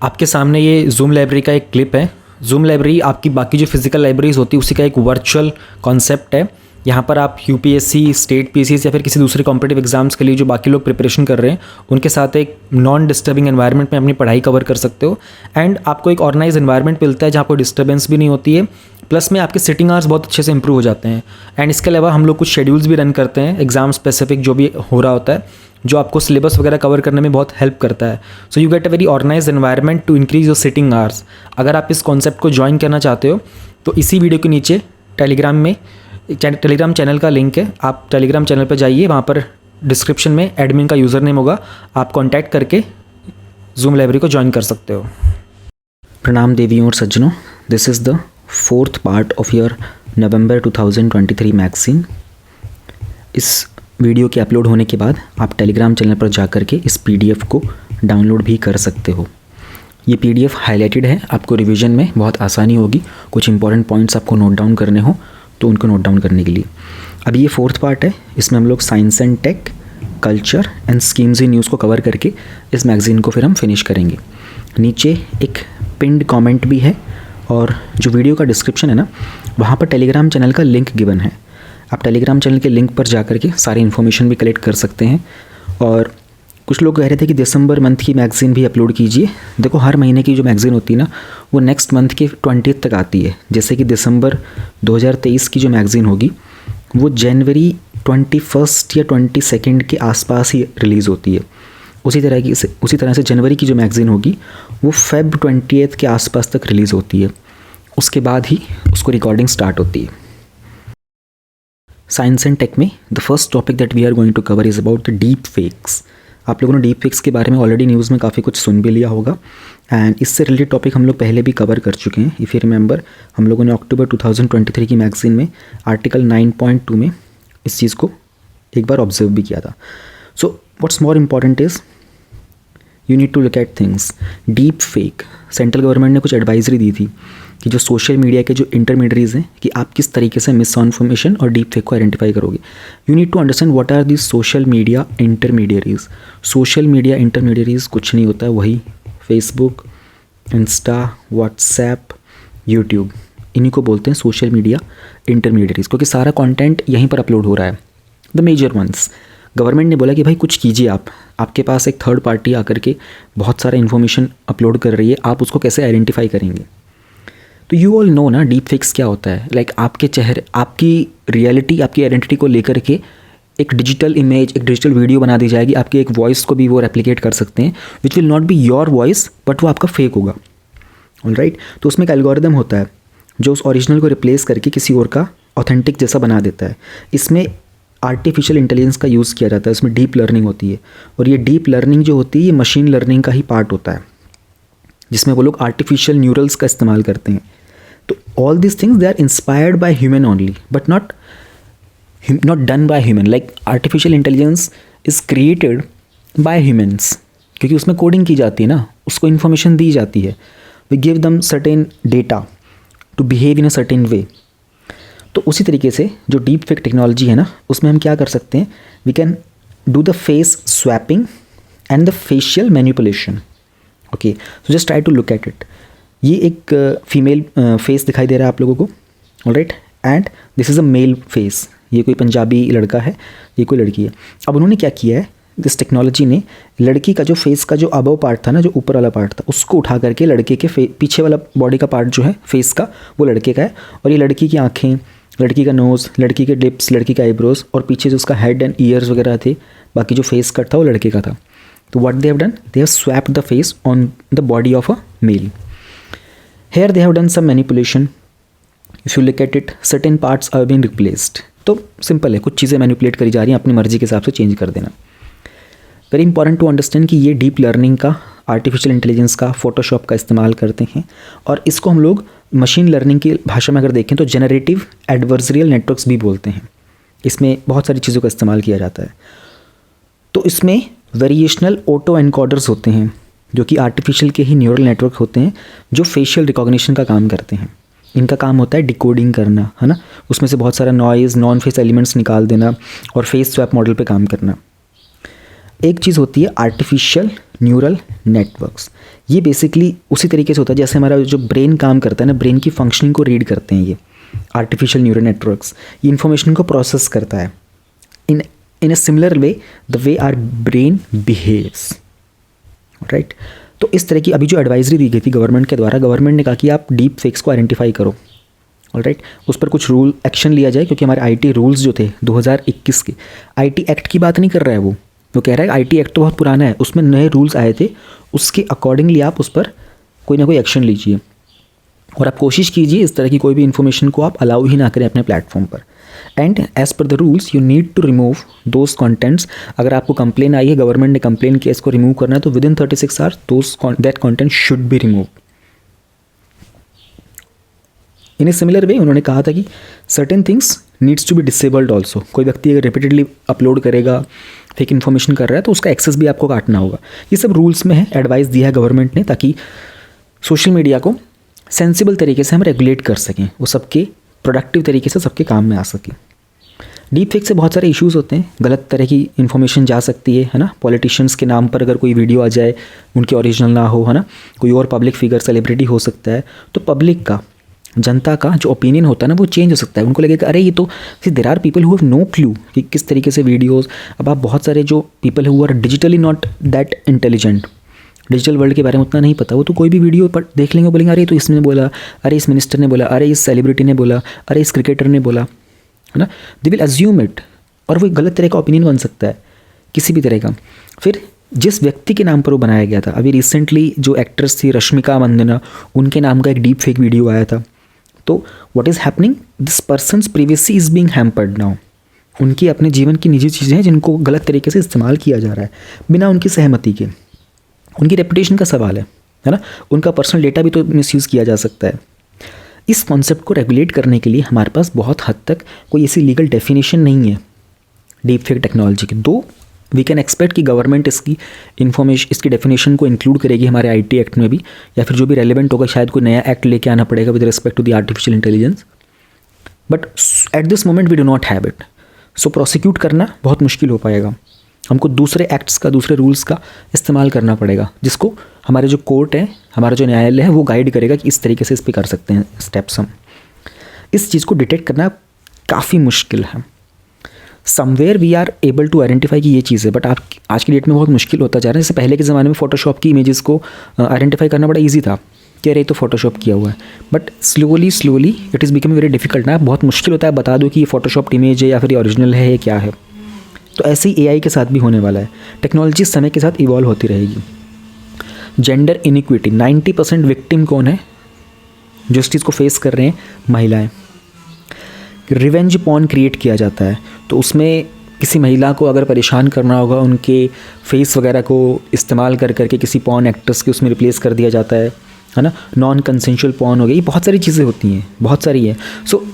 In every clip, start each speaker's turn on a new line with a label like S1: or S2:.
S1: आपके सामने ये जूम लाइब्रेरी का एक क्लिप है। जूम लाइब्रेरी आपकी बाकी जो फिजिकल लाइब्रेरीज होती है उसी का एक वर्चुअल कॉन्सेप्ट है। यहाँ पर आप यूपीएससी, स्टेट पीसीएस या फिर किसी दूसरे कॉम्पिटिटिव एग्जाम्स के लिए जो बाकी लोग प्रिपरेशन कर रहे हैं उनके साथ एक नॉन डिस्टर्बिंग एनवायरनमेंट में अपनी पढ़ाई कवर कर सकते हो। एंड आपको एक ऑर्गेनाइज एनवायरनमेंट मिलता है जहाँ कोई डिस्टर्बेंस भी नहीं होती है, प्लस में आपके सिटिंग आवर्स बहुत अच्छे से इंप्रूव हो जाते हैं। एंड इसके अलावा हम लोग कुछ शेड्यूल्स भी रन करते हैं एग्जाम स्पेसिफिक जो भी हो रहा होता है, जो आपको सिलेबस वगैरह कवर करने में बहुत हेल्प करता है। So you get a very organise environment to increase your sitting hours. अगर आप इस कॉन्सेप्ट को ज्वाइन करना चाहते हो तो इसी वीडियो के नीचे टेलीग्राम चैनल का लिंक है, आप टेलीग्राम चैनल पर जाइए, वहाँ पर डिस्क्रिप्शन में एडमिन का यूज़र नेम होगा, आप कॉन्टैक्ट करके जूम लाइब्रेरी को ज्वाइन कर सकते हो।
S2: प्रणाम देवियों और सज्जनों, this is the 4th part of your November 2023 magazine. इस वीडियो के अपलोड होने के बाद आप टेलीग्राम चैनल पर जा कर के इस पीडीएफ को डाउनलोड भी कर सकते हो। ये पीडीएफ हाईलाइटेड है, आपको रिवीजन में बहुत आसानी होगी। कुछ इंपॉर्टेंट पॉइंट्स आपको नोट डाउन करने हो तो उनको नोट डाउन करने के लिए। अभी ये 4th पार्ट है, इसमें हम लोग science and tech, culture and schemes in news को कवर करके इस मैगज़ीन को फिर हम फिनिश करेंगे। नीचे एक पिन्ड कमेंट भी है और जो वीडियो का डिस्क्रिप्शन है ना, वहाँ पर टेलीग्राम चैनल का लिंक गिवन है। आप टेलीग्राम चैनल के लिंक पर जा कर के सारी इन्फॉर्मेशन भी कलेक्ट कर सकते हैं। और कुछ लोग कह रहे थे कि दिसंबर मंथ की मैगज़ीन भी अपलोड कीजिए। देखो, हर महीने की जो मैगज़ीन होती है ना, वो नेक्स्ट मंथ के 20th तक आती है। जैसे कि दिसंबर 2023 की जो मैगज़ीन होगी वो जनवरी 21 या 22 के आसपास ही रिलीज़ होती है। उसी तरह से जनवरी की जो मैगज़ीन होगी वो फेब 20th के आसपास तक रिलीज़ होती है। उसके बाद ही उसको रिकॉर्डिंग स्टार्ट होती है। साइंस एंड टेक में the first topic that we are going to cover is about the deep fakes. आप लोगों ने डीप फेक्स के बारे में ऑलरेडी न्यूज़ में काफ़ी कुछ सुन भी लिया होगा एंड इससे रिलेटेड टॉपिक हम लोग पहले भी कवर कर चुके हैं। इफ़ यू रिमेंबर, हम लोगों ने अक्टूबर 2023 की मैगज़ीन में आर्टिकल 9.2 में इस चीज़ को एक बार ऑब्जर्व भी किया था। So what's more important is you need to look at things. Deep fake, central government ने कुछ एडवाइजरी दी थी कि जो सोशल मीडिया के जो इंटरमीडियरीज हैं कि आप किस तरीके से मिस इन्फॉर्मेशन और डीप फेक को आइडेंटिफाई करोगे। You need to understand what are this social media intermediaries. Social media intermediaries कुछ नहीं होता है, वही फेसबुक, इंस्टा, व्हाट्सएप, यूट्यूब, इन्हीं को बोलते हैं सोशल मीडिया इंटरमीडियरीज, क्योंकि सारा कॉन्टेंट यहीं पर अपलोड हो रहा है। The major once. गवर्नमेंट ने बोला कि भाई कुछ कीजिए, आपके पास एक थर्ड पार्टी आकर के बहुत सारा इन्फॉर्मेशन अपलोड कर रही है, आप उसको कैसे आइडेंटिफाई करेंगे। तो यू ऑल नो ना डीप फेक्स क्या होता है। लाइक आपके चेहरे, आपकी रियलिटी, आपकी आइडेंटिटी को लेकर के एक डिजिटल इमेज, एक डिजिटल वीडियो बना दी जाएगी। आपकी एक वॉइस को भी वो रेप्लिकेट कर सकते हैं, which will not be your voice but वो आपका फेक होगा। ऑलराइट, तो उसमें एक एल्गोरिदम होता है जो उस ओरिजिनल को रिप्लेस करके किसी और का ऑथेंटिक जैसा बना देता है। इसमें आर्टिफिशियल इंटेलिजेंस का यूज़ किया जाता है, इसमें डीप लर्निंग होती है। और ये डीप लर्निंग जो होती है ये मशीन लर्निंग का ही पार्ट होता है, जिसमें वो लोग आर्टिफिशियल न्यूरल्स का इस्तेमाल करते हैं। तो all this things they are inspired by human only but not done by human. Like artificial intelligence is created by humans, क्योंकि उसमें कोडिंग की जाती है ना, उसको इन्फॉर्मेशन दी जाती है। We give them certain data to behave in a certain way. तो उसी तरीके से जो डीप फेक टेक्नोलॉजी है ना, उसमें हम क्या कर सकते हैं, we can do the face swapping and the facial manipulation. Okay, so just try to look at it. ये एक फीमेल फेस दिखाई दे रहा है आप लोगों को, alright, and this is a male face. ये कोई पंजाबी लड़का है, ये कोई लड़की है। अब उन्होंने क्या किया है, दिस टेक्नोलॉजी ने लड़की का जो फेस का जो अबव पार्ट था ना, जो ऊपर वाला पार्ट था, उसको उठा करके लड़के के पीछे वाला बॉडी का पार्ट जो है फेस का, वो लड़के का है। और ये लड़की की आँखें, लड़की का नोज़, लड़की के लिप्स, लड़की का आईब्रोज, और पीछे जो उसका हेड एंड ईयर्स वगैरह थे, बाकी जो फेस कट था वो लड़के का था। तो what they have done, they have swapped the face on the body of a male. Here they have done some manipulation. If you look at it, certain parts are being replaced. तो simple है, कुछ चीज़ें manipulate करी जा रही हैं, अपनी मर्जी के हिसाब से चेंज कर देना। वेरी इंपॉर्टेंट टू अंडरस्टैंड कि ये डीप लर्निंग का, आर्टिफिशियल इंटेलिजेंस का, फोटोशॉप का इस्तेमाल करते हैं। और इसको हम लोग मशीन लर्निंग की भाषा में अगर देखें तो जनरेटिव एडवर्सरियल नेटवर्क्स भी बोलते हैं। इसमें बहुत सारी चीज़ों का इस्तेमाल किया जाता है। तो इसमें वेरिएशनल ऑटो एनकोडर्स होते हैं, जो कि आर्टिफिशियल के ही न्यूरल नेटवर्क होते हैं, जो फेशियल रिकॉग्निशन का काम करते हैं। इनका काम होता है डिकोडिंग करना, है ना, उसमें से बहुत सारा नॉइज़, नॉन फेस एलिमेंट्स निकाल देना और फेस स्वैप मॉडल पे काम करना। एक चीज़ होती है आर्टिफिशियल न्यूरल नेटवर्क्स। ये बेसिकली उसी तरीके से होता है जैसे हमारा जो ब्रेन काम करता है ना, ब्रेन की फंक्शनिंग को रीड करते हैं ये आर्टिफिशियल न्यूरल नेटवर्क्स। ये इन्फॉर्मेशन को प्रोसेस करता है in a similar way the way our brain behaves, right. तो इस तरह की अभी जो एडवाइजरी दी गई थी गवर्नमेंट के द्वारा, गवर्नमेंट ने कहा कि आप डीप फेक्स को आइडेंटिफाई करो, ऑलराइट, उस पर कुछ रूल एक्शन लिया जाए, क्योंकि हमारे आईटी रूल्स जो थे 2021 के, आईटी एक्ट की बात नहीं कर रहा है वो कह रहा है आईटी एक्ट तो बहुत पुराना है, उसमें नए रूल्स आए थे, उसके अकॉर्डिंगली आप उस पर कोई ना कोई एक्शन लीजिए और आप कोशिश कीजिए इस तरह की कोई भी इन्फॉर्मेशन को आप अलाउ ही ना करें अपने प्लेटफॉर्म पर। And as per the rules you need to remove those contents. अगर आपको कंप्लेन आई है, गवर्नमेंट ने कंप्लेन किया, इसको रिमूव करना है, तो within 36 hours that content should be remove. In a similar way उन्होंने कहा था कि certain things needs to be disabled also. कोई व्यक्ति अगर रिपीटेडली अपलोड करेगा, फेक इन्फॉर्मेशन कर रहा है, तो उसका एक्सेस भी आपको काटना होगा। ये सब रूल्स में है, एडवाइस दिया है गवर्नमेंट ने, ताकि सोशल मीडिया को सेंसिबल तरीके से हम रेगुलेट कर सकें, वो सबके प्रोडक्टिव तरीके से सबके काम में आ सके। डीप फेक से बहुत सारे इश्यूज़ होते हैं, गलत तरह की इन्फॉर्मेशन जा सकती है ना। पॉलिटिशियंस के नाम पर अगर कोई वीडियो आ जाए, उनके ओरिजिनल ना हो, है ना, कोई और पब्लिक फिगर सेलिब्रिटी हो सकता है, तो पब्लिक का, जनता का जो ओपिनियन होता है ना, वो चेंज हो सकता है। उनको लगेगा अरे ये तो there are people who have no clue कि किस तरीके से वीडियोस। अब आप बहुत सारे जो people who are digitally not that intelligent, digital world के बारे में उतना नहीं पता, वो तो कोई भी वीडियो पर देख लेंगे, बोलेंगे अरे तो इसने बोला, अरे इस मिनिस्टर ने बोला, अरे इस सेलिब्रिटी ने बोला, अरे इस क्रिकेटर ने बोला, है ना। दे विल अज्यूम इट, और वो गलत तरह का ओपिनियन बन सकता है किसी भी तरह का। फिर जिस व्यक्ति के नाम पर वो बनाया गया था, अभी रिसेंटली जो एक्ट्रेस थी रश्मिका मंदाना, उनके नाम का एक डीप फेक वीडियो आया था। तो what is happening, this persons privacy is being hampered now. उनकी अपने जीवन की निजी चीज़ें हैं जिनको गलत तरीके से इस्तेमाल किया जा रहा है बिना उनकी सहमति के। उनकी रेपुटेशन का सवाल है ना, उनका पर्सनल डेटा भी तो मिसयूज़ किया जा सकता है। इस कॉन्सेप्ट को रेगुलेट करने के लिए हमारे पास बहुत हद तक कोई ऐसी लीगल डेफिनेशन नहीं है डीप फेक टेक्नोलॉजी की। दो वी कैन एक्सपेक्ट कि गवर्नमेंट इसकी इन्फॉर्मेशन, इसकी डेफिनेशन को इंक्लूड करेगी हमारे आईटी एक्ट में भी, या फिर जो भी रेलिवेंट होगा शायद कोई नया एक्ट लेके आना पड़ेगा with respect to the artificial intelligence. But at this moment we do not have it, so prosecute करना बहुत मुश्किल हो पाएगा। हमको दूसरे एक्ट्स का, दूसरे रूल्स का इस्तेमाल करना पड़ेगा, जिसको हमारे जो कोर्ट है, हमारा जो न्यायालय है, वो गाइड करेगा कि इस तरीके से इस पर कर सकते हैं स्टेप्स। हम इस चीज़ को डिटेक्ट करना काफ़ी मुश्किल है। Somewhere we are able to identify कि ये चीज़ है, बट आज की डेट में बहुत मुश्किल होता जा रहा है। जैसे पहले के ज़माने में फोटोशॉप की इमेजेस को आइडेंटिफाई करना बड़ा ईजी था कि अरे तो फोटोशॉप किया हुआ है, but slowly it is becoming very difficult ना। बहुत मुश्किल होता है बता दो कि ये फोटोशॉप इमेज है या फिर ये ओरिजिनल है, ये क्या है। तो ऐसे ही एआई के साथ भी होने वाला है। टेक्नोलॉजी समय के साथ इवॉल्व होती रहेगी। जेंडर इनइक्विटी, 90% विक्टिम कौन है जो इस चीज़ को फेस कर रहे हैं? महिलाएं। रिवेंज पॉर्न क्रिएट किया जाता है, तो उसमें किसी महिला को अगर परेशान करना होगा, उनके फेस वगैरह को इस्तेमाल कर करके किसी पॉर्न एक्ट्रेस के उसमें रिप्लेस कर दिया जाता है ना। नॉन कंसेंशुअल पॉर्न हो गई, बहुत सारी चीज़ें होती हैं, बहुत सारी है। So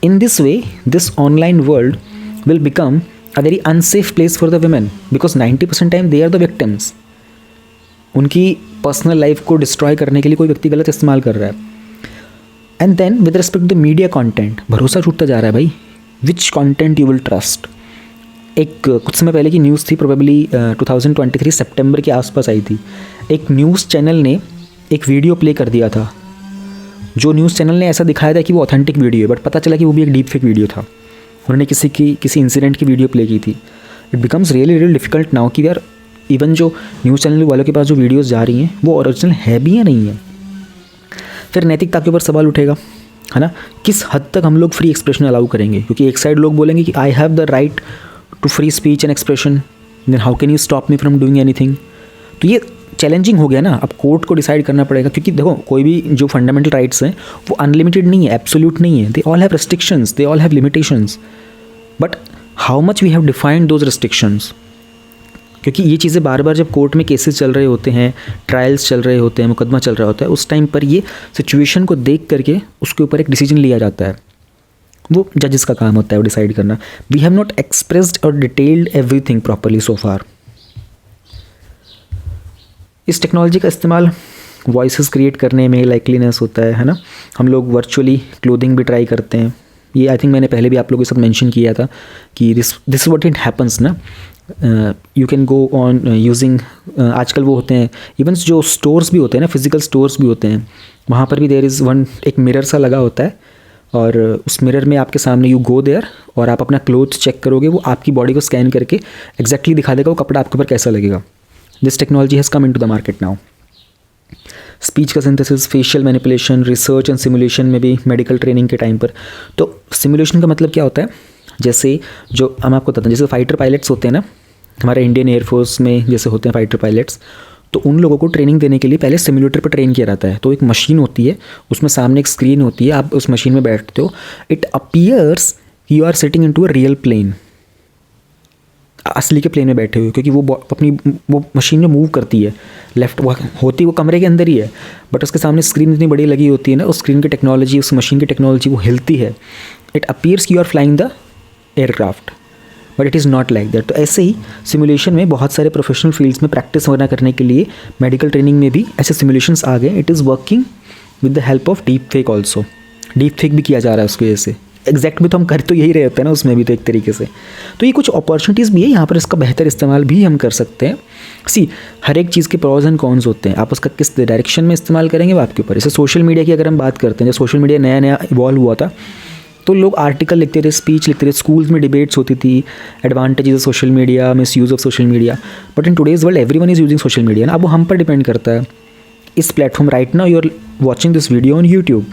S2: in this way this online world will become a very unsafe place for the women because 90% time they are the victims। उनकी पर्सनल लाइफ को डिस्ट्रॉय करने के लिए कोई व्यक्ति गलत इस्तेमाल कर रहा है। And then with respect to the media content, भरोसा छूटता जा रहा है भाई। Which content you will trust. एक कुछ समय पहले की न्यूज़ थी, प्रोबेबली 2023 सितंबर के आसपास आई थी। एक न्यूज़ चैनल ने एक वीडियो प्ले कर दिया था, जो न्यूज़ चैनल ने ऐसा दिखाया था कि वो ऑथेंटिक वीडियो है, बट पता चला कि वो भी एक डीप फेक वीडियो था। उन्होंने किसी इंसिडेंट की वीडियो प्ले की थी। It becomes really difficult now कि यार इवन जो न्यूज़ चैनल वालों के पास जो वीडियोस जा रही हैं वो ओरिजिनल है भी या नहीं है। फिर नैतिकता के ऊपर सवाल उठेगा, है ना, किस हद तक हम लोग फ्री एक्सप्रेशन अलाउ करेंगे। क्योंकि एक साइड लोग बोलेंगे कि I have the right to free speech and expression, then how can you stop me from doing anything. तो ये चैलेंजिंग हो गया ना। अब कोर्ट को डिसाइड करना पड़ेगा, क्योंकि देखो कोई भी जो फंडामेंटल राइट्स हैं वो अनलिमिटेड नहीं है, एब्सोल्यूट नहीं है। They all have restrictions, they all have limitations, but how much we have defined those restrictions. क्योंकि ये चीज़ें बार बार जब कोर्ट में केसेस चल रहे होते हैं, ट्रायल्स चल रहे होते हैं, मुकदमा चल रहा होता है, उस टाइम पर ये सिचुएशन को देख करके उसके ऊपर एक डिसीजन लिया जाता है। वो जजेस का काम होता है वो डिसाइड करना। वी हैव नॉट एक्सप्रेस्ड और डिटेल्ड एवरीथिंग प्रॉपरली सो फार। इस टेक्नोलॉजी का इस्तेमाल वॉइसेस क्रिएट करने में लाइकलीनेस होता है ना। हम लोग वर्चुअली क्लोथिंग भी ट्राई करते हैं। ये आई थिंक मैंने पहले भी आप लोगों के साथ मेंशन किया था कि दिस व्हाट इट हैपन्स ना, you can go on using, आजकल वो होते हैं इवेंट्स, जो स्टोर्स भी होते हैं ना, फिजिकल स्टोर्स भी होते हैं, वहाँ पर भी देयर इज़ वन, एक मिरर सा लगा होता है, और उस मिरर में आपके सामने यू गो देयर और आप अपना क्लोथ चेक करोगे, वो आपकी बॉडी को स्कैन करके एग्जैक्टली दिखा देगा वो कपड़ा आपके ऊपर कैसा लगेगा. This technology has come into the market now. Speech का synthesis, facial manipulation, research and simulation में भी मेडिकल ट्रेनिंग के टाइम पर. तो सिमुलेशन का मतलब क्या होता है, जैसे जो हम आपको बताते हैं, जैसे फाइटर पायलट्स होते हैं ना हमारे इंडियन एयरफोर्स में, जैसे होते हैं फाइटर पायलट्स, तो उन लोगों को ट्रेनिंग देने के लिए पहले सिमुलेटर पर ट्रेन किया जाता है. तो एक मशीन होती है, उसमें सामने एक स्क्रीन होती है, आप उस मशीन में बैठते हो, it appears you are sitting into a real plane, असली के प्लेन में बैठे हुए, क्योंकि वो मशीन जो मूव करती है लेफ्ट, वो होती वो कमरे के अंदर ही है, बट उसके सामने स्क्रीन इतनी बड़ी लगी होती है ना, उस स्क्रीन की टेक्नोलॉजी, उस मशीन की टेक्नोलॉजी वो हिलती है. It appears you are flying the aircraft, but it is not like that. तो ऐसे ही सिमुलेशन में बहुत सारे प्रोफेशनल फील्ड्स में प्रैक्टिस वगैरह करने के लिए मेडिकल ट्रेनिंग में भी ऐसे सिमुलेशंस आ गए. It is working with the help of deep fake also. Deep fake भी किया जा रहा है उसकी वजह से. एग्जैक्ट भी तो हम कर तो यही रहे होते हैं ना उसमें भी, तो एक तरीके से. तो ये कुछ अपॉर्चुनिटीज़ भी है यहाँ पर, इसका बेहतर इस्तेमाल भी हम कर सकते हैं. हर एक चीज़ के प्रॉज एंड कॉन्स होते हैं, आप उसका किस डायरेक्शन में इस्तेमाल करेंगे वो आपके ऊपर. जैसे सोशल मीडिया की अगर हम बात करते हैं, जब सोशल मीडिया नया नया इवॉल्व हुआ था, तो लोग आर्टिकल लिखते थे, स्पीच लिखते थे, स्कूल्स में डिबेट्स होती थी, advantages of social media, misuse of social media. But in today's world everyone is using social media ना. अब वो हम पर डिपेंड करता है. इस platform right now you are watching this video on YouTube,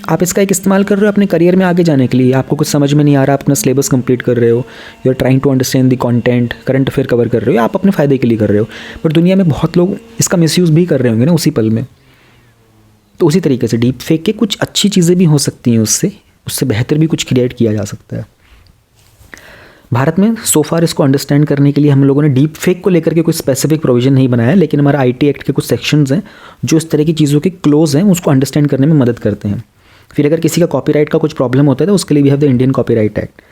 S2: आप इसका एक इस्तेमाल कर रहे हो अपने करियर में आगे जाने के लिए. आपको कुछ समझ में नहीं आ रहा, आप अपना सिलेबस कंप्लीट कर रहे हो, you are trying to understand the content, current affair cover कर रहे हो, आप अपने फ़ायदे के लिए कर रहे हो. बट दुनिया में बहुत लोग इसका मिसयूज़ भी कर रहे होंगे ना उसी पल में. तो उसी तरीके से डीप फेक के कुछ अच्छी चीज़ें भी हो सकती हैं, उससे बेहतर भी कुछ क्रिएट किया जा सकता है. भारत में सो फार इसको अंडरस्टैंड करने के लिए हम लोगों ने डीप फेक को लेकर के कोई स्पेसिफिक प्रोविज़न नहीं बनाया, लेकिन हमारा आईटी एक्ट के कुछ सेक्शंस हैं जो इस तरह की चीज़ों के क्लोज हैं, उसको अंडरस्टैंड करने में मदद करते हैं. फिर अगर किसी का कॉपीराइट का कुछ प्रॉब्लम होता है तो उसके लिए we have the Indian copyright act.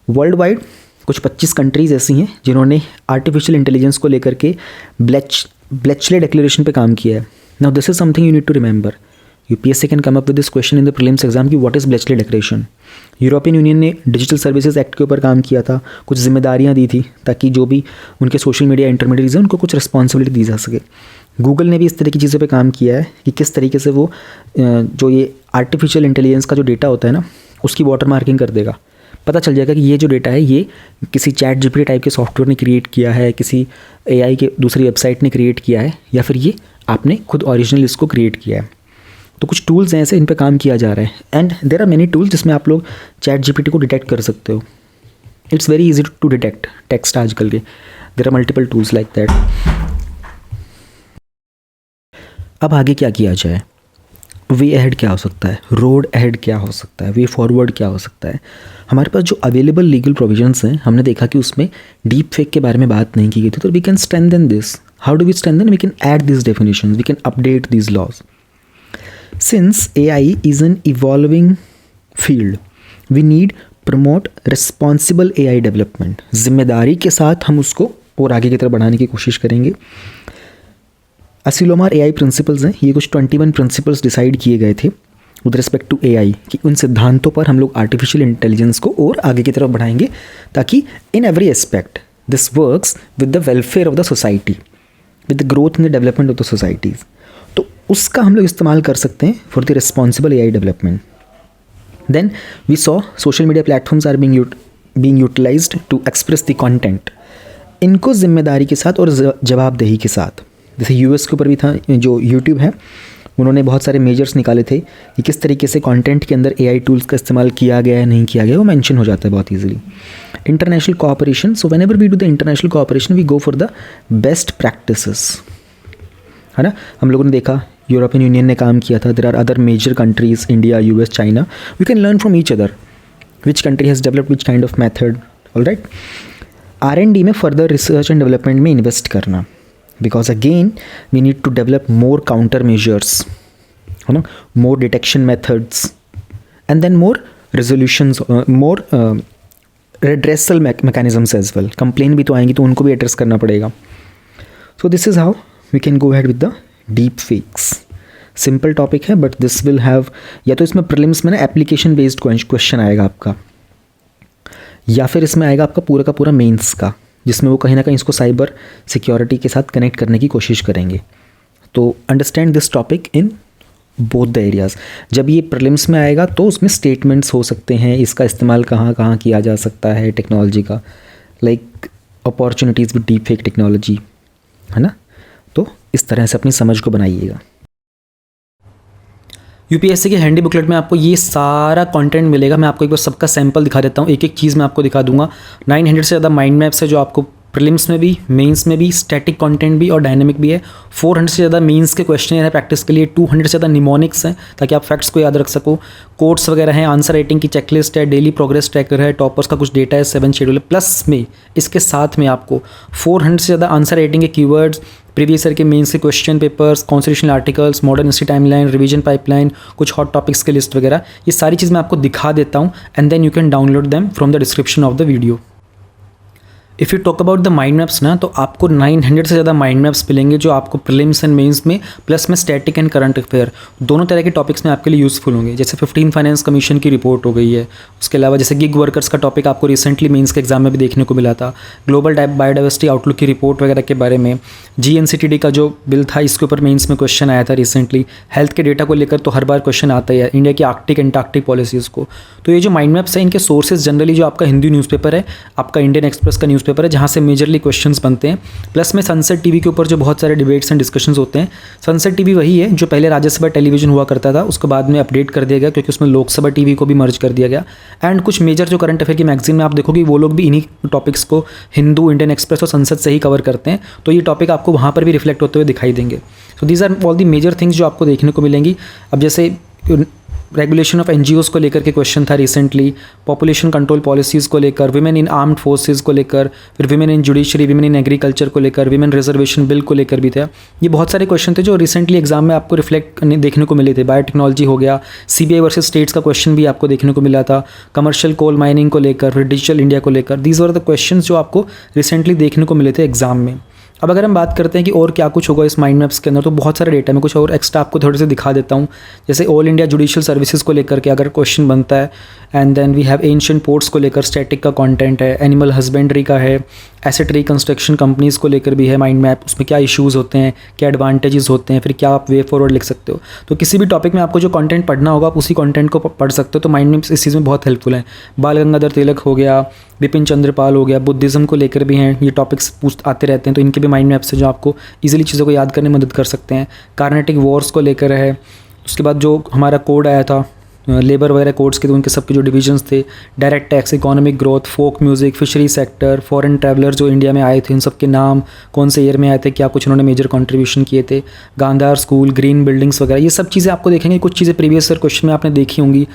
S2: World wide कुछ 25 कंट्रीज़ ऐसी हैं जिन्होंने आर्टिफिशियल इंटेलिजेंस को लेकर के ब्लेचले डिक्लेरेशन पे काम किया है. Now this is something you need to remember. UPSC can come up with this question in the prelims exam की what is Bletchley declaration. European Union ने डिजिटल सर्विसेज एक्ट के ऊपर काम किया था, कुछ जिम्मेदारियां दी थी ताकि जो भी उनके सोशल मीडिया इंटरमीडिएट्स हैं उनको कुछ रिस्पॉन्सिबिलिटी दी जा सके. गूगल ने भी इस तरह की चीज़ों पे काम किया है कि किस तरीके से वो जो ये आर्टिफिशियल इंटेलिजेंस का जो डेटा होता है ना, उसकी वाटर मार्किंग कर देगा. पता चल जाएगा कि ये जो डेटा है ये किसी चैट जीपीटी टाइप के सॉफ्टवेयर ने क्रिएट किया है, किसी एआई के दूसरी वेबसाइट ने क्रिएट किया है, या फिर ये आपने खुद ओरिजिनल इसको क्रिएट किया है. तो कुछ टूल्स हैं ऐसे, इन पे काम किया जा रहा है. And there are many tools जिसमें आप लोग चैट जीपीटी को डिटेक्ट कर सकते हो. It's very easy to detect text आजकल के. There are multiple tools like that. अब आगे क्या किया जाए, वे अहेड क्या हो सकता है, रोड अहेड क्या हो सकता है, वे फॉरवर्ड क्या हो सकता है. हमारे पास जो अवेलेबल लीगल प्रोविजंस हैं, हमने देखा कि उसमें डीप फेक के बारे में बात नहीं की गई थी. तो we can strengthen this. How do we strengthen? We can add this definitions, we can update this laws. Since AI is an evolving field, we need promote responsible AI development. जिम्मेदारी के साथ हम उसको और आगे की तरफ बढ़ाने की कोशिश करेंगे. असिलोमार AI प्रिंसिपल्स हैं, ये कुछ 21 प्रिंसिपल्स डिसाइड किए गए थे विद रिस्पेक्ट टू AI कि उन सिद्धांतों पर हम लोग आर्टिफिशियल इंटेलिजेंस को और आगे की तरफ बढ़ाएंगे ताकि in every aspect this works with the welfare of the society, with the growth in the development of the societies. तो उसका हम लोग इस्तेमाल कर सकते हैं for the responsible AI development. Then we saw social media platforms are being utilised to express the content. इनको जिम्मेदारी के साथ और जवाबदेही के साथ, जैसे यूएस के ऊपर भी था, जो यूट्यूब है उन्होंने बहुत सारे मेजर्स निकाले थे कि किस तरीके से कंटेंट के अंदर AI टूल्स का इस्तेमाल किया गया है, नहीं किया गया, वो मेंशन हो जाता है बहुत easily. International cooperation, so whenever we do the international cooperation we go for the best practices, है ना. हम लोगों ने देखा यूरोपियन यूनियन ने काम किया था. There are other major countries, India, US, China. We can learn from each other which country has developed which kind of method. Alright. R&D में फर्दर रिसर्च एंड डेवलपमेंट में इन्वेस्ट करना, because again we need to develop more counter measures, है ना, more detection methods and then more resolutions, more redressal mechanisms as well. Complain भी तो आएंगी तो उनको भी एड्रेस करना पड़ेगा. So this is how we can go ahead with the deep fakes. Simple topic है बट दिस विल हैव, या तो इसमें प्रीलिम्स में ना एप्लीकेशन बेस्ड क्वेश्चन आएगा आपका, या फिर इसमें आएगा आपका पूरा का पूरा मेंस का. जिसमें वो कहीं ना कहीं इसको साइबर सिक्योरिटी के साथ कनेक्ट करने की कोशिश करेंगे। तो understand this topic in both the areas. जब ये प्रीलिम्स में आएगा तो उसमें स्टेटमेंट्स हो सकते हैं, इसका इस्तेमाल कहाँ कहाँ किया जा सकता है टेक्नोलॉजी का, like opportunities with deep fake technology, है ना। तो इस तरह से अपनी समझ को बनाइएगा।
S1: यूपीएससी के हैंडी बुकलेट में आपको ये सारा कंटेंट मिलेगा। मैं आपको एक बार सबका सैंपल दिखा देता हूँ, एक एक चीज़ मैं आपको दिखा दूंगा। 900 से ज़्यादा माइंड मैप्स है जो आपको प्रीलिम्स में भी, मेंस में भी, स्टैटिक कंटेंट भी और डायनेमिक भी है। 400 से ज़्यादा मेंस के क्वेश्चन है प्रैक्टिस के लिए। 200 से ज़्यादा निमोनिक्स हैं ताकि आप फैक्ट्स को याद रख सको। कोड्स वगैरह हैं, आंसर राइटिंग की चेकलिस्ट है, डेली प्रोग्रेस ट्रैकर है, टॉपर्स का कुछ डेटा है, 7 शेड्यूल है। प्लस में इसके साथ में आपको 400 से ज़्यादा आंसर राइटिंग के कीवर्ड्स, प्रीवियस ईयर के मेंस के question papers, constitutional articles, modern history timeline, revision pipeline, कुछ हॉट टॉपिक्स के लिस्ट वगैरह, ये सारी चीज़ मैं आपको दिखा देता हूँ and then you can download them from the description of the video. If you talk about the mind maps ना, तो आपको 900 से ज़्यादा माइंड मैप्स मिलेंगे जो आपको प्रीलिम्स एंड मेंस में, प्लस में स्टैटिक एंड करंट अफेयर दोनों तरह के टॉपिक्स में आपके लिए यूज़फुल होंगे। जैसे 15 फाइनेंस कमीशन की रिपोर्ट हो गई है, उसके अलावा जैसे गिग वर्कर्स का टॉपिक आपको रिसेंटली मेंस के एग्जाम में भी देखने को मिला था, ग्लोबल बायोडाइवर्सिटी आउटलुक की रिपोर्ट वगैरह के बारे में, GNCTD का जो बिल था इसके ऊपर मेंस में क्वेश्चन आया था रिसेंटली। हेल्थ के डेटा को लेकर तो हर बार क्वेश्चन आता ही है, इंडिया की आर्कटिक एंटार्कटिक पॉलिसीज़ को। तो ये जो माइंड मैप्स हैं इनके सोर्सेज जनरली जो आपका हिंदी न्यूज़पेपर है, आपका इंडियन एक्सप्रेस का न्यूज़पेपर है, जहाँ से मेजरली क्वेश्चंस बनते हैं। प्लस में सनसेट टीवी के ऊपर जो बहुत सारे डिबेट्स एंड डिस्कशंस होते हैं। सनसेट टीवी वही है जो पहले राज्यसभा टेलीविजन हुआ करता था, उसको बाद में अपडेट कर दिया गया क्योंकि उसमें लोकसभा टीवी को भी मर्ज कर दिया गया। एंड कुछ मेजर जो करंट अफेयर की मैगजीन में आप देखोगे वो लोग भी इन्हीं टॉपिक्स को हिंदू, इंडियन एक्सप्रेस और संसद से ही कवर करते हैं। तो ये टॉपिक आपको वहाँ पर भी रिफ्लेक्ट होते हुए दिखाई देंगे। So these are all the major things जो आपको देखने को मिलेंगी। अब जैसे रेगुलेशन ऑफ NGOs को लेकर के क्वेश्चन था रिसेंटली, पॉपुलेशन कंट्रोल पॉलिसीज़ को लेकर, विमेन इन आर्म्ड फोर्सेस को लेकर, फिर women in judiciary, women in agriculture को लेकर, विमेन रिजर्वेशन बिल को लेकर भी था। ये बहुत सारे क्वेश्चन थे जो रिसेंटली एग्जाम में आपको रिफ्लेक्ट देखने को मिले थे। बायोटेक्नोलॉजी हो गया, CBI वर्सेस स्टेट्स का क्वेश्चन भी आपको देखने को मिला था, कमर्शियल कोल माइनिंग को लेकर, फिर डिजिटल इंडिया को लेकर। दीज वर द क्वेश्चन जो आपको रिसेंटली देखने को मिले थे एग्जाम में। अब अगर हम बात करते हैं कि और क्या कुछ होगा इस माइंड मैप्स के अंदर, तो बहुत सारे डेटा में कुछ और एक्स्ट्रा आपको थोड़े से दिखा देता हूँ। जैसे ऑल इंडिया जुडिशियल सर्विसेज को लेकर के अगर क्वेश्चन बनता है, and then we have ancient ports को लेकर स्टैटिक का कंटेंट है, एनिमल हस्बेंड्री का है, एसेट रिकंस्ट्रक्शन कंपनीज़ को लेकर भी है माइंड मैप, उसमें क्या इश्यूज़ होते हैं, क्या एडवांटेजेस होते हैं, फिर क्या आप वे फॉरवर्ड लिख सकते हो। तो किसी भी टॉपिक में आपको जो कंटेंट पढ़ना होगा आप उसी कंटेंट को पढ़ सकते हो। तो माइंड मैप्स इस चीज़ में बहुत हेल्पफुल है। बाल गंगाधर तिलक हो गया, बिपिन चंद्रपाल हो गया, बुद्धिज़्म को लेकर भी हैं, ये टॉपिक्स आते रहते हैं। तो इनके भी माइंड मैप्स है जो आपको ईजिली चीज़ों को याद करने में मदद कर सकते हैं। कार्नेटिक वॉर्स को लेकर है, उसके बाद जो हमारा कोड आया था लेबर वगैरह कोड्स के, तो उनके सबके जो डिविजन्स थे, direct tax, economic growth, folk music, fishery sector, foreign traveller जो इंडिया में आए थे, उन सब के नाम, कौन से ईयर में आए थे, क्या कुछ उन्होंने मेजर कंट्रीब्यूशन किए थे, गांधार स्कूल, ग्रीन बिल्डिंग्स वगैरह, ये सब चीज़ें आपको देखेंगे। कुछ चीज़ें प्रीवियस ईयर क्वेश्चन में आपने देखी होंगी।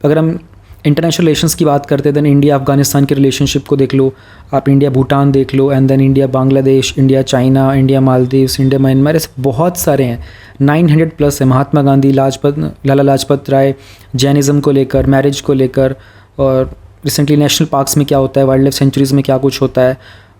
S1: अगर हम इंटरनेशनल रिलेशंस की बात करते हैं, देन इंडिया अफगानिस्तान के रिलेशनशिप को देख लो आप, इंडिया भूटान देख लो, and then India Bangladesh, India China, India Maldives, India Myanmar, ऐसे बहुत सारे हैं। 900 प्लस है। महात्मा गांधी, लाला लाजपत राय, जैनिज़्म को लेकर, मैरिज को लेकर, और रिसेंटली नेशनल पार्क्स में क्या होता है, वाइल्ड लाइफ सेंचुरीज़ में क्या कुछ होता है,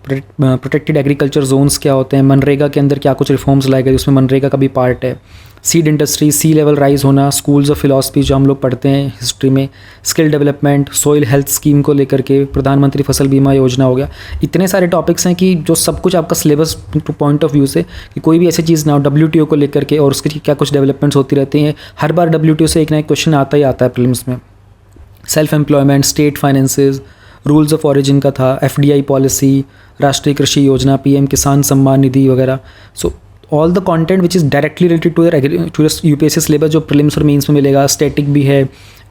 S1: प्रोटेक्टेड एग्रीकल्चर जोन्स क्या होते हैं, मनरेगा के अंदर क्या कुछ रिफॉर्म्स लाए गए, उसमें मनरेगा का भी पार्ट है। सीड इंडस्ट्री, सी लेवल राइज होना, स्कूल्स ऑफ फिलॉसफी जो हम लोग पढ़ते हैं हिस्ट्री में, skill development, soil health scheme को लेकर के, प्रधानमंत्री फसल बीमा योजना हो गया। इतने सारे टॉपिक्स हैं कि जो सब कुछ आपका सिलेबस पॉइंट ऑफ व्यू से, कि कोई भी ऐसी चीज़ ना हो WTO को लेकर के और उसकी क्या कुछ डेवलपमेंट्स होती रहती हैं। हर बार WTO से एक ना एक क्वेश्चन आता ही आता है प्रीलिम्स में। Self employment, state finances, rules of origin का था, FDI पॉलिसी, राष्ट्रीय कृषि योजना, PM किसान सम्मान निधि वगैरह। So all the content which is directly related to UPSC syllabus जो प्रीलिम्स और मेंस में मिलेगा। स्टैटिक भी है,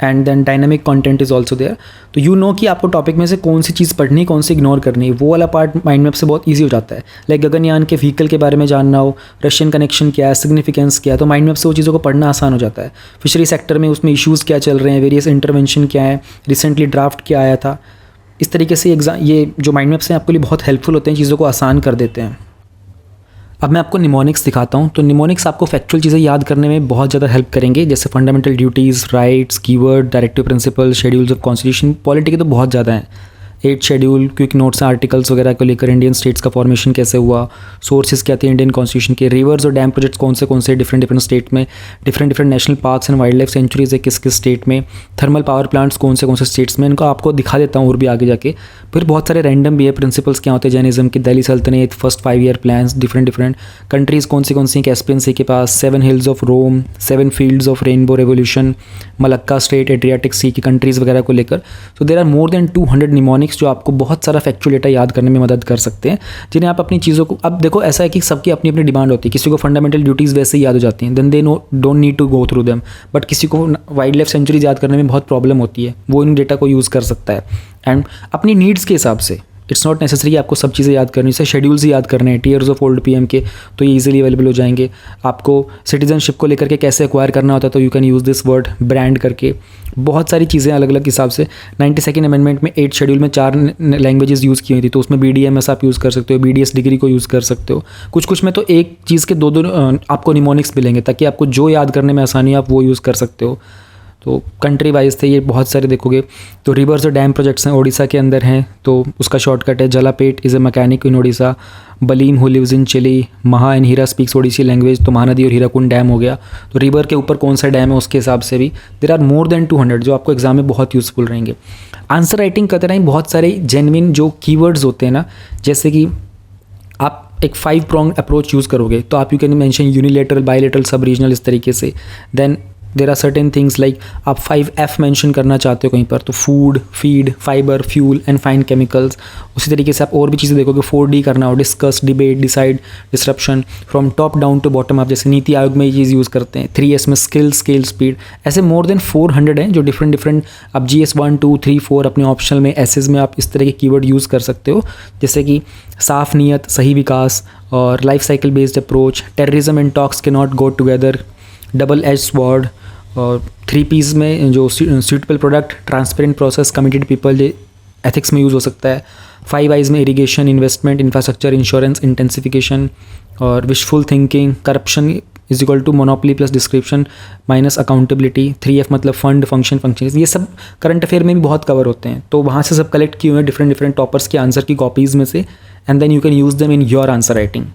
S1: and then dynamic content is also there. तो यू नो कि आपको टॉपिक में से कौन सी चीज़ पढ़नी, कौन सी इग्नोर करनी, वो वाला पार्ट माइंड मैप से बहुत ईजी हो जाता है। लाइक गगनयान के व्हीकल के बारे में जानना हो, रशियन कनेक्शन क्या है, सिग्निफिकेंस क्या है, तो माइंड मैप से वो चीज़ों को पढ़ना आसान हो जाता है। फिशरी सेक्टर में उसमें इशूज़ क्या चल रहे हैं, वेरियस इंटरवेंशन क्या है, रिसेंटली ड्राफ्ट क्या आया था। इस तरीके से ये जो माइंड मैप्स हैं आपके लिए बहुत हेल्पफुल होते हैं, चीज़ों को आसान कर देते हैं। अब मैं आपको निमोनिक्स दिखाता हूँ। तो निमोनिक्स आपको फैक्चुअल चीज़ें याद करने में बहुत ज़्यादा हेल्प करेंगे, जैसे fundamental duties, rights, keyword, directive principle, schedules of constitution. Polity के तो बहुत ज़्यादा हैं, 8 शेड्यूल, क्विक नोट्स, आर्टिकल्स वगैरह को लेकर, इंडियन स्टेट्स का फॉर्मेशन कैसे हुआ, सोर्सेज क्या थे इंडियन कॉन्स्टिट्यूशन के, रिवर्स और डैम प्रोजेक्ट्स कौन से डिफरेंट डिफरेंट स्टेट में, different national parks and wild life sanctuaries है किस किस स्टेट में, थर्मल पावर प्लांट्स कौन से स्टेट्स में, इनको आपको दिखा देता हूँ और भी आगे जाके। फिर बहुत सारे रैंडम भी है, प्रिंसिपल्स क्या होते हैं जैनिज्म के, दिल्ली सल्तनत, first 5 year plans, different countries कौन सी कैस्पियन सी के पास, 7 hills of Rome, 7 fields of rainbow revolution, Malacca strait, Adriatic sea की कंट्रीज़ वगैरह को लेकर। So there are more than 200 mnemonics जो आपको बहुत सारा फैक्चुअल डेटा याद करने में मदद कर सकते हैं, जिन्हें आप अपनी चीज़ों को, अब देखो ऐसा है कि सबकी अपनी अपनी डिमांड होती है, किसी को फंडामेंटल ड्यूटीज़ वैसे ही याद हो जाती हैं, then they don't need to go through them, but किसी को वाइल्ड लाइफ सेंचुरीज याद करने में बहुत प्रॉब्लम होती है, वो इन डेटा को यूज़ कर सकता है एंड अपनी नीड्स के हिसाब से। इट्स नॉट नेसेसरी आपको सब चीज़ें याद करनी, जैसे शेड्यूल्स ही याद करने हैं, टीयर्स ऑफ ओल्ड पीएम के, तो ये इजीली अवेलेबल हो जाएंगे। आपको सिटीजनशिप को लेकर के कैसे एक्वायर करना होता है, तो you can use this word brand करके, बहुत सारी चीज़ें अलग अलग हिसाब से। 92nd अमेंडमेंट में 8 शेड्यूल में 4 लैंग्वेजेस यूज़ की हुई थी, तो उसमें BDMS आप यूज़ कर सकते हो, BDS डिग्री को यूज़ कर सकते हो, कुछ में तो एक चीज़ के दो आपको निमोनिक्स मिलेंगे, ताकि आपको जो याद करने में आसानी आप वो यूज़ कर सकते हो। तो कंट्री वाइज थे ये बहुत सारे देखोगे। तो रिवर्स और डैम प्रोजेक्ट्स हैं, ओडिशा के अंदर हैं, तो उसका शॉर्टकट है जलापेट is a mechanic in Odisha, बलीम who lives in Chile, Maha and Heera speaks Odissi language, तो महानदी और हीराकुंड डैम हो गया। तो रिवर के ऊपर कौन सा डैम है उसके हिसाब से भी देर आर मोर देन 200 जो आपको एग्जाम में बहुत यूज़फुल रहेंगे। आंसर राइटिंग करते रहें, बहुत सारे जेन्युइन जो कीवर्ड्स होते हैं ना, जैसे कि आप एक 5 pronged अप्रोच यूज़ करोगे तो आप you can mention unilateral, bilateral, sub regional, इस तरीके से। Then there are certain things like आप 5F मेंशन करना चाहते हो कहीं पर, तो food, feed, fibre, fuel and fine chemicals. उसी तरीके से आप और भी चीज़ें देखोगे, 4D करना हो, discuss, debate, decide, disruption, from top down to bottom up, जैसे नीति आयोग में ये चीज़ यूज़ करते हैं। 3S में स्किल, स्केल, स्पीड, ऐसे मोर देन 400 हैं जो डिफरेंट आप GS 1, 2, 3, 4 अपने ऑप्शनल में, एसेज में आप इस तरह के कीवर्ड यूज़ कर सकते हो, जैसे कि साफ नीयत, सही विकास और life cycle based approach, terrorism and talks के not go together, double edge sword, और 3Ps में जो suitable product, transparent process, committed people, ये एथिक्स में यूज़ हो सकता है। 5Is में irrigation, investment, infrastructure, insurance, intensification और wishful thinking, corruption is equal to monopoly plus description minus accountability. 3F मतलब फंड, फंक्शन, ये सब करंट अफेयर में भी बहुत कवर होते हैं, तो वहाँ से सब कलेक्ट किए हुए डिफरेंट टॉपर्स के आंसर की कॉपीज़ में से, and then you can use them in your answer writing.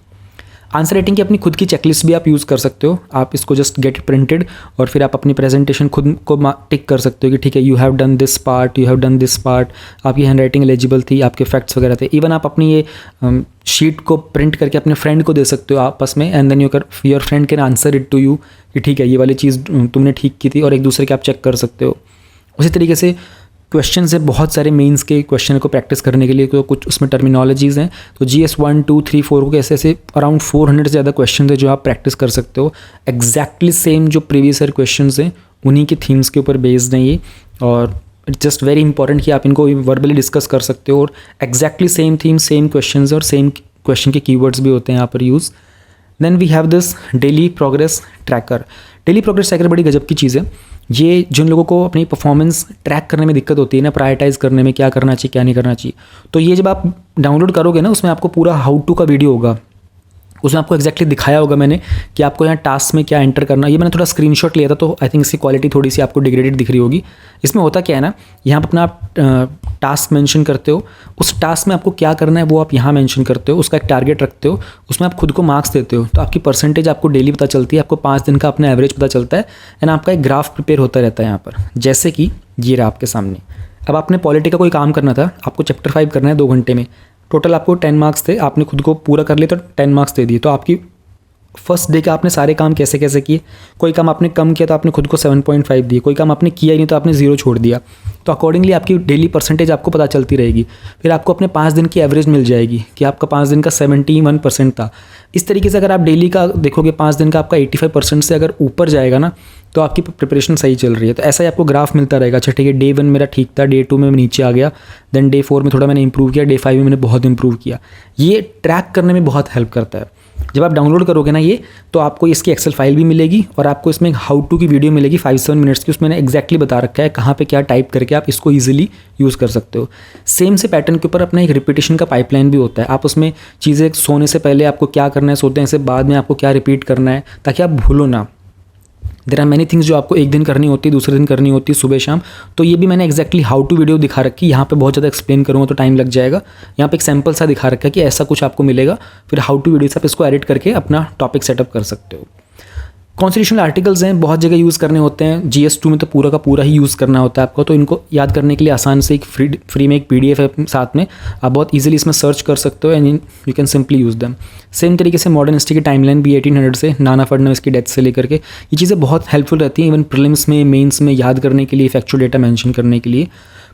S1: Answer writing की अपनी खुद की चेकलिस्ट भी आप यूज़ कर सकते हो, आप इसको जस्ट गेट प्रिंटेड और फिर आप अपनी प्रेजेंटेशन खुद को टिक कर सकते हो कि ठीक है you have done this part, you have done this part, आपकी हैंड राइटिंग एलिजिबल थी, आपके फैक्ट्स वगैरह थे। इवन आप अपनी ये शीट को प्रिंट करके अपने फ्रेंड को दे सकते हो आपस में, and then your friend can answer it to you कि ठीक है ये वाली चीज़ तुमने ठीक की थी, और एक दूसरे के आप चेक कर सकते हो। उसी तरीके से क्वेश्चन है बहुत सारे मेंस के क्वेश्चन को प्रैक्टिस करने के लिए, तो कुछ उसमें टर्मिनोलॉजीज़ हैं, तो GS 1, 2, 3, 4 को ऐसे अराउंड 400 से ज़्यादा क्वेश्चन है जो आप प्रैक्टिस कर सकते हो। एग्जैक्टली सेम जो प्रीवियस ईयर क्वेश्चन हैं उन्हीं के थीम्स के ऊपर बेस्ड हैं ये, और इट्स जस्ट वेरी इंपॉर्टेंट कि आप इनको वर्बली डिस्कस कर सकते हो, और exactly same theme, same question और सेम क्वेश्चन के कीवर्ड्स भी होते हैं यहाँ पर use. Then we have this daily progress tracker. Daily progress tracker बड़ी गजब की चीज़ है, ये जिन लोगों को अपनी परफॉर्मेंस ट्रैक करने में दिक्कत होती है ना, प्रायोरिटाइज करने में क्या करना चाहिए क्या नहीं करना चाहिए, तो ये जब आप डाउनलोड करोगे ना, उसमें आपको पूरा हाउ टू का वीडियो होगा, उसमें आपको एक्जैक्टली दिखाया होगा मैंने कि आपको यहाँ टास्क में क्या एंटर करना। ये मैंने थोड़ा स्क्रीनशॉट लिया था, तो आई थिंक इसकी क्वालिटी थोड़ी सी आपको डिग्रेडेड दिख रही होगी। इसमें होता क्या है ना, यहाँ पर अपना आप टास्क मेंशन करते हो, उस टास्क में आपको क्या करना है वो आप यहाँ मेंशन करते हो, उसका एक टारगेट रखते हो, उसमें आप खुद को मार्क्स देते हो, तो आपकी परसेंटेज आपको डेली पता चलती है, आपको 5 दिन का अपना एवरेज पता चलता है, एंड आपका एक ग्राफ प्रिपेयर होता रहता है यहाँ पर, जैसे कि ये रहा आपके सामने। अब आपने पॉलिटी का कोई काम करना था, आपको चैप्टर 5 करना है 2 घंटे में, टोटल आपको 10 मार्क्स थे, आपने खुद को पूरा कर लिया तो 10 मार्क्स दे दिए। तो आपकी फर्स्ट डे के आपने सारे काम कैसे कैसे किए, कोई काम आपने कम किया तो आपने खुद को 7.5 दिए, कोई काम आपने किया ही नहीं तो आपने 0 छोड़ दिया, तो अकॉर्डिंगली आपकी डेली परसेंटेज आपको पता चलती रहेगी। फिर आपको अपने 5 दिन की एवरेज मिल जाएगी कि आपका 5 दिन का 71% था। इस तरीके से अगर आप डेली का देखोगे 5 दिन का आपका 85% से अगर ऊपर जाएगा ना, तो आपकी प्रिपरेशन सही चल रही है। तो ऐसा ही आपको ग्राफ मिलता रहेगा। अच्छा ठीक है, डे 1 मेरा ठीक था, डे 2 में मैं नीचे आ गया, देन डे 4 में थोड़ा मैंने इंप्रूव किया, डे 5 में मैंने बहुत इंप्रूव किया। ये ट्रैक करने में बहुत हेल्प करता है। जब आप डाउनलोड करोगे ना ये, तो आपको इसकी एक्सेल फाइल भी मिलेगी और आपको इसमें हाउ टू की वीडियो मिलेगी 5-7 मिनट्स की। उसमें मैंने एक्जैक्टली बता रखा है कहाँ पे क्या टाइप करके आप इसको ईजिली यूज़ कर सकते हो। सेम से पैटर्न के ऊपर अपना एक रिपीटेशन का पाइपलाइन भी होता है। आप उसमें चीज़ें सोने से पहले आपको क्या करना है, सोते हैं से बाद में आपको क्या रिपीट करना है, ताकि आप भूलो ना। देयर आर मैनी थिंग्स जो आपको एक दिन करनी होती है, दूसरे दिन करनी होती है, सुबह शाम। तो ये भी मैंने एक्जैक्टली हाउ टू वीडियो दिखा रखी है। यहाँ पे बहुत ज़्यादा एक्सप्लेन करूँगा तो टाइम लग जाएगा। यहाँ पे एक सैम्पल सा दिखा रखा है कि ऐसा कुछ आपको मिलेगा, फिर हाउ टू वीडियो से आप इसको एडिट करके अपना टॉपिक सेटअप कर सकते हो। कॉन्स्टिट्यूशनल आर्टिकल्स हैं, बहुत जगह यूज़ करने होते हैं। GS2 में तो पूरा का पूरा ही यूज़ करना होता है आपको, तो इनको याद करने के लिए आसान से एक फ्री में एक PDF है साथ में, आप बहुत इजीली इसमें सर्च कर सकते हो and you can simply use them. Same तरीके से मॉडर्न हिस्ट्री की टाइमलाइन भी 1800 से नाना फडणवीस की डेथ से लेकर के, ये चीज़ें बहुत हेल्पफुल रहती हैं इवन प्रीलिम्स में, मेंस में याद करने के लिए, फैक्चुअल डेटा मेंशन करने के लिए।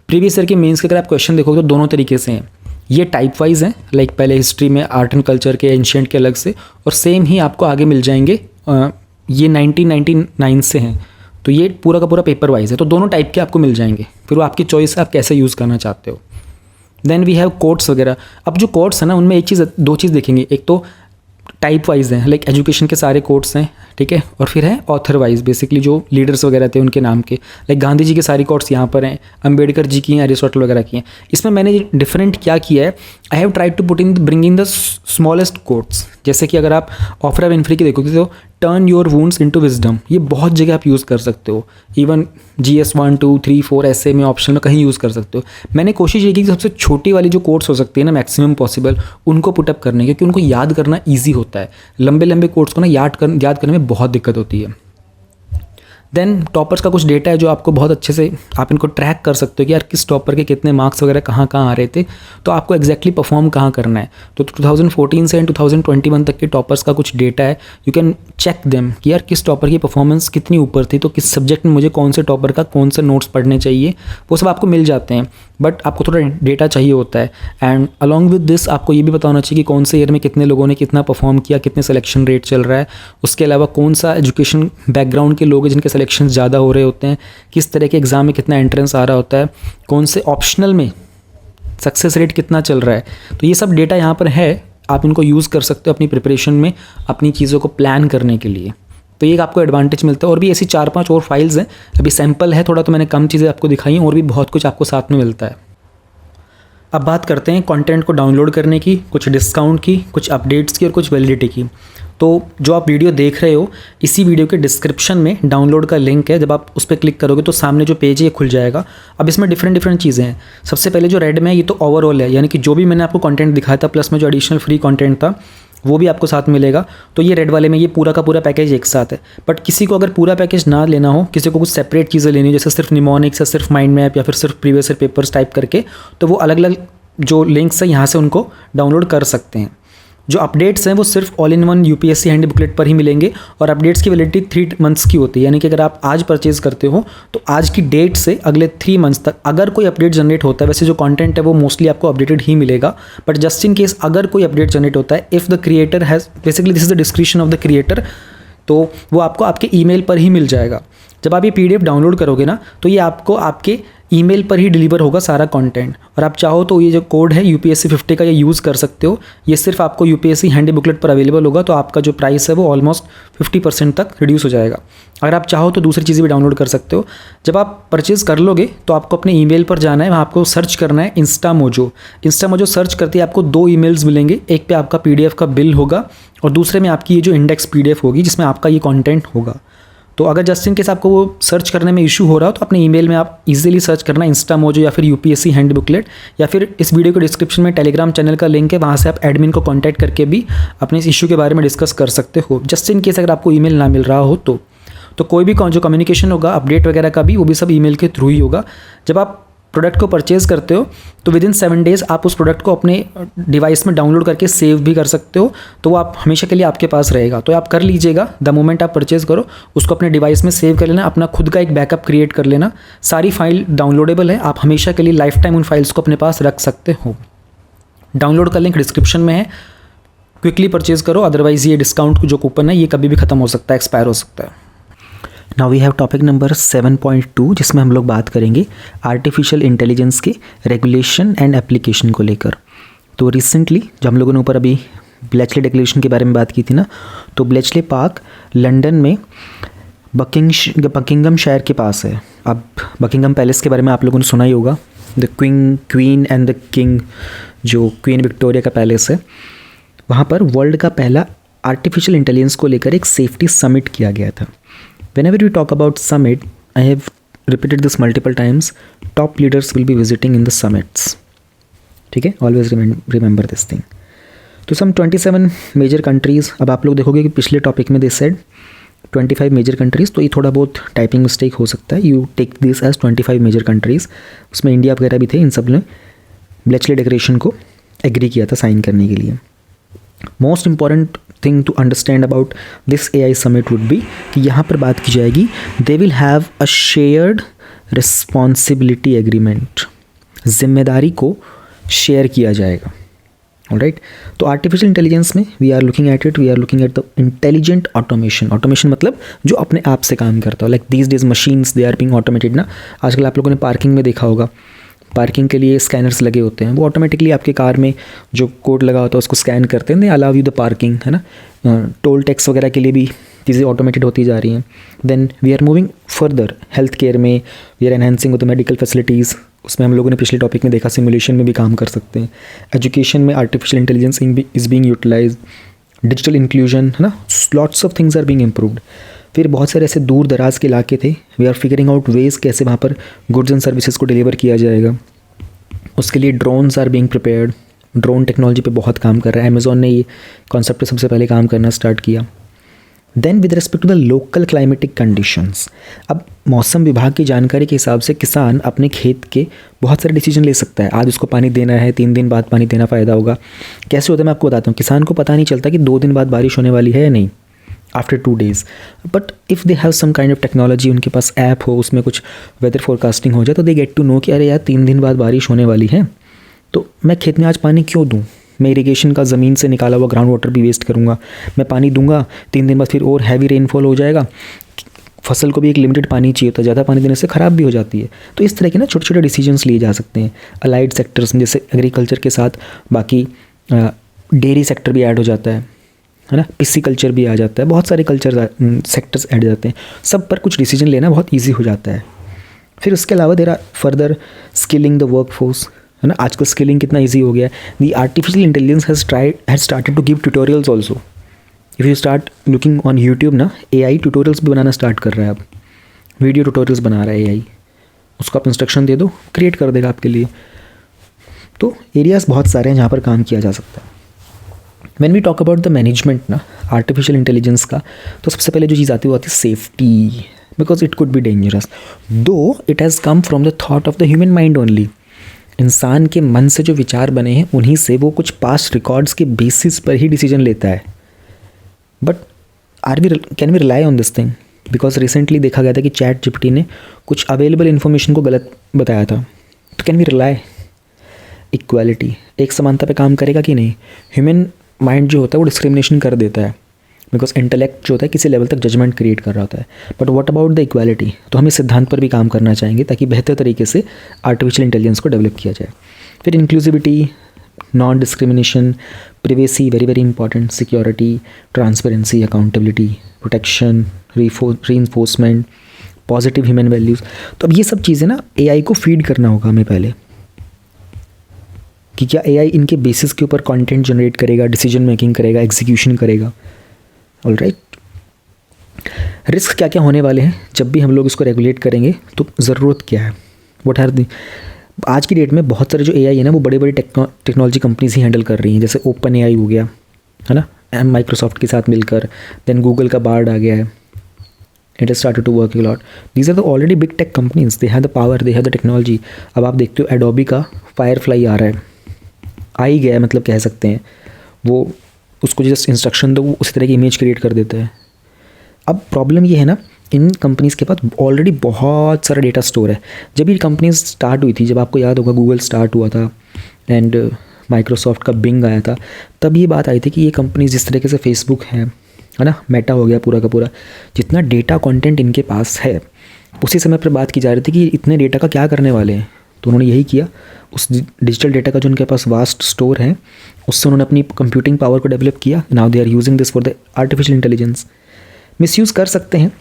S1: प्रीवियस ईयर के मेंस के अगर आप क्वेश्चन देखोगे तो दोनों तरीके से हैं। ये टाइप वाइज हैं, लाइक पहले हिस्ट्री में आर्ट एंड कल्चर के, एंशिएंट के अलग से, और सेम ही आपको आगे मिल जाएंगे। ये 1999 से हैं, तो ये पूरा का पूरा पेपर वाइज है, तो दोनों टाइप के आपको मिल जाएंगे। फिर वो आपकी चॉइस है आप कैसे यूज़ करना चाहते हो। देन वी हैव कोट्स वगैरह। अब जो कोट्स है ना, उनमें दो चीज़ देखेंगे। एक तो टाइप वाइज हैं, लाइक एजुकेशन के सारे कोट्स हैं, ठीक है, और फिर है ऑथर वाइज, बेसिकली जो लीडर्स वगैरह थे उनके नाम के, लाइक गांधी जी के सारी कोट्स यहाँ पर हैं, अंबेडकर जी की हैं, अरिस्टोटल वगैरह की हैं। इसमें मैंने डिफरेंट क्या किया है, I have tried to put in bring in the smallest quotes. जैसे कि अगर आप ऑफ्रा विनफ्री की देखोगे तो turn your wounds into wisdom, ये बहुत जगह आप यूज़ कर सकते हो। इवन GS 1, 2, 3, 4 ऐसे में ऑप्शन में कहीं यूज़ कर सकते हो। मैंने कोशिश ये की कि सबसे छोटी वाली जो कोट्स हो सकती है ना, मैक्सिमम पॉसिबल, उनको पुटअप करने की, क्योंकि उनको याद करना ईजी होता है। लंबे लंबे कोट्स को ना याद करने में बहुत दिक्कत होती है। देन टॉपर्स का कुछ डेटा है जो आपको बहुत अच्छे से आप इनको ट्रैक कर सकते हो कि यार किस टॉपर के कितने मार्क्स वगैरह कहाँ कहाँ आ रहे थे, तो आपको एक्जैक्टली परफॉर्म कहाँ करना है। तो 2014 से 2021 तक के टॉपर्स का कुछ डेटा है, यू कैन चेक देम कि यार किस टॉपर की परफॉर्मेंस कितनी ऊपर थी, तो किस सब्जेक्ट में मुझे कौन से टॉपर का कौन से नोट्स पढ़ने चाहिए, वो सब आपको मिल जाते हैं। बट आपको थोड़ा डेटा चाहिए होता है। एंड अलॉन्ग विद दिस आपको ये भी पता होना चाहिए कि कौन से ईयर में कितने लोगों ने कितना परफॉर्म किया, कितने सिलेक्शन रेट चल रहा है, उसके अलावा कौन सा एजुकेशन बैकग्राउंड के लोग हैं जिनके सिलेक्शन ज़्यादा हो रहे होते हैं, किस तरह के एग्ज़ाम में कितना एंट्रेंस आ रहा होता है, कौन से ऑप्शनल में सक्सेस रेट कितना चल रहा है। तो ये सब डेटा यहाँ पर है, आप इनको यूज़ कर सकते हो अपनी प्रिपरेशन में, अपनी चीज़ों को प्लान करने के लिए। तो ये आपको एडवांटेज मिलता है। और भी ऐसी 4-5 और फाइल्स हैं, अभी सैम्पल है थोड़ा, तो मैंने कम चीज़ें आपको दिखाई हैं, और भी बहुत कुछ आपको साथ में मिलता है। अब बात करते हैं कंटेंट को डाउनलोड करने की, कुछ डिस्काउंट की, कुछ अपडेट्स की और कुछ वैलिडिटी की। तो जो आप वीडियो देख रहे हो, इसी वीडियो के डिस्क्रिप्शन में डाउनलोड का लिंक है, जब आप उस पर क्लिक करोगे तो सामने जो पेज है ये खुल जाएगा। अब इसमें डिफरेंट चीज़ें हैं। सबसे पहले जो रेड में है ये तो ओवरऑल है, यानी कि जो भी मैंने आपको कंटेंट दिखाया था प्लस में जो एडिशनल फ्री कंटेंट था वो भी आपको साथ मिलेगा। तो ये रेड वाले में ये पूरा का पूरा पैकेज एक साथ है। बट किसी को अगर पूरा पैकेज ना लेना हो, किसी को कुछ सेपरेट चीज़ें लेनी हो, जैसे सिर्फ निमोनिक्स या सिर्फ माइंड मैप या फिर सिर्फ प्रीवियस ईयर पेपर्स टाइप करके, तो वो अलग अलग जो लिंक्स हैं यहाँ से उनको डाउनलोड कर सकते हैं। जो अपडेट्स हैं वो सिर्फ all in one UPSC handy booklet पर ही मिलेंगे, और अपडेट्स की वैलिडिटी 3 मंथ्स की होती है। यानी कि अगर आप आज परचेज करते हो तो आज की डेट से अगले 3 मंथ्स तक अगर कोई अपडेट जनरेट होता है, वैसे जो कंटेंट है वो मोस्टली आपको अपडेटेड ही मिलेगा, बट जस्ट इन केस अगर कोई अपडेट जनरेट होता है, if the creator has, basically this is the description of the creator, तो वो आपको आपके ईमेल पर ही मिल जाएगा। जब आप ये PDF डाउनलोड करोगे ना, तो ये आपको आपके ईमेल पर ही डिलीवर होगा सारा कंटेंट। और आप चाहो तो ये जो कोड है UPSC 50 का, ये यूज़ कर सकते हो। ये सिर्फ आपको UPSC हैंडी बुकलेट पर अवेलेबल होगा, तो आपका जो प्राइस है वो ऑलमोस्ट 50% तक रिड्यूस हो जाएगा। अगर आप चाहो तो दूसरी चीज़ें भी डाउनलोड कर सकते हो। जब आप परचेज़ कर लोगे तो आपको अपने ईमेल पर जाना है, वहाँ आपको सर्च करना है इंस्टामोजो सर्च करते ही आपको 2 ईमेल्स मिलेंगे। एक पे आपका PDF का बिल होगा और दूसरे में आपकी ये जो इंडेक्स PDF होगी जिसमें आपका ये कंटेंट होगा। तो अगर जस्ट इन केस आपको वो सर्च करने में इशू हो रहा हो तो अपने ईमेल में आप इजीली सर्च करना इंस्टामोजो या फिर UPSC हैंडी बुकलेट, या फिर इस वीडियो के डिस्क्रिप्शन में टेलीग्राम चैनल का लिंक है, वहाँ से आप एडमिन को कांटेक्ट करके भी अपने इस इशू के बारे में डिस्कस कर सकते हो। जस्ट इन केस अगर आपको ईमेल ना मिल रहा हो तो कोई भी जो कम्युनिकेशन होगा अपडेट वगैरह का भी, वो भी सब ईमेल के थ्रू ही होगा। जब आप प्रोडक्ट को परचेज़ करते हो तो विद इन 7 डेज़ आप उस प्रोडक्ट को अपने डिवाइस में डाउनलोड करके सेव भी कर सकते हो, तो वो आप हमेशा के लिए आपके पास रहेगा। तो आप कर लीजिएगा, द मोमेंट आप परचेज़ करो उसको अपने डिवाइस में सेव कर लेना, अपना खुद का एक बैकअप क्रिएट कर लेना। सारी फाइल डाउनलोडेबल है, आप हमेशा के लिए लाइफ टाइम उन फाइल्स को अपने पास रख सकते हो। डाउनलोड का लिंक डिस्क्रिप्शन में है, क्विकली परचेज़ करो, अदरवाइज़ ये डिस्काउंट जो कूपन है ये कभी भी ख़त्म हो सकता है, एक्सपायर हो सकता है।
S2: Now we have topic number 7.2, जिसमें हम लोग बात करेंगे आर्टिफिशियल इंटेलिजेंस के रेगुलेशन एंड एप्लीकेशन को लेकर। तो रिसेंटली जब हम लोगों ने ऊपर अभी ब्लेचले डिक्लेरेशन के बारे में बात की थी ना, तो ब्लेचले पार्क लंदन में बकिंगम शायर के पास है। अब बकिंगम पैलेस के बारे में आप लोगों ने सुना ही होगा, the queen and the king, जो क्वीन विक्टोरिया का पैलेस है, वहाँ पर वर्ल्ड का पहला आर्टिफिशियल इंटेलिजेंस को लेकर एक सेफ्टी समिट किया गया था। Whenever we talk about summit, I have repeated this multiple times, top leaders will be visiting in the summits. ठीक है, ऑलवेज रिमेंबर दिस थिंग. तो सम 27 मेजर कंट्रीज़. अब आप लोग देखोगे कि पिछले टॉपिक में दिस सेड 25 मेजर कंट्रीज़, तो ये थोड़ा बहुत टाइपिंग मिस्टेक हो सकता है. You take this as 25 major countries. उसमें इंडिया वगैरह भी थे. इन सब ने ब्लेचले डिक्लेरेशन को एग्री किया था साइन करने के लिए. Most important thing to understand about this AI summit would be कि यहाँ पर बात की जाएगी, they will have a shared responsibility agreement. जिम्मेदारी को शेयर किया जाएगा. ऑलराइट, तो आर्टिफिशियल इंटेलिजेंस में we are looking at the intelligent automation. Automation मतलब जो अपने आप से काम करता हो. Like these days machines they are being automated ना. आजकल आप लोगों ने पार्किंग में देखा होगा, पार्किंग के लिए स्कैनर्स लगे होते हैं. वो ऑटोमेटिकली आपके कार में जो कोड लगा होता है उसको स्कैन करते हैं, they allow you the parking, है ना. टोल टैक्स वगैरह के लिए भी चीज़ें ऑटोमेटेड होती जा रही हैं. Then we are moving further. Health care में we are enhancing the medical facilities. उसमें हम लोगों ने पिछले टॉपिक में देखा सिमुलेशन में भी काम कर सकते हैं. एजुकेशन में artificial intelligence is being utilize. Digital inclusion, है ना. Lots of things are being improved. फिर बहुत सारे ऐसे दूर दराज के इलाके थे, we are figuring out ways कैसे वहाँ पर गुड्स एंड सर्विसेज को डिलीवर किया जाएगा. उसके लिए drones are being prepared. Drone technology पे बहुत काम कर रहा है. अमेज़ॉन ने ये कॉन्सेप्ट पे सबसे पहले काम करना स्टार्ट किया. Then with respect to the local climatic conditions, अब मौसम विभाग की जानकारी के हिसाब से किसान अपने खेत के बहुत सारे डिसीजन ले सकता है. आज उसको पानी देना है, 3 दिन बाद पानी देना फ़ायदा होगा. कैसे होता है मैं आपको बताता हूँ. किसान को पता नहीं चलता कि 2 दिन बाद बारिश होने वाली है या नहीं, after 2 days. But if they have some kind of technology, उनके पास ऐप हो, उसमें कुछ वेदर फोरकास्टिंग हो जाए, तो दे गेट टू नो कि अरे यार 3 दिन बाद बारिश होने वाली है, तो मैं खेत में आज पानी क्यों दूँ. मैं इरिगेशन का ज़मीन से निकाला हुआ ग्राउंड वाटर भी वेस्ट करूँगा. मैं पानी दूंगा, 3 दिन बाद फिर और हैवी रेनफॉल हो जाएगा. फसल को भी एक लिमिटेड पानी चाहिए होता है, ज़्यादा पानी देने से ख़राब भी हो जाती है. तो इस तरह के ना छोटे छोटे डिसीजंस लिए जा सकते हैं. अलाइड सेक्टर्स में जैसे एग्रीकल्चर के साथ बाकी डेयरी सेक्टर भी ऐड हो जाता है ना. पिस्सीकल्चर भी आ जाता है. बहुत सारे कल्चर सेक्टर्स ऐड जाते हैं. सब पर कुछ डिसीजन लेना बहुत ईजी हो जाता है. फिर उसके अलावा there are further skilling the work force, है ना. आजकल स्किलिंग कितना इजी हो गया है. The artificial intelligence has started to give tutorials also. If you start looking on YouTube ना, AI ट्यूटोरियल्स भी बनाना स्टार्ट कर रहा है. अब वीडियो ट्यूटोरियल्स बना रहा है AI. उसको आप इंस्ट्रक्शन दे दो, क्रिएट कर देगा आपके लिए. तो एरियाज़ बहुत सारे हैं जहाँ पर काम किया जा सकता है. When we talk about the management ना आर्टिफिशियल इंटेलिजेंस का, तो सबसे पहले जो चीज़ आती है वो आती है safety. Because it could be dangerous, though it has come from the thought of the human mind only. इंसान के मन से जो विचार बने हैं उन्हीं से वो कुछ पास्ट रिकॉर्ड्स के बेसिस पर ही डिसीजन लेता है. But can we rely on this thing. Because recently देखा गया था कि ChatGPT ने कुछ अवेलेबल इन्फॉर्मेशन को गलत बताया था. तो कैन वी रिलाई. इक्वालिटी, एक समानता पे काम करेगा कि नहीं. ह्यूमन माइंड जो होता है वो डिस्क्रिमिनेशन कर देता है, बिकॉज इंटेलेक्ट जो होता है किसी लेवल तक जजमेंट क्रिएट कर रहा होता है. But what about the equality. तो हम इस सिद्धांत पर भी काम करना चाहेंगे ताकि बेहतर तरीके से आर्टिफिशियल इंटेलिजेंस को डेवलप किया जाए. फिर inclusivity, non discrimination, privacy very very important, security, transparency, accountability, protection, reinforcement, positive human values. तो अब ये सब चीज़ें ना AI को फीड करना होगा हमें पहले, कि क्या AI इनके बेसिस के ऊपर कंटेंट जनरेट करेगा, डिसीजन मेकिंग करेगा, एग्जीक्यूशन करेगा. ऑलराइट, रिस्क क्या क्या होने वाले हैं जब भी हम लोग इसको रेगुलेट करेंगे, तो ज़रूरत क्या है, व्हाट आर दी. आज की डेट में बहुत सारे जो AI है ना वो बड़े बड़े टेक्नोलॉजी कंपनीज ही हैंडल कर रही हैं. जैसे OpenAI हो गया, है ना, माइक्रोसॉफ्ट के साथ मिलकर. देन गूगल का बार्ड आ गया है. It has started to work a lot. These are the already big tech companies, they have the power, they have the technology. अब आप देखते हो एडोबी का फायरफ्लाई आ रहा है, आ ही गया है, मतलब कह सकते हैं. वो उसको जस्ट इंस्ट्रक्शन दो, वो उसी तरह की इमेज क्रिएट कर देता है. अब प्रॉब्लम ये है ना, इन कंपनीज़ के पास ऑलरेडी बहुत सारा डेटा स्टोर है. जब ये कंपनीज स्टार्ट हुई थी, जब आपको याद होगा गूगल स्टार्ट हुआ था एंड माइक्रोसॉफ्ट का बिंग आया था, तब ये बात आई थी कि ये कंपनीज जिस तरीके से फेसबुक है ना, मेटा हो गया पूरा का पूरा, जितना डेटा कंटेंट इनके पास है, उसी समय पर बात की जा रही थी कि इतने डेटा का क्या करने वाले हैं. तो उन्होंने यही किया, उस डिजिटल डेटा का जो उनके पास वास्ट स्टोर है उससे उन्होंने अपनी कंप्यूटिंग पावर को डेवलप किया. Now they are using this for the artificial intelligence. Misuse कर सकते हैं,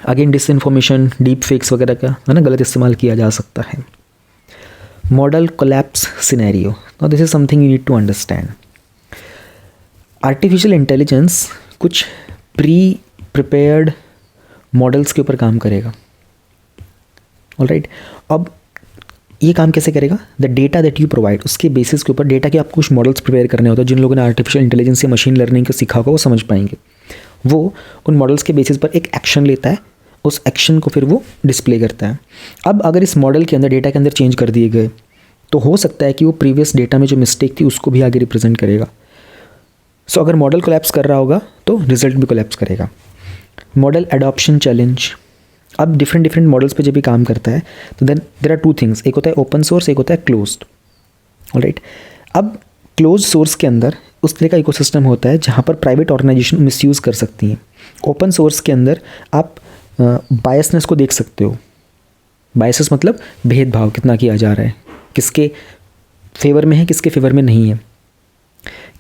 S2: अगेन डिसइंफॉर्मेशन, डीप फेक्स वगैरह का, है ना, गलत इस्तेमाल किया जा सकता है. Model collapse scenario, now this is something you need to understand. Artificial intelligence कुछ प्री प्रिपेयर्ड मॉडल्स के ऊपर काम करेगा। ऑलराइट, अब ये काम कैसे करेगा? The data that you provide, उसके बेसिस के ऊपर डेटा के आपको कुछ मॉडल्स प्रिपेयर करने होते हैं। जिन लोगों ने आर्टिफिशियल इंटेलिजेंस या मशीन लर्निंग को सीखा होगा वो समझ पाएंगे। वो उन मॉडल्स के बेसिस पर एक एक्शन लेता है, उस एक्शन को फिर वो डिस्प्ले करता है। अब अगर इस मॉडल के अंदर, डेटा के अंदर चेंज कर दिए गए तो हो सकता है कि वो प्रीवियस डेटा में जो मिस्टेक थी उसको भी आगे रिप्रेजेंट करेगा। सो अगर मॉडल कोलैप्स कर रहा होगा तो रिजल्ट भी कोलैप्स करेगा। मॉडल एडॉप्शन चैलेंज, अब डिफरेंट मॉडल्स पे जब भी काम करता है तो then there are two things, एक होता है ओपन सोर्स, एक होता है क्लोज्ड। ऑलराइट, अब क्लोज सोर्स के अंदर उस तरह का इकोसिस्टम होता है जहाँ पर प्राइवेट ऑर्गेनाइजेशन मिसयूज़ कर सकती हैं। ओपन सोर्स के अंदर आप बायसनेस को देख सकते हो। बायसेस मतलब भेदभाव कितना किया जा रहा है, किसके फेवर में है, किसके फेवर में नहीं है।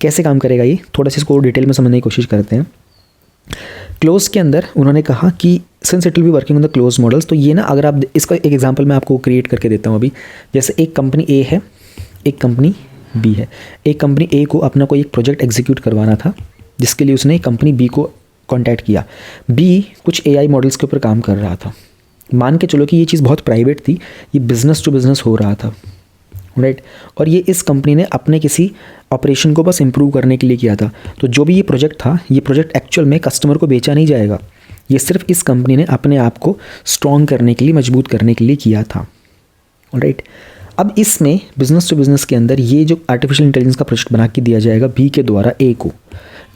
S2: कैसे काम करेगा ये, थोड़ा सा इसको डिटेल में समझने की कोशिश करते हैं। क्लोज के अंदर उन्होंने कहा कि since it will be working on the close models, तो ये ना, अगर आप इसका एक एग्जांपल मैं आपको क्रिएट करके देता हूँ अभी। जैसे एक कंपनी ए है, एक कंपनी बी है। एक कंपनी ए को अपना कोई एक प्रोजेक्ट एग्जीक्यूट करवाना था, जिसके लिए उसने कंपनी बी को कॉन्टैक्ट किया। बी कुछ AI मॉडल्स के ऊपर काम कर रहा था। मान के चलो कि ये चीज़ बहुत प्राइवेट थी, ये बिज़नेस टू बिज़नेस हो रहा था, राइट। और ये इस कंपनी ने अपने किसी ऑपरेशन को बस इम्प्रूव करने के लिए किया था। तो जो भी ये प्रोजेक्ट था, ये प्रोजेक्ट एक्चुअल में कस्टमर को बेचा नहीं जाएगा, ये सिर्फ इस कंपनी ने अपने आप को स्ट्रॉन्ग करने के लिए, मजबूत करने के लिए किया था, राइट। अब इसमें बिज़नेस टू बिज़नेस के अंदर ये जो आर्टिफिशियल इंटेलिजेंस का प्रोजेक्ट बना के दिया जाएगा बी के द्वारा ए को,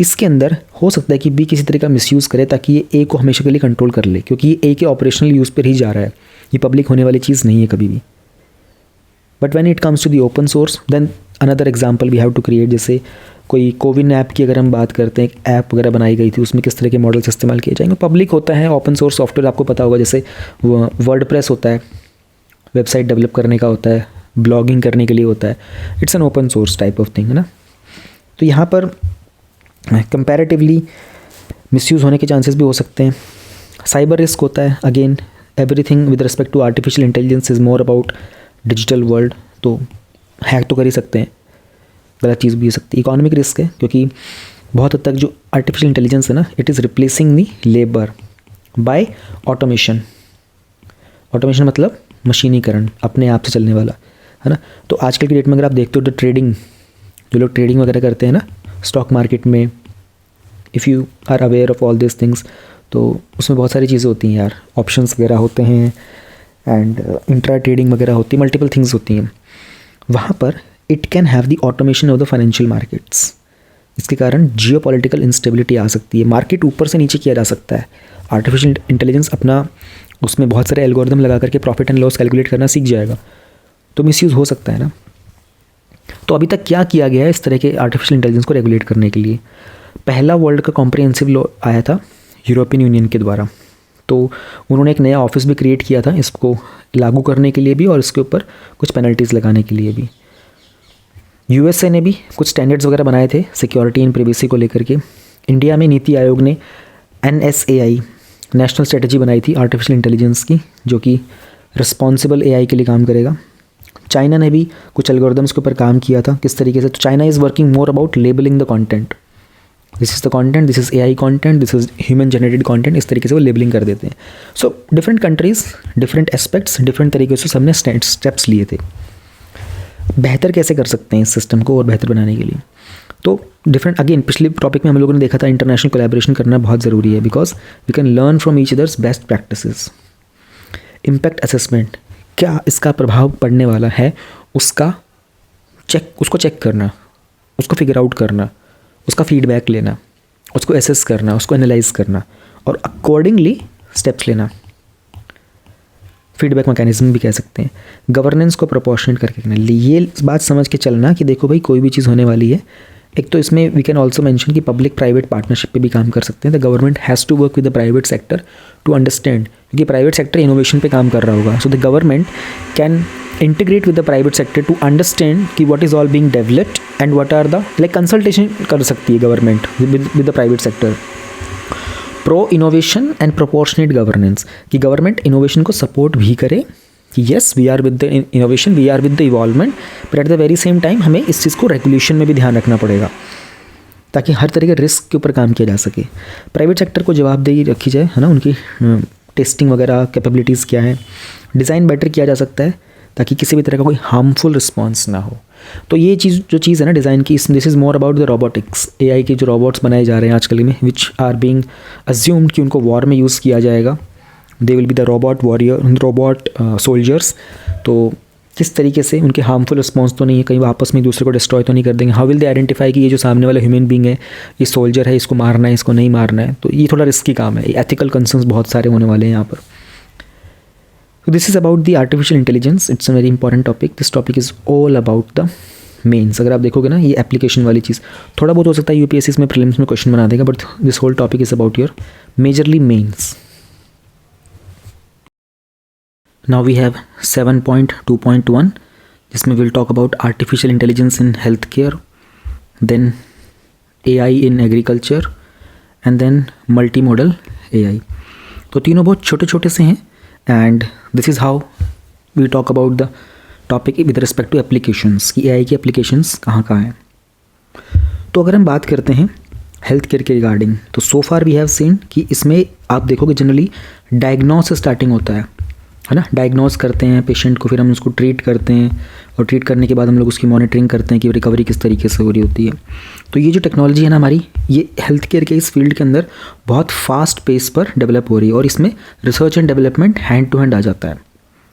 S2: इसके अंदर हो सकता है कि बी किसी तरह का मिसयूज़ करे ताकि ये ए को हमेशा के लिए कंट्रोल कर ले, क्योंकि ये ए के ऑपरेशनल यूज़ पर ही जा रहा है, ये पब्लिक होने वाली चीज़ नहीं है कभी भी। But when it comes to the open source, then another example we have to create. जैसे कोई कोविन ऐप की अगर हम बात करते हैं, एक ऐप वगैरह बनाई गई थी, उसमें किस तरह के मॉडल्स इस्तेमाल किए जाएंगे। पब्लिक होता है, ओपन सोर्स सॉफ्टवेयर आपको पता होगा, जैसे वर्डप्रेस होता है, वेबसाइट डेवलप करने का होता है, ब्लॉगिंग करने के लिए होता है। It's an open source type of thing, है ना। तो यहाँ पर कंपैरेटिवली मिसयूज़ होने के चांसेस भी हो सकते हैं। साइबर रिस्क होता है, again everything with respect to artificial intelligence is more about digital world, तो हैक तो कर ही सकते हैं, गलत चीज़ भी हो सकती है। इकोनॉमिक रिस्क है, क्योंकि बहुत हद तक जो आर्टिफिशियल इंटेलिजेंस है ना, it is replacing the labour by automation. Automation मतलब मशीनीकरण, अपने आप से चलने वाला, है ना। तो आजकल की डेट में अगर आप देखते हो तो ट्रेडिंग, जो लोग ट्रेडिंग वगैरह करते हैं ना स्टॉक मार्केट में, if you are aware of all this things, तो उसमें बहुत सारी चीज़ें होती हैं यार, ऑप्शंस वगैरह होते हैं एंड इंट्रा ट्रेडिंग वगैरह होती है, मल्टीपल थिंग्स होती हैं। वहाँ पर it can have the automation of the financial markets. इसके कारण जियोपॉलिटिकल इंस्टेबिलिटी आ सकती है, मार्केट ऊपर से नीचे किया जा सकता है। आर्टिफिशियल इंटेलिजेंस अपना उसमें बहुत सारे एल्गोरिदम लगा करके प्रॉफिट एंड लॉस कैलकुलेट करना सीख जाएगा, तो मिसयूज़ हो सकता है ना। तो अभी तक क्या किया गया है इस तरह के आर्टिफिशियल इंटेलिजेंस को रेगुलेट करने के लिए? पहला वर्ल्ड का कॉम्प्रिहेंसिव लॉ आया था यूरोपियन यूनियन के द्वारा, तो उन्होंने एक नया ऑफिस भी क्रिएट किया था इसको लागू करने के लिए भी और इसके ऊपर कुछ पेनल्टीज़ लगाने के लिए भी। USA ने भी कुछ स्टैंडर्ड्स वगैरह बनाए थे सिक्योरिटी एंड प्राइवेसी को लेकर के। इंडिया में नीति आयोग ने NSAI नेशनल स्ट्रेटजी बनाई थी आर्टिफिशियल इंटेलिजेंस की, जो कि रिस्पॉन्सिबल AI के लिए काम करेगा। चाइना ने भी कुछ एल्गोरिदम्स के ऊपर काम किया था, किस तरीके से, तो China is working more about labelling the content, this is the content, this is AI content, this is human generated content, इस तरीके से वो लेबलिंग कर देते हैं। So different countries, different aspects, different तरीके से सबने स्टेप्स लिए थे। बेहतर कैसे कर सकते हैं इस सिस्टम को और बेहतर बनाने के लिए? तो डिफरेंट, अगेन पिछले टॉपिक में हम लोगों ने देखा था इंटरनेशनल कोलैबोरेशन करना बहुत ज़रूरी है, because we can learn from each others best practices. Impact assessment, क्या इसका प्रभाव पड़ने वाला है, उसको चेक करना, उसको फिगर आउट करना, उसका फीडबैक लेना, उसको एसेस करना, उसको एनालाइज करना और अकॉर्डिंगली स्टेप्स लेना। फीडबैक मैकेनिज्म भी कह सकते हैं। गवर्नेंस को प्रोपोर्शनेट करके करना, ये बात समझ के चलना कि देखो भाई कोई भी चीज़ होने वाली है। एक तो इसमें वी कैन ऑल्सो मेंशन कि पब्लिक प्राइवेट पार्टनरशिप पे भी काम कर सकते हैं। The government has to work with the private sector to understand, क्योंकि प्राइवेट सेक्टर इनोवेशन पे काम कर रहा होगा। So the government can integrate with the private sector to understand कि what is all being developed and what are the, like consultation कर सकती है government with the private sector. Pro innovation and proportionate governance, कि government innovation को support भी करे कि yes we are with the innovation, we are with the involvement, but at the very same time हमें इस चीज़ को रेगुलेशन में भी ध्यान रखना पड़ेगा। ताकि हर तरह के रिस्क के ऊपर काम किया जा सके। प्राइवेट सेक्टर को जवाबदेही रखी जाए, है ना, उनकी टेस्टिंग वगैरह कैपेबिलिटीज़ क्या है, डिज़ाइन बेटर किया जा सकता है ताकि किसी भी तरह का कोई हार्मफुल रिस्पॉन्स ना हो। तो ये चीज़ है ना डिज़ाइन की, this is more about the robotics. AI के जो रोबोट्स बनाए जा रहे हैं आजकल में, विच आर बीइंग अज्यूम्ड कि उनको वॉर में यूज़ किया जाएगा, they will be the robot warrior, robot soldiers. तो किस तरीके से उनके हार्मफुल रिस्पॉन्स तो नहीं है, कहीं वो आपस में दूसरे को डिस्ट्रॉय तो नहीं कर देंगे। हाउ विल दे आइडेंटिफाई कि ये जो सामने वाला ह्यूमन बींग है, ये सोल्जर है, इसको मारना है, इसको नहीं मारना है। तो ये थोड़ा रिस्की काम है, एथिकल कंसर्न्स बहुत सारे होने वाले हैं यहाँ पर। So this is about the artificial intelligence. It's a very important topic. This topic is all about the mains. अगर आप देखोगे ना, ये एप्लीकेशन वाली चीज़ थोड़ा बहुत हो सकता है यूपीएससी इसमें प्रीलिम्स में क्वेश्चन बना देगा, but this whole topic is about your majorly mains. Now we have 7.2.1 जिसमें will talk about artificial intelligence in health care, then AI in agriculture and then multimodal AI। तो तीनों बहुत छोटे छोटे से हैं and this is how we talk about the topic with respect to applications कि AI की applications कहाँ कहाँ हैं। तो अगर हम बात करते हैं हेल्थ केयर के रिगार्डिंग, तो सो फार वी हैव सीन कि इसमें आप देखोगे जनरली डायग्नोस से स्टार्टिंग होता है ना। डायग्नोस करते हैं पेशेंट को, फिर हम उसको ट्रीट करते हैं और ट्रीट करने के बाद हम लोग उसकी मॉनिटरिंग करते हैं कि रिकवरी किस तरीके से हो रही होती है। तो ये जो टेक्नोलॉजी है ना हमारी, ये हेल्थ केयर के इस फील्ड के अंदर बहुत फास्ट पेस पर डेवलप हो रही है और इसमें research and development hand to hand आ जाता है।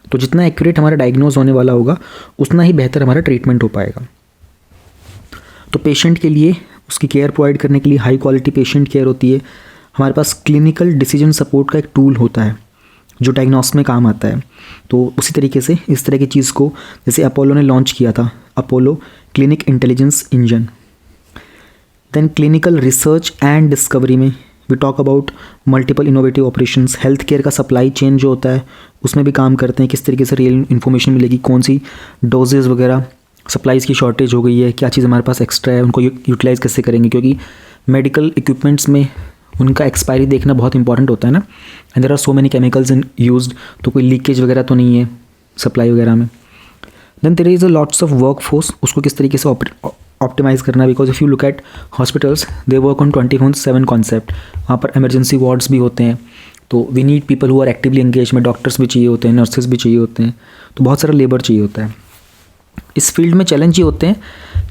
S2: तो जितना एक्यूरेट हमारा डायग्नोज होने वाला होगा उतना ही बेहतर हमारा ट्रीटमेंट हो पाएगा। तो पेशेंट के लिए उसकी केयर प्रोवाइड करने के लिए हाई क्वालिटी पेशेंट केयर होती है। हमारे पास क्लिनिकल डिसीजन सपोर्ट का एक टूल होता है जो डायग्नोस में काम आता है। तो उसी तरीके से इस तरह की चीज़ को जैसे अपोलो ने लॉन्च किया था, Apollo clinic intelligence engine. Then clinical research and discovery में we talk about multiple innovative operations. Health care का सप्लाई चेन जो होता है उसमें भी काम करते हैं, किस तरीके से रियल इन्फॉर्मेशन मिलेगी, कौन सी डोजेज वगैरह, सप्लाइज़ की शॉर्टेज हो गई है, क्या चीज़ हमारे पास एक्स्ट्रा है, उनको यूटिलाइज़ कैसे करेंगे, क्योंकि मेडिकल इक्विपमेंट्स में उनका एक्सपायरी देखना बहुत इंपॉर्टेंट होता है ना। And there are so many chemicals in used, तो कोई लीकेज वगैरह तो नहीं है सप्लाई वगैरह में। Then there is a lots of work force, उसको किस तरीके से ऑप्टिमाइज़ करना, because if you look at hospitals they work on 24/7 concept. वहाँ पर इमरजेंसी वार्ड्स भी होते हैं, तो we need people who are actively engage में, डॉक्टर्स भी चाहिए होते हैं, नर्सेज भी चाहिए होते हैं, तो बहुत सारा लेबर चाहिए होता है। इस फील्ड में चैलेंज ये होते हैं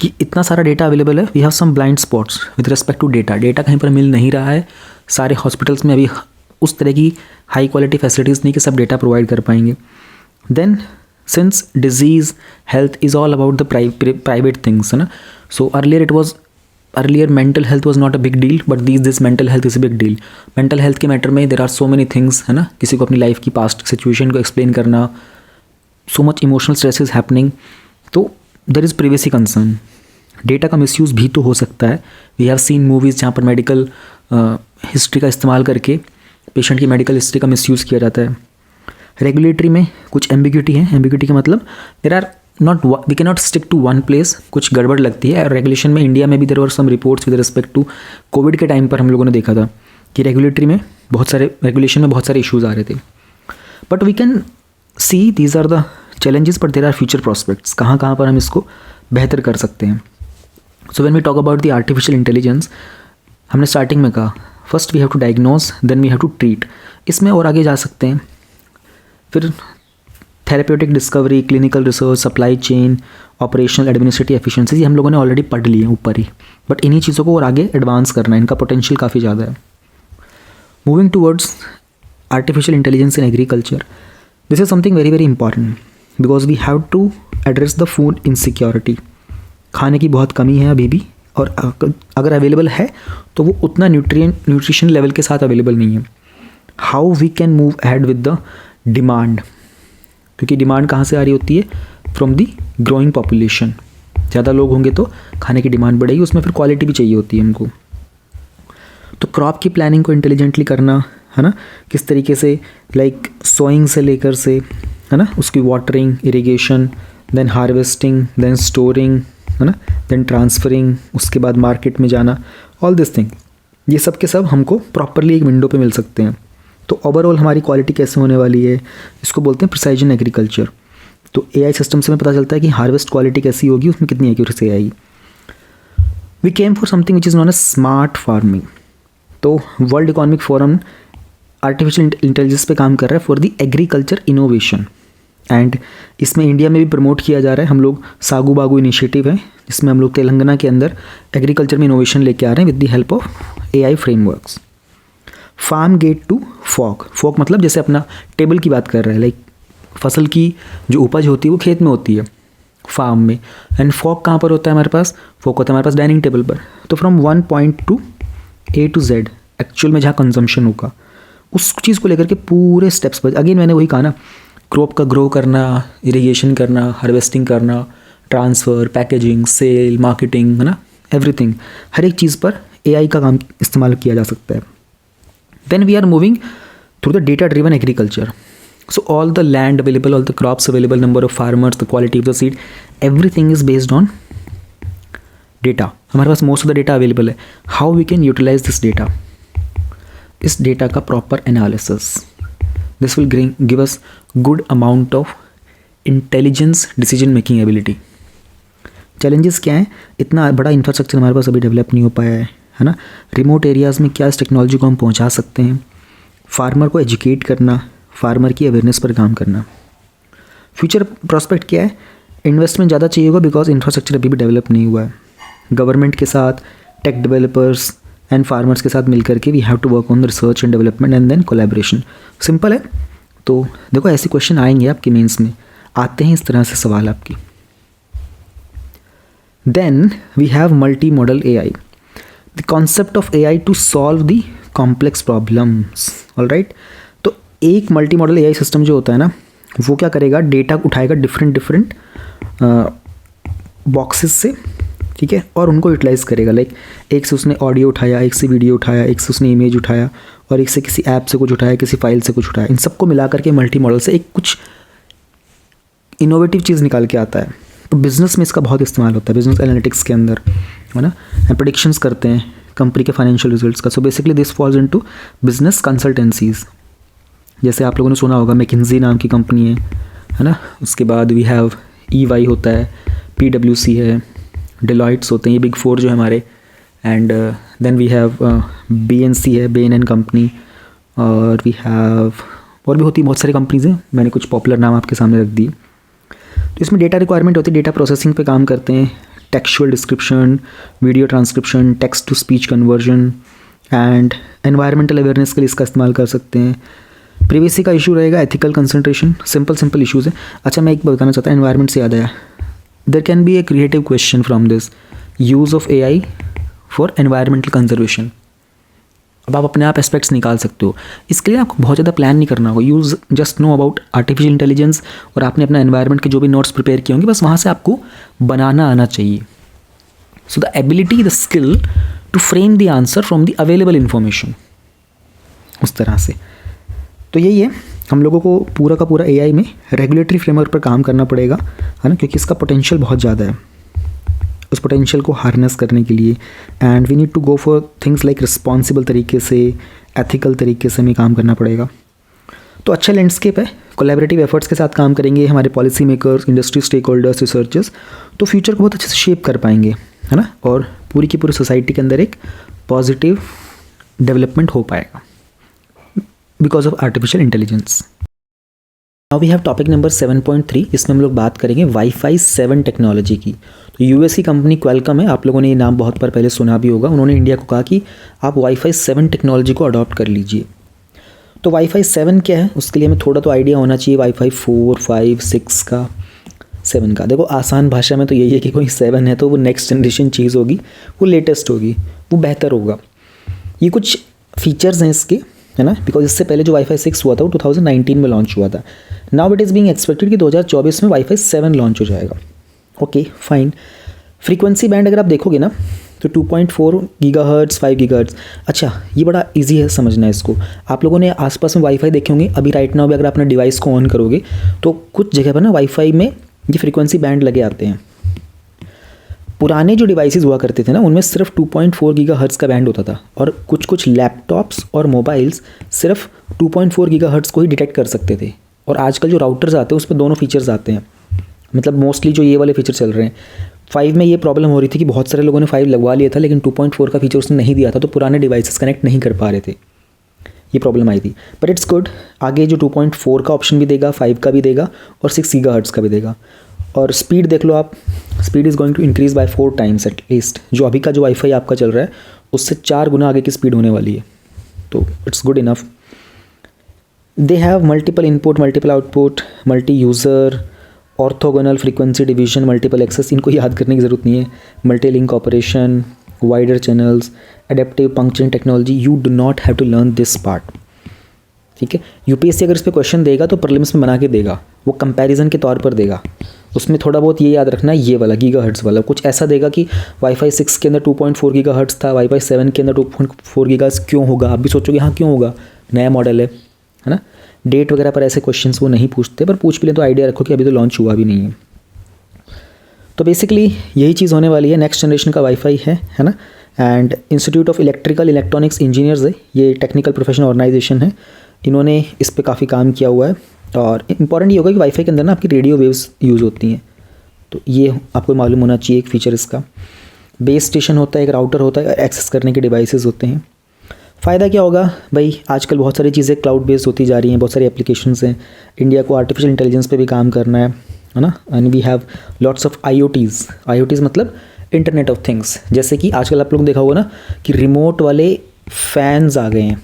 S2: कि इतना सारा डेटा अवेलेबल है, we have some blind spots with respect to data कहीं पर मिल नहीं रहा है। सारे हॉस्पिटल्स में अभी उस तरह की हाई क्वालिटी फैसिलिटीज़ नहीं कि सब डेटा प्रोवाइड कर पाएंगे। Then since disease health is all about the private things, है ना। So earlier mental health was not a big deal, but this mental health is a big deal. Mental health के matter में there are so many things, है ना, किसी को अपनी life की पास्ट सिचुएशन को एक्सप्लेन करना, so much emotional stress is happening, तो there is privacy concern. Data का मिसयूज़ भी तो हो सकता है। वी हैव सीन मूवीज़ जहाँ पर मेडिकल हिस्ट्री का इस्तेमाल करके पेशेंट की मेडिकल हिस्ट्री का मिसयूज़ किया जाता है। रेगुलेटरी में कुछ एम्बिग्यूटी है, एम्बिग्यूटी का मतलब there are not, we can not stick to one place, कुछ गड़बड़ लगती है। रेगुलेशन में इंडिया में भी there were some reports with respect to covid के टाइम पर हम लोगों ने देखा था कि रेगुलेटरी में बहुत सारे रेगुलेशन में बहुत सारे इशूज़ आ रहे थे। But we can see these are the challenges, but there are future prospects, कहाँ कहाँ पर हम इसको बेहतर कर सकते हैं। So when we talk about the artificial intelligence, हमने स्टार्टिंग में कहा first we have to diagnose, then we have to treat. इसमें और आगे जा सकते हैं, फिर therapeutic discovery, clinical research, supply chain, operational administrative efficiency, ये हम लोगों ने ऑलरेडी पढ़ लिए हैं ऊपर ही, बट इन्हीं चीज़ों को और आगे एडवांस करना है, इनका पोटेंशियल काफ़ी ज़्यादा है। Moving towards artificial intelligence in agriculture, this is something very very important because we have to address the food insecurity. खाने की बहुत कमी है अभी भी, और अगर अवेलेबल है तो वो उतना न्यूट्रिशन लेवल के साथ अवेलेबल नहीं है। How we can move ahead with the demand, क्योंकि डिमांड कहाँ से आ रही होती है, फ्रॉम दी ग्रोइंग पॉपुलेशन। ज़्यादा लोग होंगे तो खाने की डिमांड बढ़ेगी, उसमें फिर क्वालिटी भी चाहिए होती है हमको। तो क्रॉप की प्लानिंग को इंटेलिजेंटली करना, है ना, किस तरीके से, लाइक सोइंग से लेकर से, है ना, उसकी watering, irrigation, then harvesting, then storing, है ना, देन ट्रांसफरिंग, उसके बाद मार्केट में जाना, ऑल दिस थिंग, ये सब के सब हमको प्रॉपरली एक विंडो पे मिल सकते हैं। तो ओवरऑल हमारी क्वालिटी कैसे होने वाली है, इसको बोलते हैं प्रिसाइजन एग्रीकल्चर। तो AI सिस्टम से हमें पता चलता है कि हार्वेस्ट क्वालिटी कैसी होगी, उसमें कितनी एक्यूरेसी आएगी। We came for something which is known as smart farming. तो world economic forum artificial intelligence पे काम कर रहा है for the agriculture innovation, and इसमें इंडिया में भी प्रमोट किया जा रहा है। हम लोग सागू बागू इनिशिएटिव है जिसमें हम लोग तेलंगाना के अंदर एग्रीकल्चर में इनोवेशन लेके आ रहे हैं with the help of AI frameworks. Farm gate to fog, fog मतलब जैसे अपना टेबल की बात कर रहे हैं, लाइक फसल की जो उपज होती है वो खेत में होती है फार्म में, एंड फॉग कहाँ पर होता है हमारे पास, फॉग होता है हमारे पास डाइनिंग टेबल पर। तो from 1 point two A to Z actual में जहाँ कंजम्पशन होगा उस चीज़ को लेकर के पूरे स्टेप्स पर, अगेन मैंने वही कहा ना, क्रॉप का ग्रो करना, इरिगेशन करना, हार्वेस्टिंग करना, ट्रांसफ़र, पैकेजिंग, सेल, मार्केटिंग, है ना, एवरीथिंग, हर एक चीज़ पर AI का काम इस्तेमाल किया जा सकता है। Then we are moving through the data driven agriculture. So all the land available, all the crops available, number of farmers, the quality of the seed, everything is based on data. हमारे पास most of the data available है. How we can utilize this data? इस data का proper analysis. This will give us good amount of intelligence decision making ability. Challenges क्या हैं? इतना बड़ा infrastructure हमारे पास अभी डेवलप नहीं हो पाया है ना. रिमोट एरियाज़ में क्या इस टेक्नोलॉजी को हम पहुंचा सकते हैं. फार्मर को एजुकेट करना, फार्मर की अवेयरनेस पर काम करना. फ्यूचर प्रॉस्पेक्ट क्या है? इन्वेस्टमेंट ज़्यादा चाहिए होगा बिकॉज इंफ्रास्ट्रक्चर अभी भी डेवलप नहीं हुआ है. गवर्नमेंट के साथ, टेक डेवलपर्स एंड फार्मर्स के साथ मिलकर के we have to work on the research and development and then collaboration. Simple है. तो देखो ऐसे क्वेश्चन आएंगे आपके मेंस में, आते हैं इस तरह से सवाल आपकी. Then we have multimodal AI, the concept of AI to solve the complex problems. Alright. तो एक मल्टी मॉडल AI सिस्टम जो होता है ना, वो क्या करेगा, डेटा उठाएगा डिफरेंट बॉक्सेस से, ठीक है, और उनको यूटिलाइज़ करेगा. लाइक एक से उसने ऑडियो उठाया, एक से वीडियो उठाया, एक से उसने इमेज उठाया, और एक से किसी ऐप से कुछ उठाया, किसी फाइल से कुछ उठाया. इन सबको मिला करके मल्टी मॉडल से एक कुछ इनोवेटिव चीज़ निकाल के आता है. तो बिज़नेस में इसका बहुत इस्तेमाल होता है, बिजनेस एनालिटिक्स के अंदर, है ना. प्रेडिक्शंस करते हैं कंपनी के फाइनेंशियल रिजल्ट्स का. So basically this falls into business consultancies. जैसे आप लोगों ने सुना होगा मैकिन्जी नाम की कंपनी है ना. उसके बाद वी हैव EY होता है, PwC है, डिलॉइट्स होते हैं, ये बिग फोर जो है हमारे. And then we have BNC है, बेन एंड कंपनी, और वी हैव और भी होती बहुत सारी कंपनीज हैं. मैंने कुछ पॉपुलर नाम आपके सामने रख दिए. तो इसमें डेटा रिक्वायरमेंट होती है, डेटा प्रोसेसिंग पे काम करते हैं, textual description, video transcription, text to speech conversion, and environmental awareness के लिए इसका इस्तेमाल कर सकते हैं. प्रिवेसी का इशू रहेगा, एथिकल कंसंट्रेशन, सिंपल इशूज़ है. अच्छा, मैं एक बताना चाहता हूँ, एनवायरमेंट से याद आया, there can be a creative question from this, use of AI for environmental conservation. अब आप अपने आप एस्पेक्ट्स निकाल सकते हो. इसके लिए आपको बहुत ज़्यादा प्लान नहीं करना होगा. Use just know about artificial intelligence, और आपने अपना एनवायरमेंट के जो भी नोट्स प्रिपेयर किए होंगे, बस वहाँ से आपको बनाना आना चाहिए. So the ability, the skill to frame the answer from the available information, उस तरह से. तो यही है, हम लोगों को पूरा का पूरा AI में रेगुलेटरी फ्रेमवर्क पर काम करना पड़ेगा, है ना, क्योंकि इसका पोटेंशियल बहुत ज़्यादा है. उस पोटेंशियल को हार्नेस करने के लिए and we need to go for things like responsible तरीके से, एथिकल तरीके से हमें काम करना पड़ेगा. तो अच्छा लैंडस्केप है. कोलैबोरेटिव एफर्ट्स के साथ काम करेंगे हमारे policy makers, industry stakeholders, researchers, तो फ्यूचर को बहुत अच्छे से शेप कर पाएंगे, है ना, और पूरी की पूरी सोसाइटी के अंदर एक पॉजिटिव डेवलपमेंट हो पाएगा because of artificial intelligence. Now we have topic number 7.3. इसमें हम लोग बात करेंगे Wi-Fi 7 टेक्नोलॉजी की. तो US की कंपनी क्वेलकम है, आप लोगों ने ये नाम बहुत बार पहले सुना भी होगा. उन्होंने इंडिया को कहा कि आप Wi-Fi 7 टेक्नोलॉजी को अडॉप्ट कर लीजिए. तो Wi-Fi 7 क्या है, उसके लिए हमें थोड़ा तो आइडिया होना चाहिए. Wi-Fi 4, 5, 6 का, 7 का. देखो आसान भाषा में तो यही है कि कोई 7 है तो वो नेक्स्ट जनरेशन चीज़ होगी, वो लेटेस्ट होगी, वो बेहतर होगा. ये कुछ फीचर्स हैं इसके, है ना, बिकॉज इससे पहले जो Wi-Fi 6 हुआ था वो 2019 में लॉन्च हुआ था. Now it is being expected कि 2024 में Wi-Fi 7 लॉन्च हो जाएगा. Okay fine. फ्रीक्वेंसी बैंड अगर आप देखोगे ना तो 2.4 GHz, 5 GHz. अच्छा, ये बड़ा इजी है समझना इसको. आप लोगों ने आसपास में वाईफाई देखे होंगे. अभी राइट नाउ भी अगर अपना डिवाइस को ऑन करोगे तो कुछ जगह पर ना वाईफाई में ये फ्रीक्वेंसी बैंड लगे आते हैं. पुराने जो डिवाइसेस हुआ करते थे ना, उनमें सिर्फ 2.4 GHz का बैंड होता था, और कुछ लैपटॉप्स और मोबाइल्स सिर्फ 2.4 GHz को ही डिटेक्ट कर सकते थे. और आजकल जो राउटर्स आते हैं उस पर दोनों फीचर्स आते हैं, मतलब मोस्टली जो ये वाले फीचर चल रहे हैं. 5 में ये प्रॉब्लम हो रही थी कि बहुत सारे लोगों ने 5 लगवा लिया था लेकिन 2.4 का फीचर उसने नहीं दिया था, तो पुराने डिवाइसेस कनेक्ट नहीं कर पा रहे थे, ये प्रॉब्लम आई थी। बट इट्स गुड, आगे जो 2.4 का ऑप्शन भी देगा, 5 का भी देगा और 6 गीगाहर्ट्ज़ का भी देगा। और स्पीड देख लो आप, speed is going to increase by 4 times at least. जो अभी का जो वाईफाई आपका चल रहा है उससे 4 गुना आगे की स्पीड होने वाली है, तो it's good enough. They have multiple input, multiple output, multi user, orthogonal frequency division, multiple access, इनको याद करने की ज़रूरत नहीं है। Multi link operation, wider channels, adaptive puncturing technology, you do not have to learn this part, ठीक है। UPSC अगर इस पर क्वेश्चन देगा तो प्रीलिम्स में बना के देगा, वो कंपैरिजन के तौर पर देगा। उसमें थोड़ा बहुत ये याद रखना है, ये वाला गीगाहर्ट्ज़ वाला कुछ ऐसा देगा कि वाईफाई 6 के अंदर 2.4 गीगाहर्ट्ज़ था, वाईफाई 7 के अंदर 2.4 गीगाहर्ट्ज़ क्यों होगा, आप भी सोचोगे हाँ क्यों होगा, नया मॉडल है ना। डेट वगैरह पर ऐसे क्वेश्चंस वो नहीं पूछते, पर पूछ भी लें तो आइडिया रखो कि अभी तो लॉन्च हुआ भी नहीं है। तो बेसिकली यही चीज़ होने वाली है, नेक्स्ट जनरेशन का वाईफाई है ना। And institute of electrical electronics engineers है, ये टेक्निकल प्रोफेशनल ऑर्गेनाइजेशन है, इन्होंने इस पर काफ़ी काम किया हुआ है। और इंपॉर्टेंट ये होगा कि वाईफाई के अंदर ना आपकी रेडियो वेव्स यूज़ होती हैं, तो ये आपको मालूम होना चाहिए एक फ़ीचर इसका। बेस स्टेशन होता है, एक राउटर होता है, एक्सेस करने के डिवाइसेस होते हैं। फ़ायदा क्या होगा भाई, आजकल बहुत सारी चीज़ें क्लाउड बेस्ड होती जा रही हैं, बहुत सारी एप्लीकेशंस हैं, इंडिया को आर्टिफिशियल इंटेलिजेंस पे भी काम करना है ना। And we have lots of IoTs मतलब इंटरनेट ऑफ थिंग्स। जैसे कि आजकल आप लोगों ने देखा होगा ना कि रिमोट वाले फैन्स आ गए हैं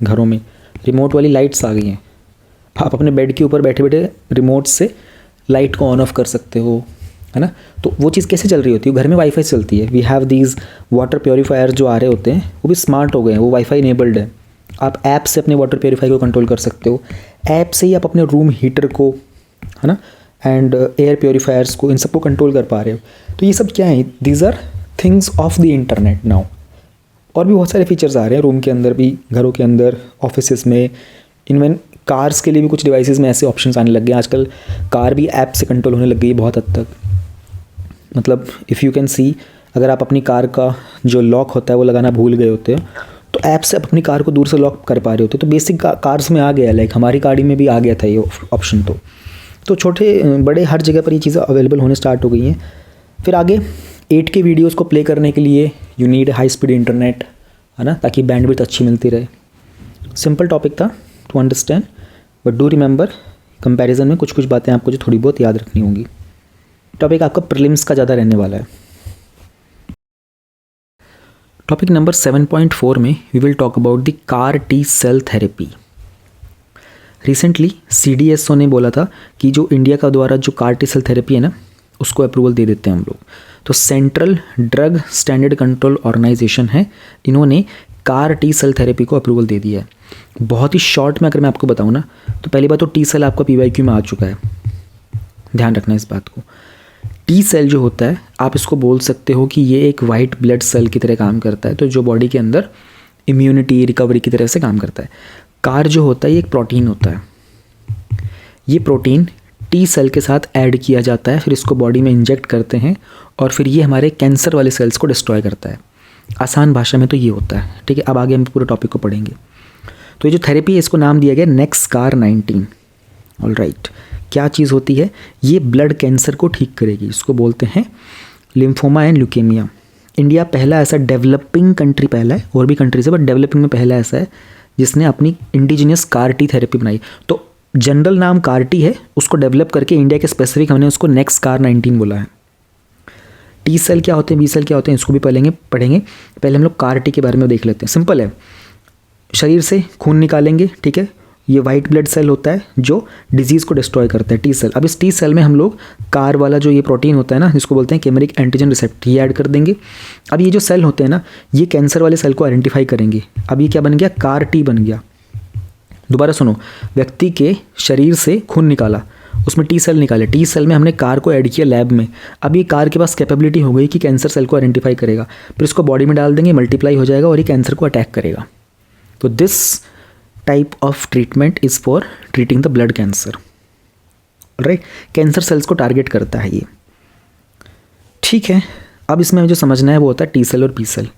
S2: घरों में, रिमोट वाली लाइट्स आ गई हैं, आप अपने बेड के ऊपर बैठे बैठे रिमोट से लाइट को ऑन ऑफ कर सकते हो, है ना। तो वो चीज़ कैसे चल रही होती है, घर में वाईफाई चलती है। We have these water purifier जो आ रहे होते हैं, वो भी स्मार्ट हो गए हैं, वो वाईफाई इनेबल्ड है। आप ऐप से अपने वाटर प्योरीफायर को कंट्रोल कर सकते हो, ऐप से ही आप अपने रूम हीटर को, है ना, एंड एयर प्योरीफायर्स को, इन सबको कंट्रोल कर पा रहे हो। तो ये सब क्या है, these are things of the internet now. और भी बहुत सारे फीचर्स आ रहे हैं रूम के अंदर भी, घरों के अंदर, ऑफिस में, इनमें कार्स के लिए भी कुछ डिवाइसेस में ऐसे ऑप्शंस आने लग गए हैं। आजकल कार भी ऐप से कंट्रोल होने लग गई है बहुत हद तक। मतलब इफ़ यू कैन सी, अगर आप अपनी कार का जो लॉक होता है वो लगाना भूल गए होते हो तो ऐप से आप अपनी कार को दूर से लॉक कर पा रहे होते हो। तो बेसिक कार्स में आ गया, लाइक हमारी गाड़ी में भी आ गया था ये ऑप्शन। तो छोटे बड़े हर जगह पर ये चीज़ें अवेलेबल होने स्टार्ट हो गई हैं। फिर आगे 8K वीडियोज़ को प्ले करने के लिए you need high speed internet, है ना, ताकि बैंडविड्थ अच्छी मिलती रहे। सिंपल टॉपिक था to understand, but do remember comparison में कुछ कुछ बातें आपको जो थोड़ी बहुत याद रखनी होंगी। टॉपिक आपका प्रीलिम्स का ज़्यादा रहने वाला है। टॉपिक नंबर 7.4 में we will talk about the CAR T cell therapy. Recently CDSO ने बोला था कि जो इंडिया का द्वारा जो कार टी सेल थेरेपी है ना, उसको अप्रूवल दे देते हैं हम लोग। तो central drug standard control organization है, इन्होंने कार टी सेल थेरेपी को अप्रूवल दे दिया है। बहुत ही शॉर्ट में अगर मैं आपको बताऊँ ना, तो पहली बात तो टी सेल आपका PYQ में आ चुका है, ध्यान रखना इस बात को। टी सेल जो होता है, आप इसको बोल सकते हो कि ये एक वाइट ब्लड सेल की तरह काम करता है, तो जो बॉडी के अंदर इम्यूनिटी रिकवरी की तरह से काम करता है। कार जो होता है ये एक प्रोटीन होता है, ये प्रोटीन टी सेल के साथ ऐड किया जाता है, फिर इसको बॉडी में इंजेक्ट करते हैं और फिर ये हमारे कैंसर वाले सेल्स को डिस्ट्रॉय करता है। आसान भाषा में तो ये होता है, ठीक है। अब आगे हम पूरे टॉपिक को पढ़ेंगे। तो ये जो थेरेपी है इसको नाम दिया गया नेक्सकार 19। ऑलराइट, क्या चीज़ होती है, ये ब्लड कैंसर को ठीक करेगी, इसको बोलते हैं लिम्फोमा एंड ल्यूकेमिया। इंडिया पहला ऐसा डेवलपिंग कंट्री, पहला है, और भी कंट्रीज है बट डेवलपिंग में पहला ऐसा है जिसने अपनी इंडिजिनियस कार टी थेरेपी बनाई। तो जनरल नाम कार टी है, उसको डेवलप करके इंडिया के स्पेसिफिक हमने उसको नेक्सकार 19 बोला है। टी सेल क्या होते हैं, बी सेल क्या होते हैं, इसको भी पढ़ेंगे। पहले हम लोग कार टी के बारे में देख लेते हैं। सिंपल है, शरीर से खून निकालेंगे, ठीक है। ये वाइट ब्लड सेल होता है जो डिजीज़ को डिस्ट्रॉय करता है, टी सेल। अब इस टी सेल में हम लोग कार वाला जो ये प्रोटीन होता है ना, जिसको बोलते हैं कैमेरिक एंटीजन रिसेप्टर, ये ऐड कर देंगे। अब ये जो सेल होते हैं ना, ये कैंसर वाले सेल को आइडेंटिफाई करेंगे। अब ये क्या बन गया, कार टी बन गया। दोबारा सुनो, व्यक्ति के शरीर से खून निकाला, उसमें टी सेल निकाले, टी सेल में हमने कार को ऐड किया लैब में। अब ये कार के पास कैपेबिलिटी हो गई कि कैंसर सेल को आइडेंटिफाई करेगा, फिर उसको बॉडी में डाल देंगे, मल्टीप्लाई हो जाएगा और ये कैंसर को अटैक करेगा। तो this type of treatment is for treating the blood cancer. Right, cancer cells को टारगेट करता है ये, ठीक है। अब इसमें जो समझना है वो होता है टी सेल और P cell.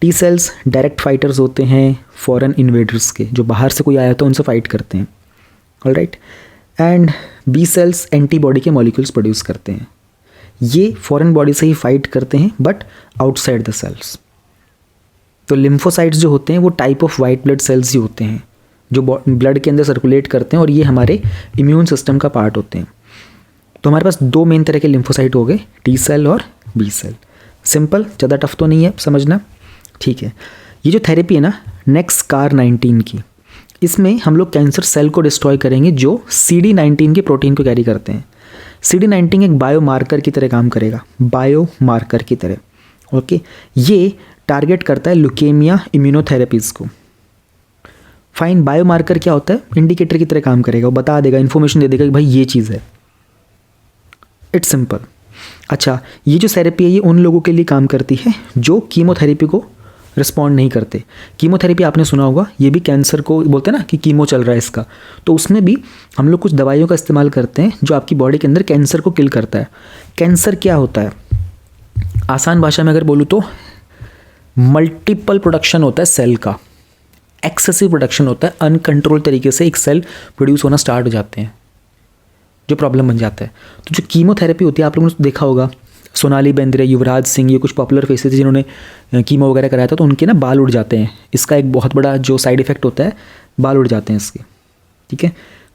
S2: T cells direct fighters होते हैं फॉरेन इन्वेडर्स के, जो बाहर से कोई आया होता है उनसे फाइट करते हैं। Alright, and B cells antibody के मॉलिक्यूल्स प्रोड्यूस करते हैं। ये फॉरेन बॉडी से ही फाइट करते हैं बट आउटसाइड द सेल्स। तो लिम्फोसाइट्स जो होते हैं वो type of white blood cells ही होते हैं जो ब्लड के अंदर सर्कुलेट करते हैं और ये हमारे इम्यून सिस्टम का पार्ट होते हैं। तो हमारे पास दो मेन तरह के लिम्फोसाइट हो गए, टी सेल और बी सेल। सिंपल, ज़्यादा टफ तो नहीं है समझना, ठीक है। ये जो थेरेपी है ना NextCAR19 की, इसमें हम लोग कैंसर सेल को डिस्ट्रॉय करेंगे जो CD19 के प्रोटीन को कैरी करते हैं। CD19 एक बायोमार्कर की तरह काम करेगा, बायोमार्कर की तरह, ओके। ये टारगेट करता है ल्यूकेमिया इम्यूनोथेरेपीज़ को। फाइन, बायोमार्कर क्या होता है? इंडिकेटर की तरह काम करेगा, वो बता देगा, इन्फॉर्मेशन दे देगा कि भाई ये चीज़ है। It's simple. अच्छा, ये जो थेरेपी है ये उन लोगों के लिए काम करती है जो कीमोथेरेपी को रिस्पॉन्ड नहीं करते। कीमोथेरेपी आपने सुना होगा, ये भी कैंसर को बोलते हैं ना कि कीमो चल रहा है इसका, तो उसमें भी हम लोग कुछ दवाइयों का इस्तेमाल करते हैं जो आपकी बॉडी के अंदर कैंसर को किल करता है। कैंसर क्या होता है? आसान भाषा में अगर बोलूँ तो मल्टीपल प्रोडक्शन होता है सेल का, एक्सेसिव प्रोडक्शन होता है, अनकंट्रोल तरीके से एक सेल प्रोड्यूस होना स्टार्ट हो जाते हैं जो प्रॉब्लम बन जाता है। तो जो कीमोथेरेपी होती है, आप लोगों ने देखा होगा, सोनाली बेंद्रे, युवराज सिंह, ये कुछ पॉपुलर फेसेस थे जिन्होंने कीमो वगैरह कराया था, तो उनके ना बाल उड़ जाते हैं। इसका एक बहुत बड़ा जो साइड इफ़ेक्ट होता है, बाल उड़ जाते हैं इसके, ठीक है।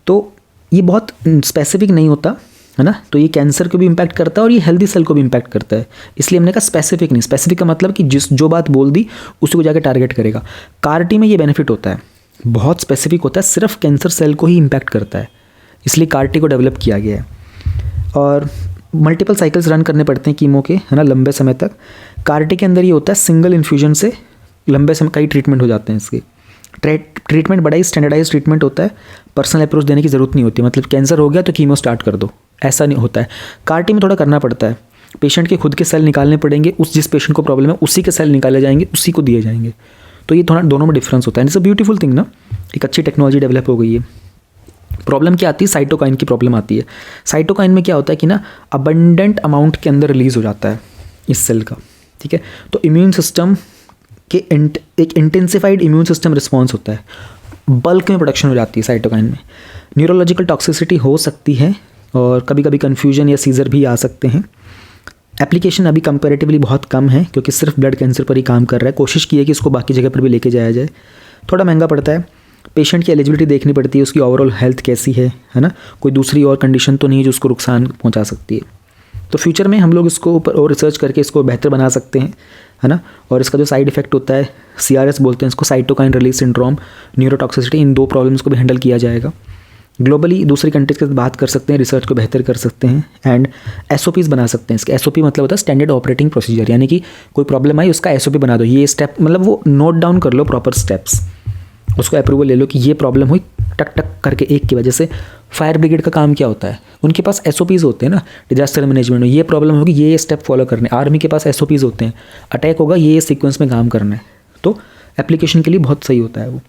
S2: तो ये बहुत स्पेसिफिक नहीं होता है ना, तो ये कैंसर को भी इम्पैक्ट करता है और ये हेल्दी सेल को भी इम्पैक्ट करता है। इसलिए हमने कहा स्पेसिफिक नहीं। स्पेसिफिक का मतलब कि जो बात बोल दी उसी को जाकर टारगेट करेगा। CAR-T में ये बेनिफिट होता है, बहुत स्पेसिफिक होता है, सिर्फ कैंसर सेल को ही इम्पैक्ट करता है, इसलिए CAR-T को डेवलप किया गया है। और मल्टीपल साइकिल्स रन करने पड़ते हैं कीमो के, है ना, लंबे समय तक। CAR-T के अंदर ये होता है सिंगल इन्फ्यूजन से लंबे समय कई ट्रीटमेंट हो जाते हैं इसके। ट्रीटमेंट बड़ा ही स्टैंडर्डाइज ट्रीटमेंट होता है, पर्सनल अप्रोच देने की ज़रूरत नहीं होती। मतलब कैंसर हो गया तो कीमो स्टार्ट कर दो, ऐसा नहीं होता है। CAR-T में थोड़ा करना पड़ता है, पेशेंट के खुद के सेल निकालने पड़ेंगे, उस जिस पेशेंट को प्रॉब्लम है उसी के सेल निकाले जाएंगे, उसी को दिए जाएंगे। तो ये थोड़ा दोनों में डिफरेंस होता है। इट्स अ ब्यूटीफुल थिंग ना, एक अच्छी टेक्नोलॉजी डेवलप हो गई है। प्रॉब्लम क्या आती है? साइटोकाइन की प्रॉब्लम आती है। साइटोकाइन में क्या होता है कि ना अबंडेंट अमाउंट के अंदर रिलीज हो जाता है इस सेल का, ठीक है। तो इम्यून सिस्टम के एक इंटेंसिफाइड इम्यून सिस्टम रिस्पॉन्स होता है, बल्क में प्रोडक्शन हो जाती है साइटोकाइन में। न्यूरोलॉजिकल टॉक्सिसिटी हो सकती है और कभी कभी कन्फ्यूजन या सीजर भी आ सकते हैं। एप्लीकेशन अभी कंपैरेटिवली बहुत कम है क्योंकि सिर्फ ब्लड कैंसर पर ही काम कर रहा है। कोशिश की है कि इसको बाकी जगह पर भी लेके जाया जाए। थोड़ा महंगा पड़ता है, पेशेंट की एलिजिबिलिटी देखनी पड़ती है, उसकी ओवरऑल हेल्थ कैसी है ना, कोई दूसरी और कंडीशन तो नहीं है जो उसको नुकसान पहुंचा सकती है। तो फ्यूचर में हम लोग इसको ऊपर और रिसर्च करके इसको बेहतर बना सकते हैं, है ना। और इसका जो साइड इफेक्ट होता है, CRS बोलते हैं इसको, साइटोकाइन रिलीज सिंड्रोम, न्यूरोटॉक्सिसिटी, इन दो प्रॉब्लम्स को भी हैंडल किया जाएगा। ग्लोबली दूसरी कंट्रीज के साथ बात कर सकते हैं, रिसर्च को बेहतर कर सकते हैं एंड SOPs बना सकते हैं। इसके SOP मतलब होता है स्टैंडर्ड ऑपरेटिंग प्रोसीजर, यानी कि कोई प्रॉब्लम आई उसका SOP बना दो। ये स्टेप मतलब वो नोट डाउन कर लो प्रॉपर स्टेप्स, उसको अप्रूवल ले लो कि ये प्रॉब्लम हुई, टक टक करके एक की वजह से। फायर ब्रिगेड का काम क्या होता है? उनके पास SOPs होते हैं ना, डिजास्टर मैनेजमेंट में ये प्रॉब्लम होगी, ये स्टेप फॉलो करने। आर्मी के पास SOPs होते हैं, अटैक होगा ये सीक्वेंस में काम करना है। तो एप्लीकेशन के लिए बहुत सही होता है वो।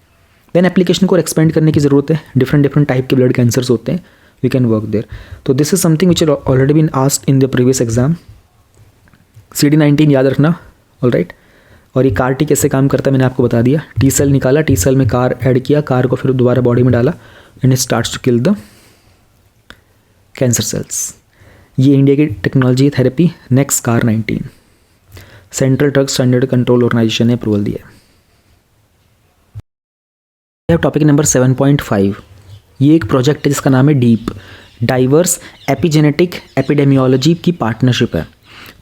S2: देन एप्लीकेशन को एक्सपेंड करने की ज़रूरत है, डिफरेंट टाइप के ब्लड कैंसर्स होते हैं, वी कैन वर्क देयर। तो this is something which already been asked in the previous exam. CD19 याद रखना, ऑलराइट। और ये CAR-T कैसे काम करता है मैंने आपको बता दिया। टी सेल निकाला, टी सेल में CAR ऐड किया, CAR को फिर दोबारा बॉडी में डाला and it starts to kill the cancer cells. ये इंडिया की टेक्नोलॉजी है, therapy NextCAR19, central drug standard control organisation ने अप्रूवल दिया है। टॉपिक नंबर 7.5, ये एक प्रोजेक्ट है जिसका नाम है डीप, डाइवर्स एपिजेनेटिक एपिडेमियोलॉजी की पार्टनरशिप है।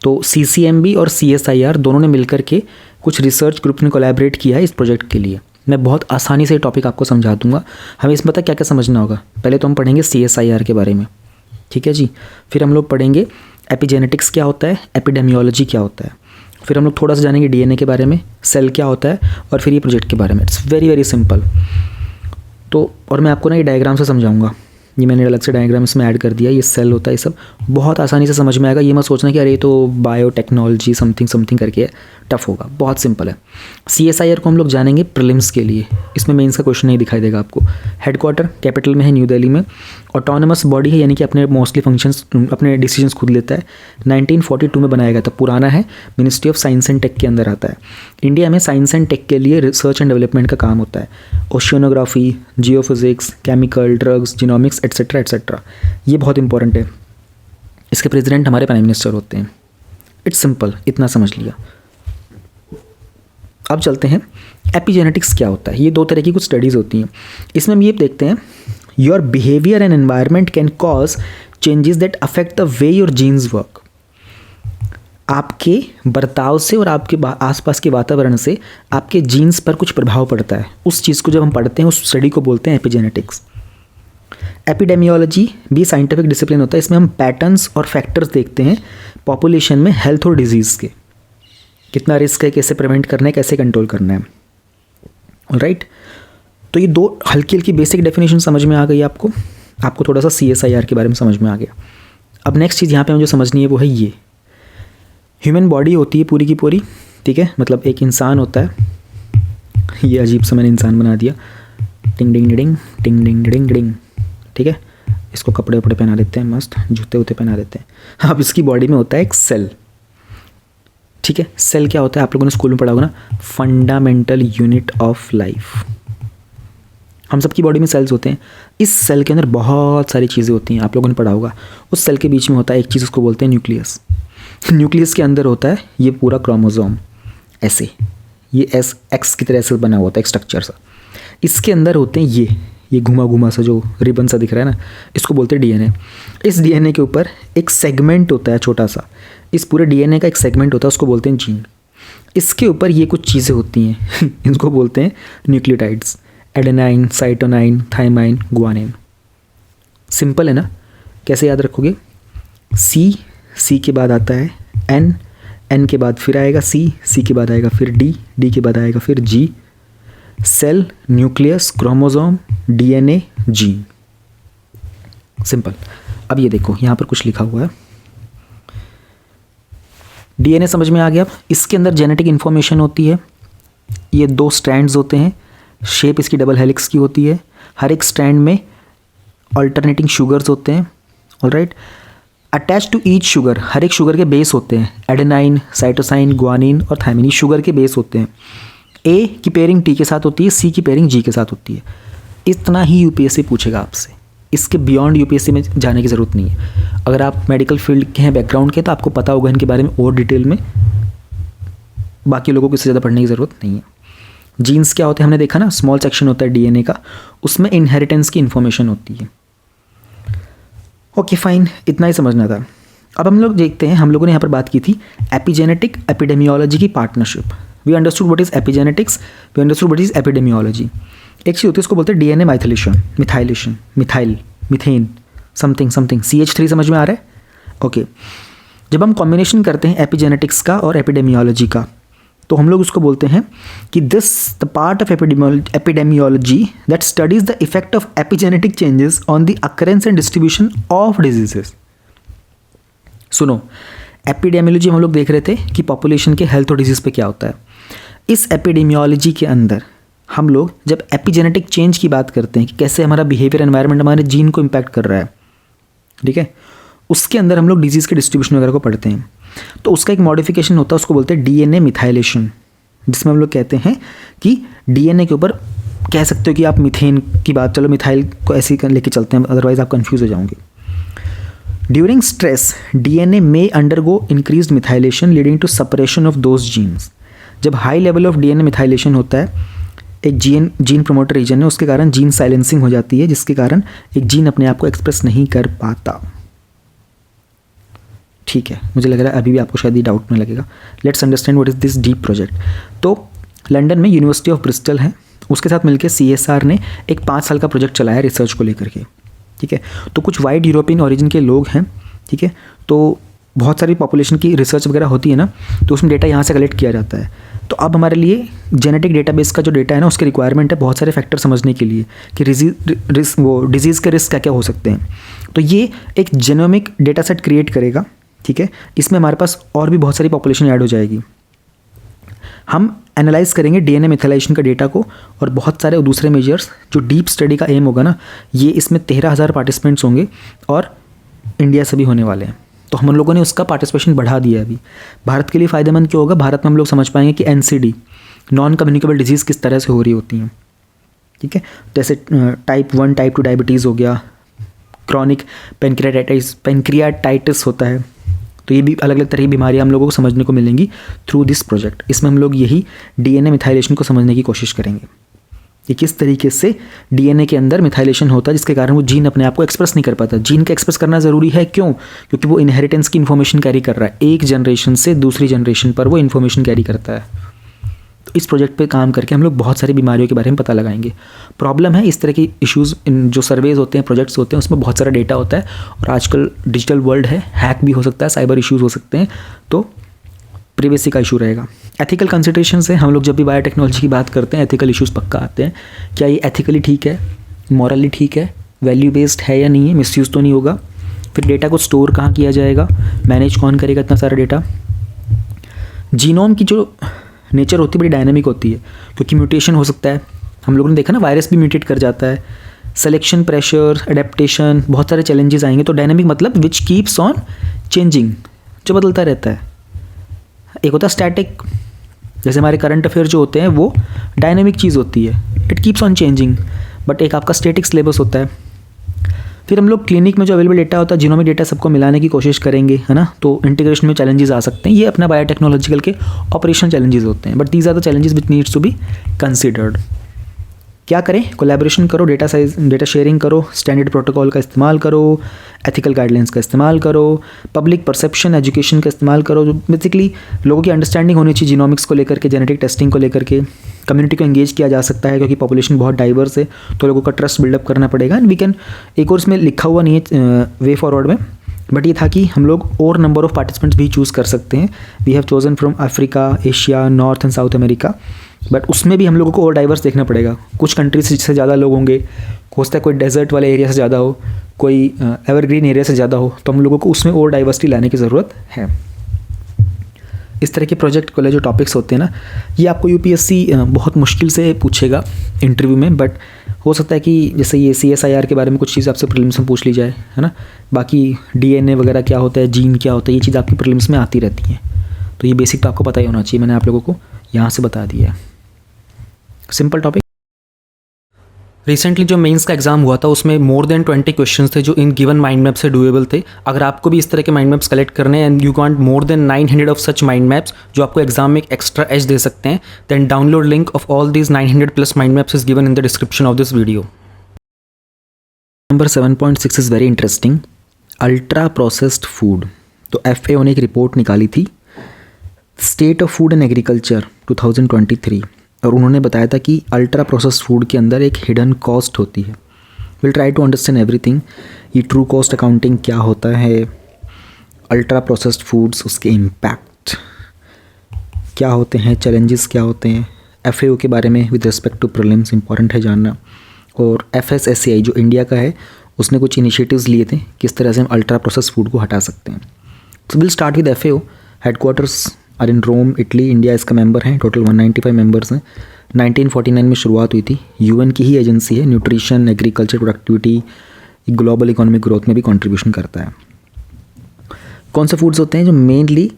S2: तो CCMB और CSIR दोनों ने मिलकर के कुछ रिसर्च ग्रुप ने कोलैबोरेट किया है इस प्रोजेक्ट के लिए। मैं बहुत आसानी से टॉपिक आपको समझा दूंगा। हमें इसमें पता क्या क्या समझना होगा। पहले तो हम पढ़ेंगे CSIR के बारे में, ठीक है जी। फिर हम लोग पढ़ेंगे एपिजेनेटिक्स क्या होता है, एपिडेमियोलॉजी क्या होता है। फिर हम लोग थोड़ा सा जानेंगे DNA के बारे में, सेल क्या होता है, और फिर ये प्रोजेक्ट के बारे में। It's very very simple. तो और मैं आपको ना ये डायग्राम से समझाऊंगा, ये मैंने अलग से डायग्राम इसमें ऐड कर दिया। ये सेल होता है, ये सब बहुत आसानी से समझ में आएगा। ये मत सोचना कि अरे ये तो बायोटेक्नोलॉजी समथिंग करके है, टफ होगा, बहुत सिंपल है। CSIR को हम लोग जानेंगे प्रीलिम्स के लिए, इसमें मेंस का क्वेश्चन नहीं दिखाई देगा आपको। हेडक्वार्टर कैपिटल में है, न्यू दिल्ली में। ऑटोनमस बॉडी है, यानी कि अपने मोस्टली फंक्शंस, अपने डिसीजंस खुद लेता है। 1942 में बनाया गया था, पुराना है, ministry of science and tech के अंदर आता है। इंडिया में साइंस एंड टेक के लिए रिसर्च एंड डेवलपमेंट का काम होता है। ओशियोनोग्राफी, geophysics, chemical, drugs, genomics etcetera etcetera, ये बहुत इंपॉर्टेंट है। इसके प्रेसिडेंट हमारे प्राइम मिनिस्टर होते हैं। इट्स सिंपल, इतना समझ लिया। अब चलते हैं एपिजेनेटिक्स क्या होता है। ये दो तरह की कुछ स्टडीज़ होती हैं। इसमें हम ये देखते हैं your behaviour and environment can cause changes that affect the way your genes work. आपके बर्ताव से और आपके आसपास के वातावरण से आपके जीन्स पर कुछ प्रभाव पड़ता है। उस चीज़ को जब हम पढ़ते हैं उस स्टडी को बोलते हैं एपिजेनेटिक्स। एपिडेमियोलॉजी भी साइंटिफिक डिसिप्लिन होता है। इसमें हम पैटर्न्स और फैक्टर्स देखते हैं पॉपुलेशन में हेल्थ और डिजीज़ के, कितना रिस्क है, कैसे प्रिवेंट करना है, कैसे कंट्रोल करना है। राइट, तो ये दो हल्की हल्की बेसिक डेफिनेशन समझ में आ गई आपको थोड़ा सा CSIR के बारे में समझ में आ गया। अब नेक्स्ट चीज़ यहाँ पे मुझे समझनी है वो है ये ह्यूमन बॉडी होती है पूरी की पूरी, ठीक है, मतलब एक इंसान होता है। ये अजीब सा मैंने इंसान बना दिया, टिंग डिंग डिंग टिंग डिंग डिंग डिंग, ठीक है। इसको कपड़े वपड़े पहना देते हैं, मस्त जूते वूते पहना देते हैं। अब इसकी बॉडी में होता है एक सेल, ठीक है। सेल क्या होता है, आप लोगों ने स्कूल में पढ़ा होगा ना, फंडामेंटल यूनिट ऑफ लाइफ। हम सबकी बॉडी में सेल्स होते हैं। इस सेल के अंदर बहुत सारी चीज़ें होती हैं, आप लोगों ने पढ़ा होगा। उस सेल के बीच में होता है एक चीज़, उसको बोलते हैं न्यूक्लियस। न्यूक्लियस के अंदर होता है ये पूरा क्रोमोसोम, ऐसे ये एक्स की तरह से बना होता है एक स्ट्रक्चर सा। इसके अंदर होते हैं ये घुमा घुमा सा जो रिबन सा दिख रहा है ना, इसको बोलते हैं DNA। इस DNA के ऊपर एक सेगमेंट होता है छोटा सा, इस पूरे DNA का एक सेगमेंट होता है, उसको बोलते हैं जीन। इसके ऊपर ये कुछ चीज़ें होती हैं इनको बोलते हैं nucleotides, adenine, cytosine, thymine, guanine. Simple है ना, कैसे याद रखोगे? C के बाद आता है N के बाद फिर आएगा C के बाद आएगा फिर D के बाद आएगा फिर G। Cell, nucleus, chromosome, DNA, gene. Simple. अब ये देखो यहाँ पर कुछ लिखा हुआ है, DNA समझ में आ गया। अब इसके अंदर जेनेटिक इन्फॉर्मेशन होती है। ये 2 स्ट्रैंड्स होते हैं, शेप इसकी डबल हेलिक्स की होती है। हर एक स्ट्रैंड में अल्टरनेटिंग शुगर्स होते हैं, alright. Attach to each sugar, हर एक शुगर के बेस होते हैं, एडेनाइन, साइटोसाइन, गुआनिन और थायमिन, शुगर के बेस होते हैं। A की पेयरिंग T के साथ होती है, C की पेयरिंग G के साथ होती है। इतना ही UPSC पूछेगा आपसे, इसके बियॉन्ड UPSC में जाने की ज़रूरत नहीं है। अगर आप मेडिकल फील्ड के हैं, बैकग्राउंड के, तो आपको पता होगा इनके बारे में और डिटेल में, बाकी लोगों को इससे ज़्यादा पढ़ने की ज़रूरत नहीं है। जीन्स क्या होते हैं हमने देखा ना, स्मॉल सेक्शन होता है DNA का, उसमें इनहेरिटेंस की इन्फॉर्मेशन होती है। ओके फाइन, इतना ही समझना था। अब हम लोग देखते हैं, हम लोगों ने यहाँ पर बात की थी एपिजेनेटिक एपिडेमियोलॉजी की partnership. We understood what is epigenetics, we understood what is epidemiology. एक चीज़ होती है, उसको बोलते हैं DNA मिथेन समथिंग CH3 समझ में आ रहा है? ओके। जब हम कॉम्बिनेशन करते हैं एपिजेनेटिक्स का और एपिडेमियोलॉजी का, तो हम लोग उसको बोलते हैं कि this the part of epidemiology that studies the effect of epigenetic changes on the occurrence and distribution of diseases. सुनो, एपिडेमियोलॉजी हम लोग देख रहे थे कि पॉपुलेशन के हेल्थ और डिजीज़ पे क्या होता है। इस एपिडेमियोलॉजी के अंदर हम लोग जब एपिजेनेटिक चेंज की बात करते हैं कि कैसे हमारा बिहेवियर एनवायरनमेंट हमारे जीन को इम्पैक्ट कर रहा है, ठीक है, उसके अंदर हम लोग डिजीज़ के डिस्ट्रीब्यूशन वगैरह को पढ़ते हैं। तो उसका एक मॉडिफिकेशन होता है, उसको बोलते हैं DNA मिथाइलेशन, जिसमें हम लोग कहते हैं कि DNA के ऊपर कह सकते हो कि आप मिथेन की बात, चलो मिथाइल को ऐसे ही लेके चलते हैं, अदरवाइज आप कंफ्यूज हो जाओगे। During stress DNA may undergo increased methylation leading to separation of those genes। जब high level of DNA methylation होता है, एक जीन प्रोमोटर रीजन है, उसके कारण जीन साइलेंसिंग हो जाती है, जिसके कारण एक जीन अपने आप को एक्सप्रेस नहीं कर पाता। ठीक है, मुझे लग रहा है अभी भी आपको शायद ये डाउट में लगेगा। Let's understand what is this deep project. तो लंदन में यूनिवर्सिटी ऑफ ब्रिस्टल है, उसके साथ मिलकर CSR ने एक 5 साल का प्रोजेक्ट चलाया रिसर्च को लेकर के, ठीक है। तो कुछ वाइड यूरोपियन ओरिजिन के लोग हैं, ठीक है, तो बहुत सारी पॉपुलेशन की रिसर्च वगैरह होती है ना, तो उसमें डेटा यहाँ से कलेक्ट किया जाता है। तो अब हमारे लिए जेनेटिक डेटाबेस का जो डेटा है ना, उसकी रिक्वायरमेंट है बहुत सारे फैक्टर समझने के लिए कि डिजीज़ के रिस्क क्या क्या हो सकते हैं। तो ये एक जेनोमिक डेटा सेट क्रिएट करेगा, ठीक है। इसमें हमारे पास और भी बहुत सारी पॉपुलेशन ऐड हो जाएगी। हम एनालाइज करेंगे DNA मिथाइलेशन का डेटा को और बहुत सारे दूसरे मेजर्स। जो डीप स्टडी का एम होगा ना, ये इसमें 13,000 पार्टिसिपेंट्स होंगे और इंडिया से भी होने वाले हैं। तो हम लोगों ने उसका पार्टिसिपेशन बढ़ा दिया है अभी। भारत के लिए फ़ायदेमंद क्यों होगा? भारत में हम लोग समझ पाएंगे कि NCD नॉन कम्युनिकेबल डिजीज़ किस तरह से हो रही होती हैं, ठीक है। जैसे टाइप 1 टाइप 2 डायबिटीज़ हो गया,
S1: क्रॉनिक पेनक्रियाटाइटिस होता है। तो ये भी अलग अलग तरह की बीमारियाँ हम लोगों को समझने को मिलेंगी थ्रू दिस प्रोजेक्ट। इसमें हम लोग यही डीएनए मिथाइलेशन को समझने की कोशिश करेंगे कि किस तरीके से डीएनए के अंदर मिथाइलेशन होता है, जिसके कारण वो जीन अपने आप को एक्सप्रेस नहीं कर पाता। जीन का एक्सप्रेस करना ज़रूरी है, क्यों? क्योंकि वो इनहेरिटेंस की इन्फॉर्मेशन कैरी कर रहा है, एक जनरेशन से दूसरी जनरेशन पर वो इन्फॉर्मेशन कैरी करता है। तो इस प्रोजेक्ट पे काम करके हम लोग बहुत सारी बीमारियों के बारे में पता लगाएंगे। प्रॉब्लम है इस तरह की इश्यूज़, इन जो सर्वेज होते हैं, प्रोजेक्ट्स होते हैं, उसमें बहुत सारा डेटा होता है और आजकल डिजिटल वर्ल्ड है, हैक भी हो सकता है, साइबर इश्यूज़ हो सकते हैं, तो प्रिवेसी का इशू रहेगा। एथिकल कंसिडरेशन से हम लोग जब भी बायोटेक्नोलॉजी की बात करते हैं, एथिकल इश्यूज़ पक्का आते हैं। क्या ये एथिकली ठीक है, मॉरली ठीक है, वैल्यू बेस्ड है या नहीं है, मिसयूज़ तो नहीं होगा। फिर डेटा को स्टोर कहाँ किया जाएगा, मैनेज कौन करेगा इतना सारा डेटा। जीनोम की जो नेचर होती है बड़ी डायनामिक होती है, क्योंकि म्यूटेशन हो सकता है। हम लोगों ने देखा ना, वायरस भी म्यूटेट कर जाता है। सिलेक्शन, प्रेशर, एडेप्टेशन, बहुत सारे चैलेंजेस आएंगे। तो डायनामिक मतलब विच कीप्स ऑन चेंजिंग, जो बदलता रहता है। एक होता है स्टैटिक, जैसे हमारे करंट अफेयर जो होते हैं वो डायनामिक चीज़ होती है, it keeps on changing. But एक आपका स्टैटिक सिलेबस होता है। फिर हम लोग क्लिनिक में जो अवेलेबल डेटा होता है, जीनोमिक डेटा, सबको मिलाने की कोशिश करेंगे, है ना। तो इंटीग्रेशन में चैलेंजेस आ सकते हैं, ये अपना बायोटेक्नोलॉजिकल के ऑपरेशन चैलेंजेस होते हैं। But these are the challenges which needs to be considered. क्या करें? कोलैबोरेशन करो, डेटा शेयरिंग करो, स्टैंडर्ड प्रोटोकॉल का इस्तेमाल करो, एथिकल गाइडलाइंस का इस्तेमाल करो, पब्लिक परसेप्शन एजुकेशन का इस्तेमाल करो। जो बेसिकली लोगों की अंडरस्टैंडिंग होनी चाहिए जीनोमिक्स को लेकर के, जेनेटिक टेस्टिंग को लेकर के। कम्युनिटी को एंगेज किया जा सकता है, क्योंकि पॉपुलेशन बहुत डाइवर्स है, तो लोगों का ट्रस्ट बिल्डअप करना पड़ेगा। एंड वी कैन, एक और इसमें लिखा हुआ नहीं है वे फॉरवर्ड में, बट ये था कि हम लोग और नंबर ऑफ़ पार्टिसिपेंट्स भी चूज़ कर सकते हैं। We have chosen from Africa, Asia, North and South America. But उसमें भी हम लोगों को और डाइवर्स देखना पड़ेगा। कुछ कंट्रीज से ज़्यादा लोग होंगे, हो सकता है कोई डेजर्ट वाले एरिया से ज़्यादा हो, कोई एवरग्रीन एरिया से ज़्यादा हो, तो हम लोगों को उसमें और डाइवर्सिटी लाने की ज़रूरत है। इस तरह के प्रोजेक्ट को जो टॉपिक्स होते हैं ना, ये आपको यूपीएससी बहुत मुश्किल से पूछेगा इंटरव्यू में। बट हो सकता है कि जैसे ये CSIR के बारे में कुछ चीज़ आपसे प्रीलिम्स में पूछ ली जाए, है ना। बाकी DNA वगैरह क्या होता है, जीन क्या होता है, ये चीज़ आपकी प्रीलिम्स में आती रहती है। तो ये बेसिक तो आपको पता ही होना चाहिए, मैंने आप लोगों को यहाँ से बता दिया है। Simple topic. रिसेंटली जो मेंस का एग्जाम हुआ था, उसमें मोर देन 20 क्वेश्चंस थे जो इन गिवन माइंड मैप से डूएबल थे। अगर आपको भी इस तरह के माइंड मैप्स कलेक्ट करने and you want more than 900 of such mind maps जो आपको एग्जाम में एक एक्स्ट्रा एज दे सकते हैं, then download link of all these 900+ mind maps is given in the description of this video.
S2: Number 7.6 is very interesting, ultra processed food. तो FAO ने एक रिपोर्ट निकाली थी, state of food and agriculture 2023, और उन्होंने बताया था कि अल्ट्रा प्रोसेस्ड फूड के अंदर एक हिडन कॉस्ट होती है। Will try to understand everything. ये ट्रू कॉस्ट अकाउंटिंग क्या होता है, अल्ट्रा प्रोसेस्ड फूड्स, उसके इम्पैक्ट क्या होते हैं, चैलेंजेस क्या होते हैं, FAO के बारे में with respect to prelims important है जानना। और FSSAI जो इंडिया का है, उसने कुछ इनिशिएटिव्स लिए थे किस तरह से हम अल्ट्रा प्रोसेस्ड फूड को हटा सकते हैं। So will start with FAO। Headquarters are in Rome, Italy. India इसका मेंबर है, टोटल 195 मेंबर्स हैं। 1949 में शुरुआत हुई थी। UN की ही एजेंसी है, nutrition, agriculture, productivity, global economic growth में भी कंट्रीब्यूशन करता है। कौन से फूड्स होते हैं जो mainly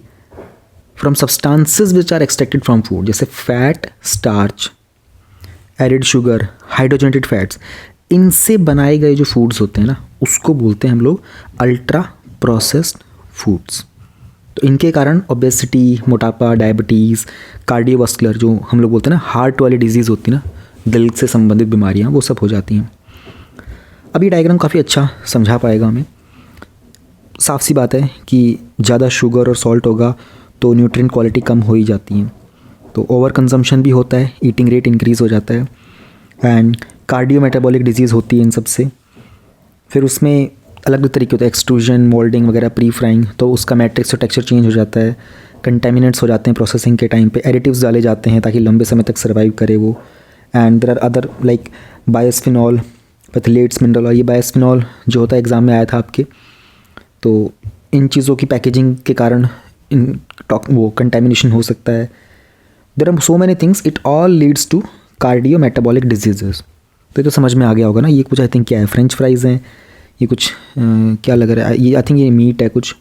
S2: from substances which are extracted from food, जैसे fat, starch, added sugar, hydrogenated fats, इनसे बनाए गए जो फूड्स होते हैं ना, उसको बोलते हैं हम लोग अल्ट्रा प्रोसेस्ड फूड्स। तो इनके कारण ओबेसिटी, मोटापा, डायबिटीज़, कार्डियोवास्कुलर, जो हम लोग बोलते हैं ना हार्ट वाली डिजीज़ होती है ना, दिल से संबंधित बीमारियां, वो सब हो जाती हैं। अब ये डायग्राम काफ़ी अच्छा समझा पाएगा हमें। साफ सी बात है कि ज़्यादा शुगर और सॉल्ट होगा तो न्यूट्रिएंट क्वालिटी कम हो ही जाती है, तो ओवर कंजम्पशन भी होता है, ईटिंग रेट इंक्रीज़ हो जाता है, एंड कार्डियो मेटाबॉलिक डिजीज़ होती है इन सब से। फिर उसमें अलग अलग तरीके होते हैं, एक्सट्रूजन, मोल्डिंग वगैरह, प्री फ्राइंग, तो उसका मैट्रिक्स और टेक्सचर चेंज हो जाता है। कंटेमिनेंट्स हो जाते हैं प्रोसेसिंग के टाइम पे, एडिटिव्स डाले जाते हैं ताकि लंबे समय तक सर्वाइव करे वो। And there are other like bisphenol, phthalates, mineral, और ये बायोस्फिनॉल जो होता है एग्ज़ाम में आया था आपके, तो इन चीज़ों की पैकेजिंग के कारण वो कंटेमिनेशन हो सकता है। There are so many things, it all leads to cardio metabolic diseases. तो ये तो समझ में आ गया होगा ना। ये कुछ आई थिंक क्या है, फ्रेंच फ्राइज़ हैं, ये कुछ क्या लग रहा है, ये आई थिंक ये मीट है कुछ,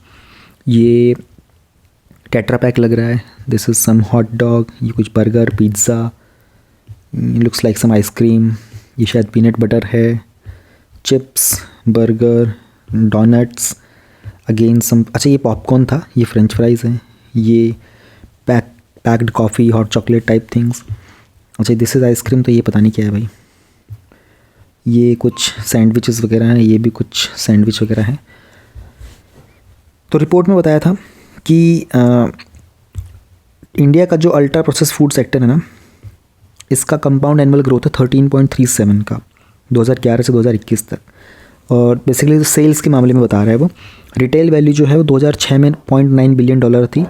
S2: ये टेट्रा पैक लग रहा है, this is some hot dog, ये कुछ burger, pizza, looks like some ice cream, ये शायद पीनट बटर है, chips, burger, doughnuts, again some, अच्छा ये पॉपकॉर्न था, ये फ्रेंच फ्राइज़ हैं, ये packed coffee, hot chocolate type things. अच्छा दिस इज़ आइसक्रीम, तो ये पता नहीं क्या है भाई। ये कुछ सैंडविचेस वगैरह हैं, ये भी कुछ सैंडविच वगैरह हैं। तो रिपोर्ट में बताया था कि इंडिया का जो अल्ट्रा प्रोसेस फूड सेक्टर है ना, इसका कंपाउंड एनुअल ग्रोथ है 13.37 का 2011 से 2021 तक। और बेसिकली सेल्स के मामले में बता रहा है वो, रिटेल वैल्यू जो है वो 2006 में $0.9 बिलियन थी,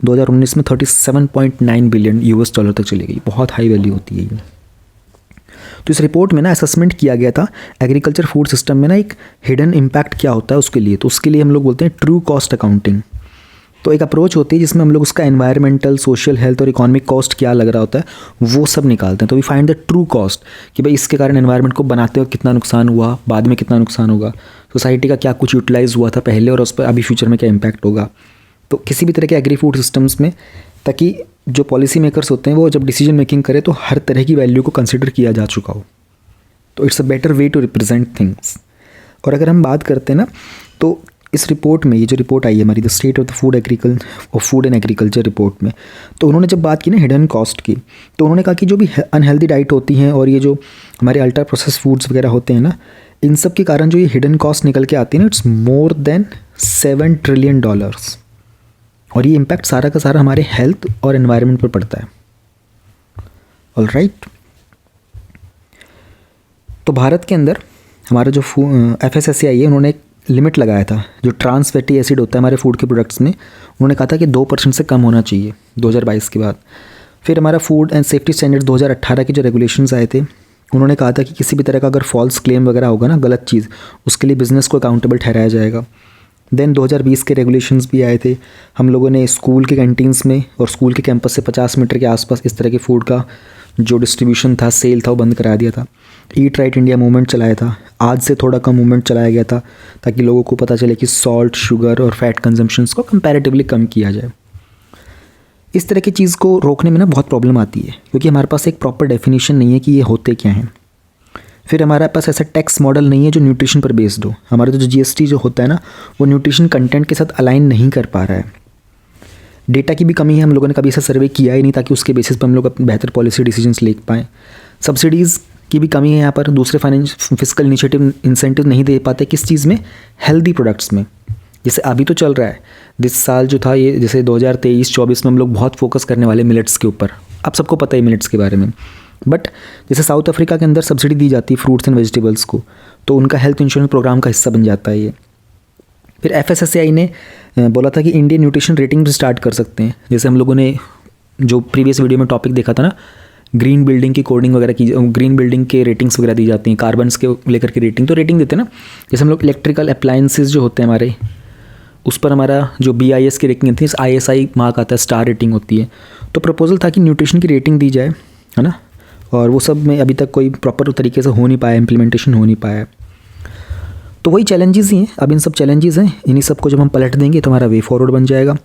S2: 2019 में $37.9 बिलियन तक चली गई। बहुत हाई वैल्यू होती है ये। तो इस रिपोर्ट में ना असेसमेंट किया गया था एग्रीकल्चर फूड सिस्टम में ना एक हिडन इम्पैक्ट क्या होता है उसके लिए। तो उसके लिए हम लोग बोलते हैं ट्रू कॉस्ट अकाउंटिंग। तो एक अप्रोच होती है जिसमें हम लोग उसका एनवायरमेंटल, सोशल, हेल्थ और इकोनॉमिक कॉस्ट क्या लग रहा होता है वो सब निकालते हैं। तो we find the true cost कि भाई इसके कारण एनवायरनमेंट को बनाते वक्त कितना नुकसान हुआ, बाद में कितना नुकसान होगा, सोसाइटी का क्या कुछ यूटिलाइज हुआ था पहले और उस पर अभी फ्यूचर में क्या इम्पैक्ट होगा। तो किसी भी तरह के एग्री फूड सिस्टम्स में, ताकि जो पॉलिसी मेकर्स होते हैं वो जब डिसीजन मेकिंग करें तो हर तरह की वैल्यू को कंसिडर किया जा चुका हो। तो it's a better way to represent things. और अगर हम बात करते हैं ना, तो इस रिपोर्ट में, ये जो रिपोर्ट आई है हमारी the state of the food and agriculture report में, तो उन्होंने जब बात की ना हिडन कॉस्ट की, तो उन्होंने कहा कि जो भी अनहेल्दी डाइट होती हैं और ये जो हमारे अल्ट्रा प्रोसेस फूड्स वगैरह होते हैं ना, इन सब के कारण जो ये हिडन कॉस्ट निकल के आती है ना, इट्स मोर देन $7 ट्रिलियन। और ये इम्पैक्ट सारा का सारा हमारे हेल्थ और एनवायरनमेंट पर पड़ता है। ऑलराइट, तो भारत के अंदर हमारा जो FSSAI है, उन्होंने एक लिमिट लगाया था। जो ट्रांस फैटी एसिड होता है हमारे फूड के प्रोडक्ट्स में, उन्होंने कहा था कि 2% से कम होना चाहिए 2022 के बाद। फिर हमारा फूड एंड सेफ्टी स्टैंडर्ड 2018 के जो रेगुलेशंस आए थे, उन्होंने कहा था कि किसी भी तरह का अगर फॉल्स क्लेम वगैरह होगा ना, गलत चीज़, उसके लिए बिज़नेस को अकाउंटेबल ठहराया जाएगा। देन 2020 के रेगुलेशंस भी आए थे। हम लोगों ने स्कूल के कैंटीन्स में और स्कूल के कैंपस से 50 मीटर के आसपास इस तरह के फूड का जो डिस्ट्रीब्यूशन था, सेल था, वो बंद करा दिया था। ईट राइट इंडिया मूवमेंट चलाया था। आज से थोड़ा कम मूवमेंट चलाया गया था ताकि लोगों को पता चले कि सॉल्ट, शुगर और फैट कंजम्पशंस को कंपैरेटिवली कम किया जाए। इस तरह की चीज़ को रोकने में ना बहुत प्रॉब्लम आती है, क्योंकि हमारे पास एक प्रॉपर डेफिनेशन नहीं है कि ये होते क्या हैं। फिर हमारे पास ऐसा टैक्स मॉडल नहीं है जो न्यूट्रिशन पर बेस्ड हो। हमारा जो GST जो होता है ना, वो न्यूट्रिशन कंटेंट के साथ अलाइन नहीं कर पा रहा है। डेटा की भी कमी है, हम लोगों ने कभी ऐसा सर्वे किया ही नहीं ताकि उसके बेसिस पर हम लोग अपने बेहतर पॉलिसी डिसीजंस ले पाएँ। सब्सिडीज़ की भी कमी है यहाँ पर। दूसरे फिस्कल इनिशिएटिव इंसेंटिव नहीं दे पाते किस चीज़ में, हेल्दी प्रोडक्ट्स में। जैसे अभी तो चल रहा है, इस साल जो था ये, जैसे 2023-24 में हम लोग बहुत फोकस करने वाले मिलेट्स के ऊपर। आप सबको पता है मिलेट्स के बारे में। बट जैसे साउथ अफ्रीका के अंदर सब्सिडी दी जाती है फ्रूट्स एंड वेजिटेबल्स को, तो उनका हेल्थ इंश्योरेंस प्रोग्राम का हिस्सा बन जाता है ये। फिर FSSAI ने बोला था कि इंडियन न्यूट्रिशन रेटिंग भी स्टार्ट कर सकते हैं। जैसे हम लोगों ने जो प्रीवियस वीडियो में टॉपिक देखा था ना, ग्रीन बिल्डिंग की कोडिंग वगैरह की, ग्रीन बिल्डिंग के रेटिंग्स वगैरह दी जाती हैं, कार्बन्स के लेकर के रेटिंग, तो रेटिंग देते हैं ना। जैसे हम लोग इलेक्ट्रिकल अप्लायंसेस जो होते हैं हमारे, उस पर हमारा जो BIS की रेटिंग होती है, ISI मार्क आता है, स्टार रेटिंग होती है। तो प्रपोजल था कि न्यूट्रिशन की रेटिंग दी जाए, है ना। और वो सब में अभी तक कोई प्रॉपर तरीके से हो नहीं पाया, इम्प्लीमेंटेशन हो नहीं पाया। तो वही चैलेंजेस ही हैं। अब इन सब चैलेंजेस हैं, इन्हीं सब को जब हम पलट देंगे तो हमारा वे फॉरवर्ड बन जाएगा।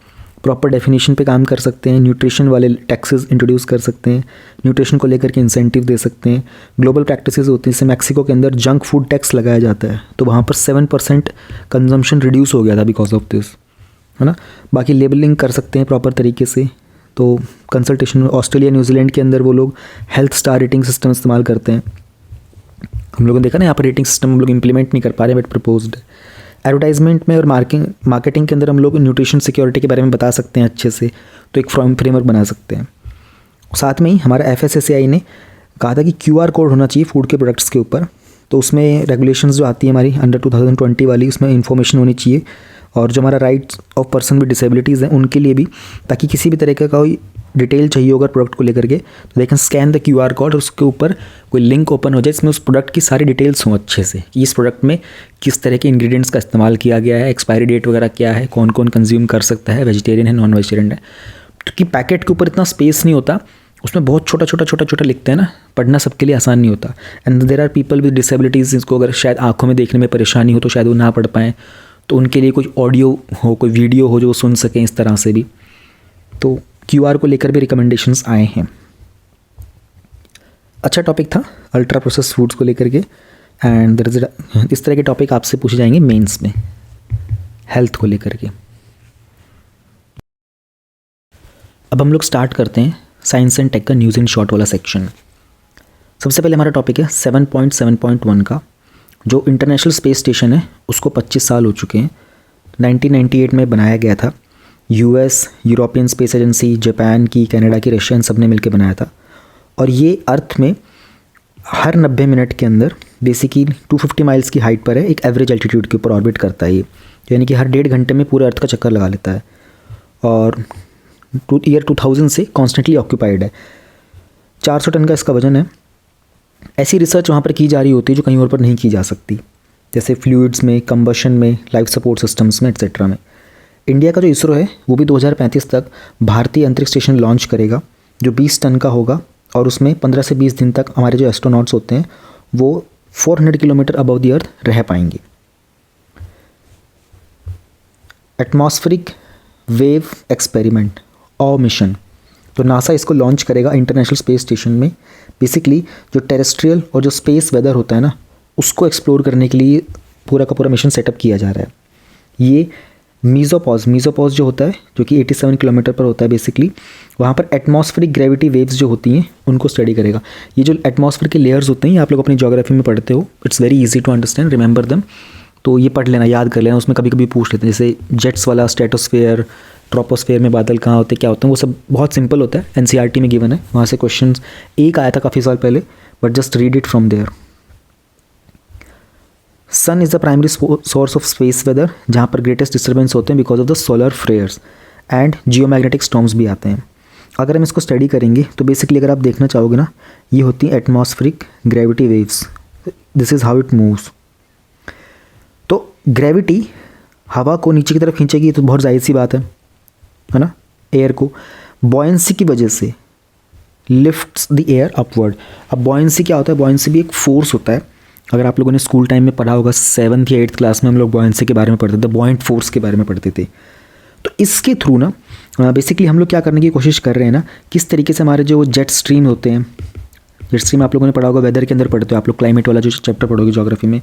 S2: प्रॉपर डेफिनेशन पे काम कर सकते हैं, न्यूट्रिशन वाले टैक्सेस इंट्रोड्यूस कर सकते हैं, न्यूट्रिशन को लेकर के इंसेंटिव दे सकते हैं। ग्लोबल प्रैक्टिसेस होती हैं, जैसे मैक्सिको के अंदर जंक फूड टैक्स लगाया जाता है, तो वहाँ पर 7% कंजम्पशन रिड्यूस हो गया था बिकॉज ऑफ दिस, है ना। बाकी लेबलिंग कर सकते हैं प्रॉपर तरीके से। तो कंसल्टेशन, ऑस्ट्रेलिया, न्यूजीलैंड के अंदर वो लोग हेल्थ स्टार रेटिंग सिस्टम इस्तेमाल करते हैं। हम लोगों ने देखा ना, यहाँ पर रेटिंग सिस्टम हम लोग इंप्लीमेंट नहीं कर पा रहे, बट प्रपोज्ड। एडवर्टाइजमेंट में और मार्केटिंग के अंदर हम लोग न्यूट्रिशन सिक्योरिटी के बारे में बता सकते हैं अच्छे से, तो एक फ्रेमवर्क बना सकते हैं। साथ में ही हमारा FSSAI ने कहा था कि QR कोड होना चाहिए फूड के प्रोडक्ट्स के ऊपर। तो उसमें रेगुलेशंस जो आती है हमारी अंडर 2020 वाली, उसमें इन्फॉर्मेशन होनी चाहिए। और जो हमारा rights of person with disabilities हैं उनके लिए भी, ताकि किसी भी तरह का कोई डिटेल चाहिए होगा प्रोडक्ट को लेकर के, तो they can scan the QR code और उसके ऊपर कोई लिंक ओपन हो जाए जिसमें उस प्रोडक्ट की सारी डिटेल्स हों अच्छे से, कि इस प्रोडक्ट में किस तरह के इंग्रेडिएंट्स का इस्तेमाल किया गया है, एक्सपायरी डेट वगैरह क्या है, कौन कौन कंज्यूम कर सकता है, वेजिटेरियन है, नॉन वेजिटेरियन है। क्योंकि पैकेट के ऊपर इतना स्पेस नहीं होता, उसमें बहुत छोटा छोटा लिखते हैं ना, पढ़ना सबके लिए आसान नहीं होता। And there are people with disabilities, जिसको अगर शायद आँखों में देखने में परेशानी हो तो शायद वो ना पढ़ पाएँ, तो उनके लिए कोई ऑडियो हो, कोई वीडियो हो जो वो सुन सकें इस तरह से भी। तो QR को लेकर भी रिकमेंडेशंस आए हैं। अच्छा टॉपिक था अल्ट्रा प्रोसेस फूड्स को लेकर के। एंड इस तरह के टॉपिक आपसे पूछे जाएंगे मेंस में हेल्थ को लेकर के। अब हम लोग स्टार्ट करते हैं साइंस एंड टेक का न्यूज़ इन शॉर्ट वाला सेक्शन। सबसे पहले हमारा टॉपिक है 7.7.1 का, जो इंटरनेशनल स्पेस स्टेशन है उसको 25 साल हो चुके हैं। 1998 में बनाया गया था। US, European space agency, Japan की, कनाडा की, रशियन सब ने मिलकर बनाया था। और ये अर्थ में हर 90 मिनट के अंदर बेसिकली 250 माइल्स की हाइट पर है, एक एवरेज एल्टीट्यूड के ऊपर ऑर्बिट करता है ये, यानी कि हर 1.5 घंटे में पूरे अर्थ का चक्कर लगा लेता है। और ईयर 2000 से कॉन्स्टेंटली ऑक्यूपाइड है। 400 टन का इसका वजन है। ऐसी रिसर्च वहाँ पर की जा रही होती है जो कहीं और पर नहीं की जा सकती, जैसे फ्लूइड्स में, कंबशन में, लाइफ सपोर्ट सिस्टम्स में, एक्सेट्रा में। इंडिया का जो इसरो है वो भी 2035 तक भारतीय अंतरिक्ष स्टेशन लॉन्च करेगा, जो 20 टन का होगा, और उसमें 15 से 20 दिन तक हमारे जो एस्ट्रोनॉट्स होते हैं वो 400 किलोमीटर अबव द अर्थ रह पाएंगे। एटमॉस्फेरिक वेव एक्सपेरिमेंट और मिशन, तो नासा इसको लॉन्च करेगा इंटरनेशनल स्पेस स्टेशन में। बेसिकली जो टेरेस्ट्रियल और जो स्पेस वेदर होता है ना, उसको एक्सप्लोर करने के लिए पूरा का पूरा मिशन सेटअप किया जा रहा है। ये मीज़ोपॉज जो होता है, जो कि 87 किलोमीटर पर होता है बेसिकली, वहाँ पर एटमॉस्फेरिक ग्रेविटी वेव्स जो होती हैं उनको स्टडी करेगा। ये जो एटमॉस्फेयर के लेयर्स होते हैं, ये आप लोग अपनी ज्योग्राफी में पढ़ते हो, it's very easy to understand, remember them. तो ये पढ़ लेना, याद कर लेना, उसमें कभी कभी पूछ लेते हैं, जैसे जेट्स वाला स्ट्रेटोस्फेयर, ट्रोपोस्फेयर में बादल कहाँ होते हैं, क्या होते हैं, वो सब बहुत सिंपल होता है, एनसीईआरटी में गिवन है, वहाँ से क्वेश्चन एक आया था काफ़ी साल पहले, but just read it from there. Sun is the primary source of space weather, जहाँ पर ग्रेटेस्ट डिस्टर्बेंस होते हैं because of the solar flares and geomagnetic storms भी आते हैं। अगर हम इसको स्टडी करेंगे तो बेसिकली अगर आप देखना चाहोगे ना, ये होती हैं atmospheric gravity waves, this is how it moves. तो ग्रेविटी हवा को नीचे की तरफ खींचेगी, तो बहुत जाहिर सी बात है ना, एयर को बॉयंसी की वजह से लिफ्ट्स द एयर अपवर्ड। अब बॉयंसी क्या होता है? बॉयंसी भी एक फोर्स होता है। अगर आप लोगों ने स्कूल टाइम में पढ़ा होगा, 7th या 8th क्लास में हम लोग बॉयंसी के बारे में पढ़ते थे, बॉयंट फोर्स के बारे में पढ़ते थे। तो इसके थ्रू ना बेसिकली हम लोग क्या करने की कोशिश कर रहे हैं ना, किस तरीके से हमारे जो जेट स्ट्रीम होते हैं, जेट स्ट्रीम आप लोगों ने पढ़ा होगा, वेदर के अंदर पढ़ते हो आप लोग, क्लाइमेट वाला जो चैप्टर पढ़ोगे ज्योग्राफी में,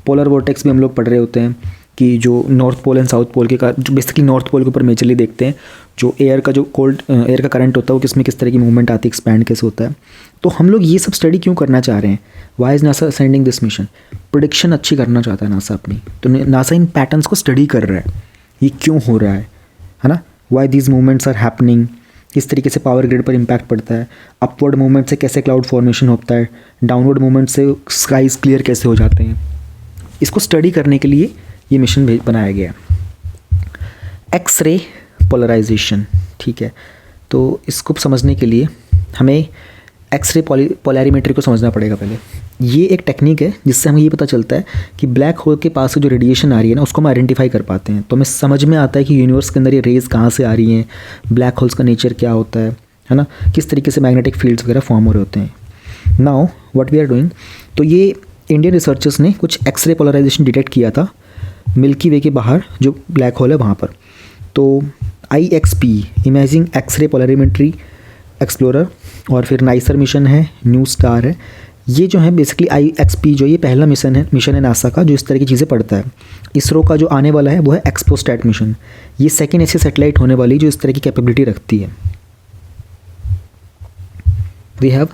S2: पोलर वोर्टेक्स भी हम लोग पढ़ रहे होते हैं, कि जो North Pole and South Pole के जो बेसिकली नॉर्थ पोल के ऊपर मेजरली देखते हैं, जो एयर का जो कोल्ड एयर का करंट होता है वो किस तरह की मूवमेंट आती है, एक्सपैंड कैसे होता है। तो हम लोग ये सब स्टडी क्यों करना चाह रहे हैं? Why is NASA sending this mission? Prediction अच्छी करना चाहता है नासा अपनी, तो नासा इन पैटर्न्स को स्टडी कर रहा है, ये क्यों हो रहा है ना, why these movements are happening, किस तरीके से पावर ग्रिड पर इम्पैक्ट पड़ता है, अपवर्ड मूवमेंट से कैसे क्लाउड फॉर्मेशन होता है, डाउनवर्ड मूवमेंट से स्काइज क्लियर कैसे हो जाते हैं। इसको स्टडी करने के लिए ये मिशन बनाया गया। एक्स-रे पोलराइजेशन, ठीक है, तो इसको समझने के लिए हमें एक्स-रे पोलैरिमेट्री को समझना पड़ेगा पहले। ये एक टेक्निक है जिससे हमें ये पता चलता है कि ब्लैक होल के पास से जो रेडिएशन आ रही है ना, उसको हम आइडेंटिफाई कर पाते हैं। तो हमें समझ में आता है कि यूनिवर्स के अंदर ये रेज़ कहाँ से आ रही हैं, ब्लैक होल्स का नेचर क्या होता है ना, किस तरीके से मैग्नेटिक फील्ड्स वगैरह फॉर्म हो रहे होते हैं। Now what we are doing, तो ये इंडियन रिसर्चर्स ने कुछ एक्स-रे पोलराइजेशन डिटेक्ट किया था मिल्की वे के बाहर जो ब्लैक होल है वहाँ पर। तो IXP, imaging X-ray polarimetry explorer, और फिर नाइसर मिशन है, न्यू स्टार है, ये जो है बेसिकली IXP जो ये पहला मिशन है नासा का जो इस तरह की चीज़ें पढ़ता है। इसरो का जो आने वाला है वो है एक्सपोस्टैट मिशन, ये सेकेंड ऐसी सैटेलाइट होने वाली जो इस तरह की कैपेबिलिटी रखती है। We have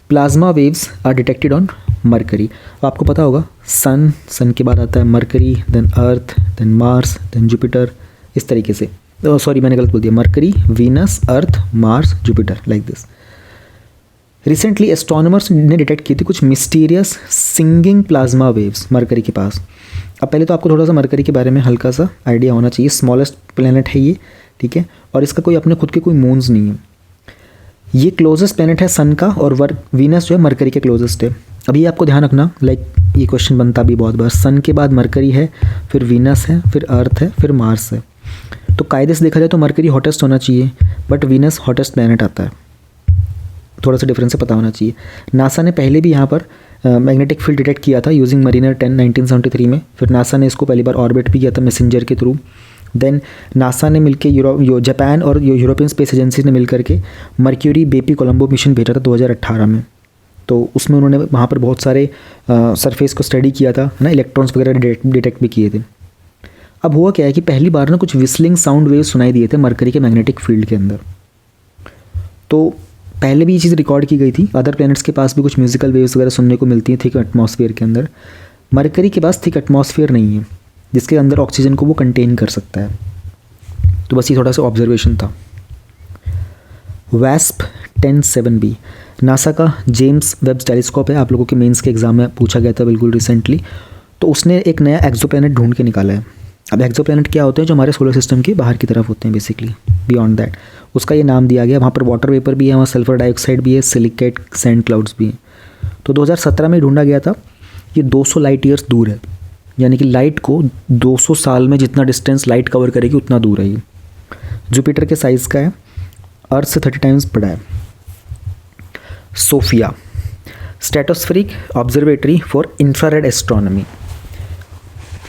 S2: plasma waves are detected on Mercury. आपको पता होगा सन के बाद आता है Mercury, then Earth, then Mars, then Jupiter, इस तरीके से। सॉरी मैंने गलत बोल दिया, Mercury, Venus, Earth, Mars, Jupiter, like this. Recently astronomers ने डिटेक्ट की थी कुछ mysterious singing plasma waves Mercury के पास। अब पहले तो आपको थोड़ा सा मरकरी के बारे में हल्का सा आइडिया होना चाहिए। स्मॉलेस्ट प्लेनेट है ये, ठीक है, और इसका कोई अपने खुद के कोई मून्स नहीं है। ये क्लोजेस्ट प्लेनेट है सन का, और वीनस जो है मरकरी के क्लोजेस्ट है। अभी आपको ध्यान रखना, लाइक ये क्वेश्चन बनता भी बहुत बार, सन के बाद मरकरी है, फिर वीनस है, फिर अर्थ है, फिर मार्स है। तो कायदे से देखा जाए तो मरकरी हॉटेस्ट होना चाहिए, बट वीनस हॉटेस्ट प्लेनेट आता है, थोड़ा सा डिफरेंस पता होना चाहिए। नासा ने पहले भी यहाँ पर मैग्नेटिक फील्ड डिटेक्ट किया था यूजिंग मरीनर 10 1973 में। फिर नासा ने इसको पहली बार ऑर्बिट भी किया था मैसेंजर के थ्रू। देन नासा ने मिलकर जापान और यूरोपियन स्पेस एजेंसी ने मिलकर के मर्क्यूरी बेपी कोलंबो मिशन भेजा था 2018 में। तो उसमें उन्होंने वहाँ पर बहुत सारे सरफेस को स्टडी किया था, है ना, इलेक्ट्रॉन्स वगैरह डिटेक्ट भी किए थे। अब हुआ क्या है कि पहली बार ना कुछ विस्लिंग साउंड वेव सुनाई दिए थे मरकरी के मैग्नेटिक फील्ड के अंदर। तो पहले भी ये चीज़ रिकॉर्ड की गई थी, अदर प्लैनेट्स के पास भी कुछ म्यूजिकल वेव्स वगैरह सुनने को मिलती हैं थिक एटमॉस्फेयर के अंदर। मरकरी के पास थिक एटमॉस्फेयर नहीं है जिसके अंदर ऑक्सीजन को वो कंटेन कर सकता है। तो बस ये थोड़ा सा ऑब्जर्वेशन था। वैस्प 10-7b नासा का जेम्स वेब टेलीस्कोप है, आप लोगों के मेंस के एग्जाम में पूछा गया था बिल्कुल रिसेंटली। तो उसने एक नया एक्सोप्लैनेट ढूंढ के निकाला है। अब एक्सोप्लैनेट क्या होते हैं, जो हमारे सोलर सिस्टम के बाहर की तरफ होते हैं बेसिकली, बियॉन्ड दैट। उसका ये नाम दिया गया। वहाँ पर वाटर वेपर भी है, वहाँ सल्फर डाइऑक्साइड भी है, सिलिकेट सैंड क्लाउड्स भी हैं। तो 2017 में ढूंढा गया था। ये 200 लाइट ईयर्स दूर है, यानी कि लाइट को 200 साल में जितना डिस्टेंस लाइट कवर करेगी उतना दूर है ये। जुपिटर के साइज़ का है, अर्थ से 30 टाइम्स बड़ा है। SOFIA stratospheric observatory for infrared astronomy.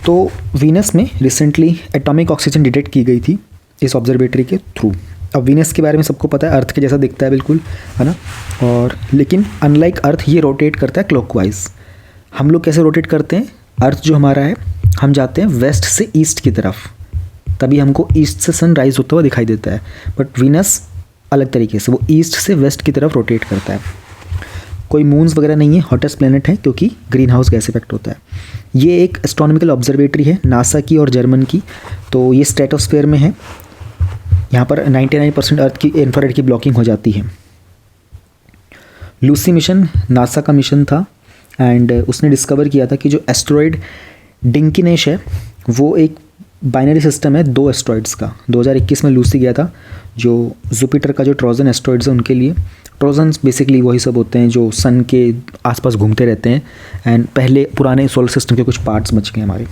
S2: तो वीनस में रिसेंटली एटॉमिक ऑक्सीजन डिटेक्ट की गई थी इस ऑब्जर्वेटरी के थ्रू। अब वीनस के बारे में सबको पता है, अर्थ के जैसा दिखता है बिल्कुल, है ना। और लेकिन अनलाइक अर्थ ये रोटेट करता है क्लॉकवाइज। हम लोग कैसे रोटेट करते हैं, अर्थ जो हमारा है हम जाते हैं वेस्ट से ईस्ट की तरफ, तभी हमको ईस्ट से सन राइज होता हुआ दिखाई देता है। बट वीनस अलग तरीके से, वो ईस्ट से वेस्ट की तरफ रोटेट करता है। कोई मून्स वगैरह नहीं है, हॉटेस्ट प्लेनेट है क्योंकि ग्रीन हाउस गैस इफेक्ट होता है। ये एक एस्ट्रोनॉमिकल ऑब्जर्वेटरी है नासा की और जर्मन की। तो ये स्ट्रेटोस्फेयर में है। यहाँ पर 99% अर्थ की इंफ्रारेड की ब्लॉकिंग हो जाती है। लूसी मिशन नासा का मिशन था एंड उसने डिस्कवर किया था कि जो एस्ट्रॉयड डिंकिनेश है वो एक बाइनरी सिस्टम है 2 एस्ट्रॉयड्स का। 2021 में लूसी गया था, जो जुपिटर का जो ट्रोजन एस्ट्रॉयड्स है उनके लिए। ट्रोजन्स बेसिकली वही सब होते हैं जो सन के आसपास घूमते रहते हैं एंड पहले पुराने सोलर सिस्टम के कुछ पार्ट्स बच गए हमारे।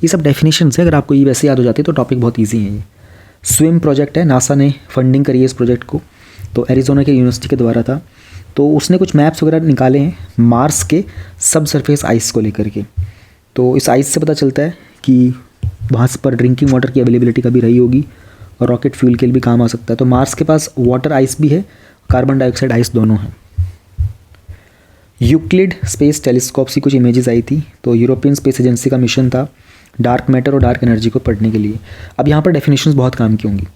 S2: ये सब डेफिनेशंस है, अगर आपको ये वैसे याद हो जाती है तो टॉपिक बहुत ईजी है। ये स्विम प्रोजेक्ट है, नासा ने फंडिंग करी है इस प्रोजेक्ट को, तो एरिजोना के यूनिवर्सिटी के द्वारा था। तो उसने कुछ मैप्स वगैरह निकाले हैं मार्स के सब सरफेस आइस को लेकर के। तो इस आइस से पता चलता है कि वहाँ पर ड्रिंकिंग वाटर की अवेलेबिलिटी कभी रही होगी और रॉकेट फ्यूल के लिए भी काम आ सकता है। तो मार्स के पास वाटर आइस भी है, कार्बन डाइऑक्साइड आइस दोनों हैं। यूक्लिड स्पेस टेलीस्कोप की कुछ इमेजेस आई थी। तो यूरोपियन स्पेस एजेंसी का मिशन था डार्क मैटर और डार्क एनर्जी को पढ़ने के लिए। अब यहाँ पर डेफिनेशंस बहुत काम की होंगी।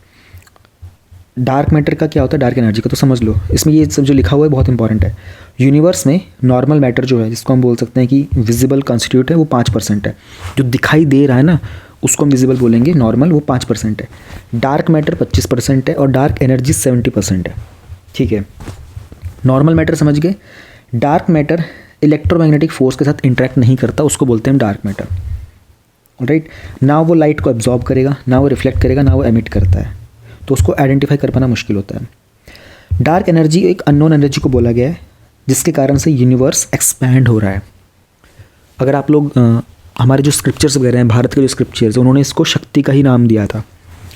S2: डार्क मैटर का क्या होता है, डार्क एनर्जी का तो समझ लो। इसमें ये सब जो लिखा हुआ है बहुत इंपॉर्टेंट है। यूनिवर्स में नॉर्मल मैटर जो है, जिसको हम बोल सकते हैं कि विजिबल कॉन्स्टिट्यूट है, वो 5% है। जो दिखाई दे रहा है ना उसको हम विजिबल बोलेंगे, नॉर्मल वो 5% है। डार्क मैटर 25% है और डार्क एनर्जी 70% है। ठीक है, नॉर्मल मैटर समझ गए। डार्क मैटर इलेक्ट्रोमैग्नेटिक फोर्स के साथ इंटरेक्ट नहीं करता, उसको बोलते हैं डार्क मैटर, राइट। ना वो लाइट को एब्जॉर्ब करेगा, ना वो रिफ्लेक्ट करेगा, ना वो एमिट करता है, तो उसको आइडेंटिफाई कर पाना मुश्किल होता है। डार्क एनर्जी एक अननोन एनर्जी को बोला गया है जिसके कारण से यूनिवर्स एक्सपैंड हो रहा है। अगर आप लोग हमारे जो स्क्रिप्चर्स वगैरह हैं, भारत के जो स्क्रिप्चर्स, उन्होंने इसको शक्ति का ही नाम दिया था।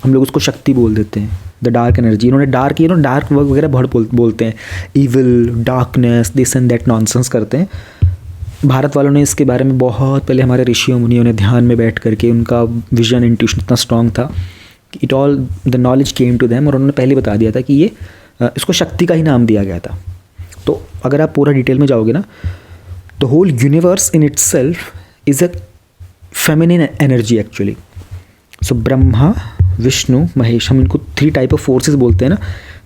S2: हम लोग उसको शक्ति बोल देते हैं, द डार्क एनर्जी। इन्होंने डार्क वगैरह बहुत बोलते हैं, evil, darkness, this and that nonsense करते हैं। भारत वालों ने इसके बारे में बहुत पहले, हमारे ऋषियों मुनियों ने ध्यान में बैठ करके, उनका विजन इंट्यूशन इतना स्ट्रॉन्ग था कि it all the knowledge came to them, और उन्होंने पहले बता दिया था कि ये इसको शक्ति का ही नाम दिया गया था। तो अगर आप पूरा डिटेल में जाओगे ना, the whole universe in itself is a feminine energy actually. So Brahma, Vishnu, Mahesh, हम इनको 3 टाइप ऑफ फोर्सेस बोलते हैं ना,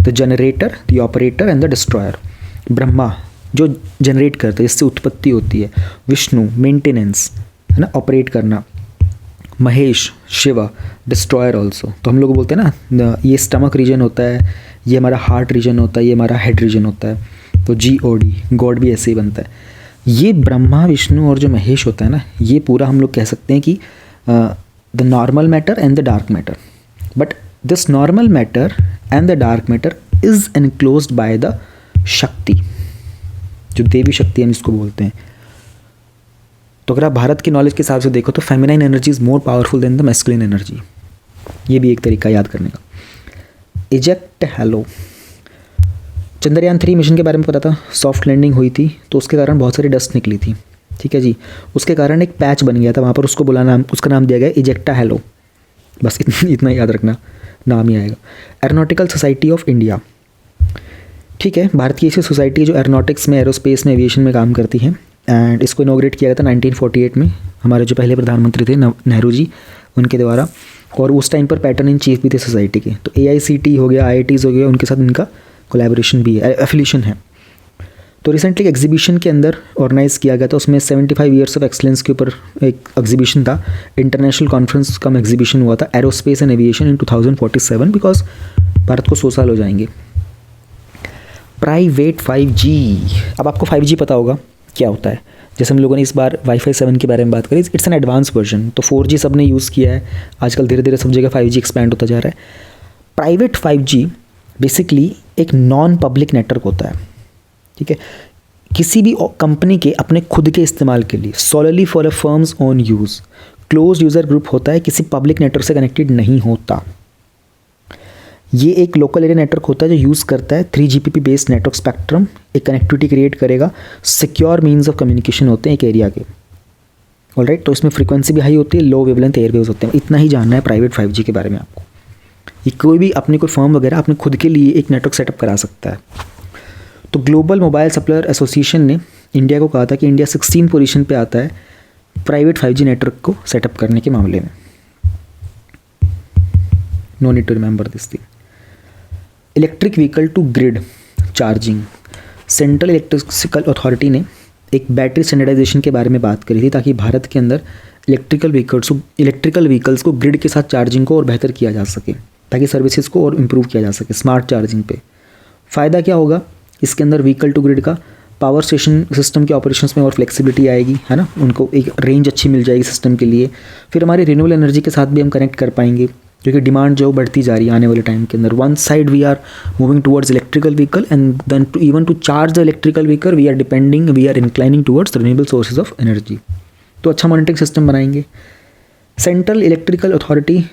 S2: the generator, the operator and the destroyer. Brahma जो जनरेट करता है, जिससे उत्पत्ति होती है। विष्णु मेंटेनेंस, है ना, ऑपरेट करना। Mahesh, Shiva, destroyer also. तो हम लोग बोलते हैं ना, ये स्टमक रीजन होता है, ये हमारा हार्ट रीजन होता है, ये हमारा हेड रीजन होता है। तो GOD, गॉड भी ऐसे ही बनता है। ये ब्रह्मा, विष्णु और जो महेश होता है ना, ये पूरा हम लोग कह सकते हैं कि the normal matter and the dark matter. But this normal matter and the dark matter is enclosed by the शक्ति, जो देवी शक्ति हम इसको बोलते हैं। तो अगर आप भारत की नॉलेज के हिसाब से देखो तो feminine energy is more powerful than the masculine energy. ये भी एक तरीका याद करने का। इजेक्ट हैलो, चंद्रयान 3 मिशन के बारे में पता था, सॉफ्ट लैंडिंग हुई थी तो उसके कारण बहुत सारी डस्ट निकली थी। ठीक है जी, उसके कारण एक पैच बन गया था वहाँ पर, उसका नाम दिया गया इजेक्टा हैलो। बस इतना याद रखना, नाम ही आएगा। एरोनॉटिकल सोसाइटी ऑफ इंडिया, ठीक है, भारत की ऐसी सोसाइटी है जो एरोनॉटिक्स में, एरोस्पेस में, एविएशन में काम करती है एंड इसको इनॉग्रेट किया गया था 1948 में हमारे जो पहले प्रधानमंत्री थे नेहरू जी, उनके द्वारा। और उस टाइम पर पैटर्न इन चीफ भी थे सोसाइटी के। तो AICT हो गया, IITs हो गया, उनके साथ इनका कोलैबोरेशन भी है, एफिलिएशन है। तो रिसेंटली एग्जीबिशन के अंदर ऑर्गेनाइज़ किया गया था, उसमें 75 ईयर्स ऑफ एक्सलेंस के ऊपर एक एग्जीबिशन था, इंटरनेशनल कॉन्फ्रेंस कम एग्जीबिशन हुआ था, aerospace and aviation in 2047, because Bharat को 100 साल हो जाएंगे। प्राइवेट 5G, अब आपको 5G पता होगा क्या होता है। जैसे हम लोगों ने इस बार वाईफाई 7 के बारे में बात करी, इट्स एन एडवांस वर्जन। तो 4G सब ने यूज़ किया है, आजकल धीरे धीरे सब जगह 5G एक्सपैंड होता जा रहा है। प्राइवेट 5G बेसिकली एक नॉन पब्लिक नेटवर्क होता है, ठीक है, किसी भी कंपनी के अपने खुद के इस्तेमाल के लिए, solely for a firm's own use, close user group होता है, किसी पब्लिक नेटवर्क से कनेक्टेड नहीं होता। ये एक लोकल एरिया नेटवर्क होता है जो यूज़ करता है 3GPP बेस्ड नेटवर्क स्पेक्ट्रम, एक कनेक्टिविटी क्रिएट करेगा, सिक्योर मीन्स ऑफ कम्युनिकेशन होते हैं एक एरिया के। ऑलराइट, तो इसमें फ्रीक्वेंसी भी हाई होती है, लो वेवलेंथ एयरवेव्स होते हैं। इतना ही जानना है प्राइवेट 5G के बारे में आपको। ये कोई भी अपनी कोई फर्म वगैरह अपने खुद के लिए एक नेटवर्क सेटअप करा सकता है। तो ग्लोबल मोबाइल सप्लायर एसोसिएशन ने इंडिया को कहा था कि इंडिया 16 पोजीशन पे आता है प्राइवेट 5G नेटवर्क को सेटअप करने के मामले में। No need to remember this thing. Electric vehicle to grid charging, central electrical authority ने एक बैटरी स्टैंडर्डाइजेशन के बारे में बात करी थी, ताकि भारत के अंदर इलेक्ट्रिकल व्हीकल्स को ग्रिड के साथ चार्जिंग को और बेहतर किया जा सके, ताकि सर्विसेज को और इम्प्रूव किया जा सके स्मार्ट चार्जिंग पे। फ़ायदा क्या होगा इसके अंदर, व्हीकल टू ग्रिड का पावर स्टेशन सिस्टम के ऑपरेशंस में और फ्लेक्सिबिलिटी आएगी, है ना, उनको एक रेंज अच्छी मिल जाएगी सिस्टम के लिए। फिर हमारी रिन्यूएबल एनर्जी के साथ भी हम कनेक्ट कर पाएंगे, क्योंकि डिमांड जो बढ़ती जा रही है आने वाले टाइम के अंदर। One side we are moving towards electrical vehicle and then to charge the electrical vehicle we are inclining towards renewable sources of energy. तो अच्छा मॉनिटरिंग सिस्टम बनाएंगे। सेंट्रल इलेक्ट्रिकल अथॉरिटी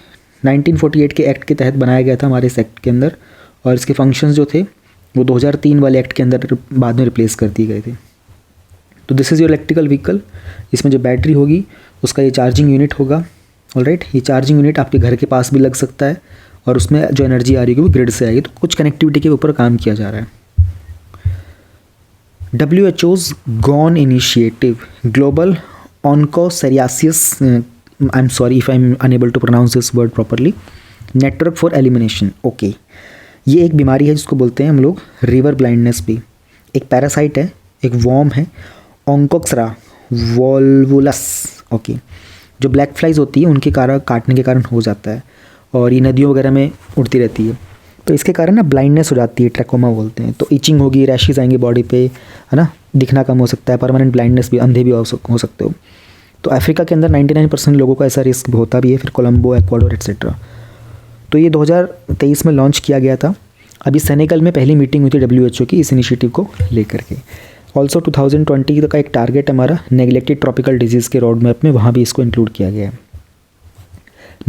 S2: 1948 के एक्ट के तहत बनाया गया था हमारे इस एक्ट के अंदर, और इसके फंक्शंस जो थे वो 2003 वाले एक्ट के अंदर बाद में रिप्लेस कर दिए गए थे। तो this is your electrical vehicle, इसमें जो बैटरी होगी उसका ये चार्जिंग यूनिट होगा। ऑलराइट, ये चार्जिंग यूनिट आपके घर के पास भी लग सकता है, और उसमें जो एनर्जी आ रही है वो ग्रिड से आएगी। तो कुछ कनेक्टिविटी के ऊपर काम किया जा रहा है। WHO's GONE initiative, global onchocerciasis, I am sorry if I am unable to pronounce this word properly, network for elimination. Okay, ये एक बीमारी है जिसको बोलते हैं हम लोग रिवर ब्लाइंडनेस भी। एक पैरासाइट है, एक वॉर्म है, ऑन्कोक्सरा वोल्वुलस। ओके, जो ब्लैक फ्लाइज होती है उनके कारण काटने के कारण हो जाता है, और ये नदियों वगैरह में उड़ती रहती है। तो इसके कारण ना ब्लाइंडनेस हो जाती है, ट्रैकोमा बोलते हैं। तो इचिंग होगी, रैशेज आएंगे बॉडी पे, है ना, दिखना कम हो सकता है, परमानेंट ब्लाइंडनेस भी, अंधे भी हो सकते हो। तो अफ्रीका के अंदर 99% लोगों को ऐसा रिस्क होता भी है, फिर कोलंबो, एक्वाडोर एट्सेट्रा। तो ये 2023 में लॉन्च किया गया था। अभी सेनेगल में पहली मीटिंग हुई थी WHO की इस इनिशिएटिव को लेकर के। ऑल्सो 2020 का एक टारगेट हमारा नेग्लेक्टेड ट्रॉपिकल डिजीज़ के रोड मैप में, वहाँ भी इसको इंक्लूड किया गया है।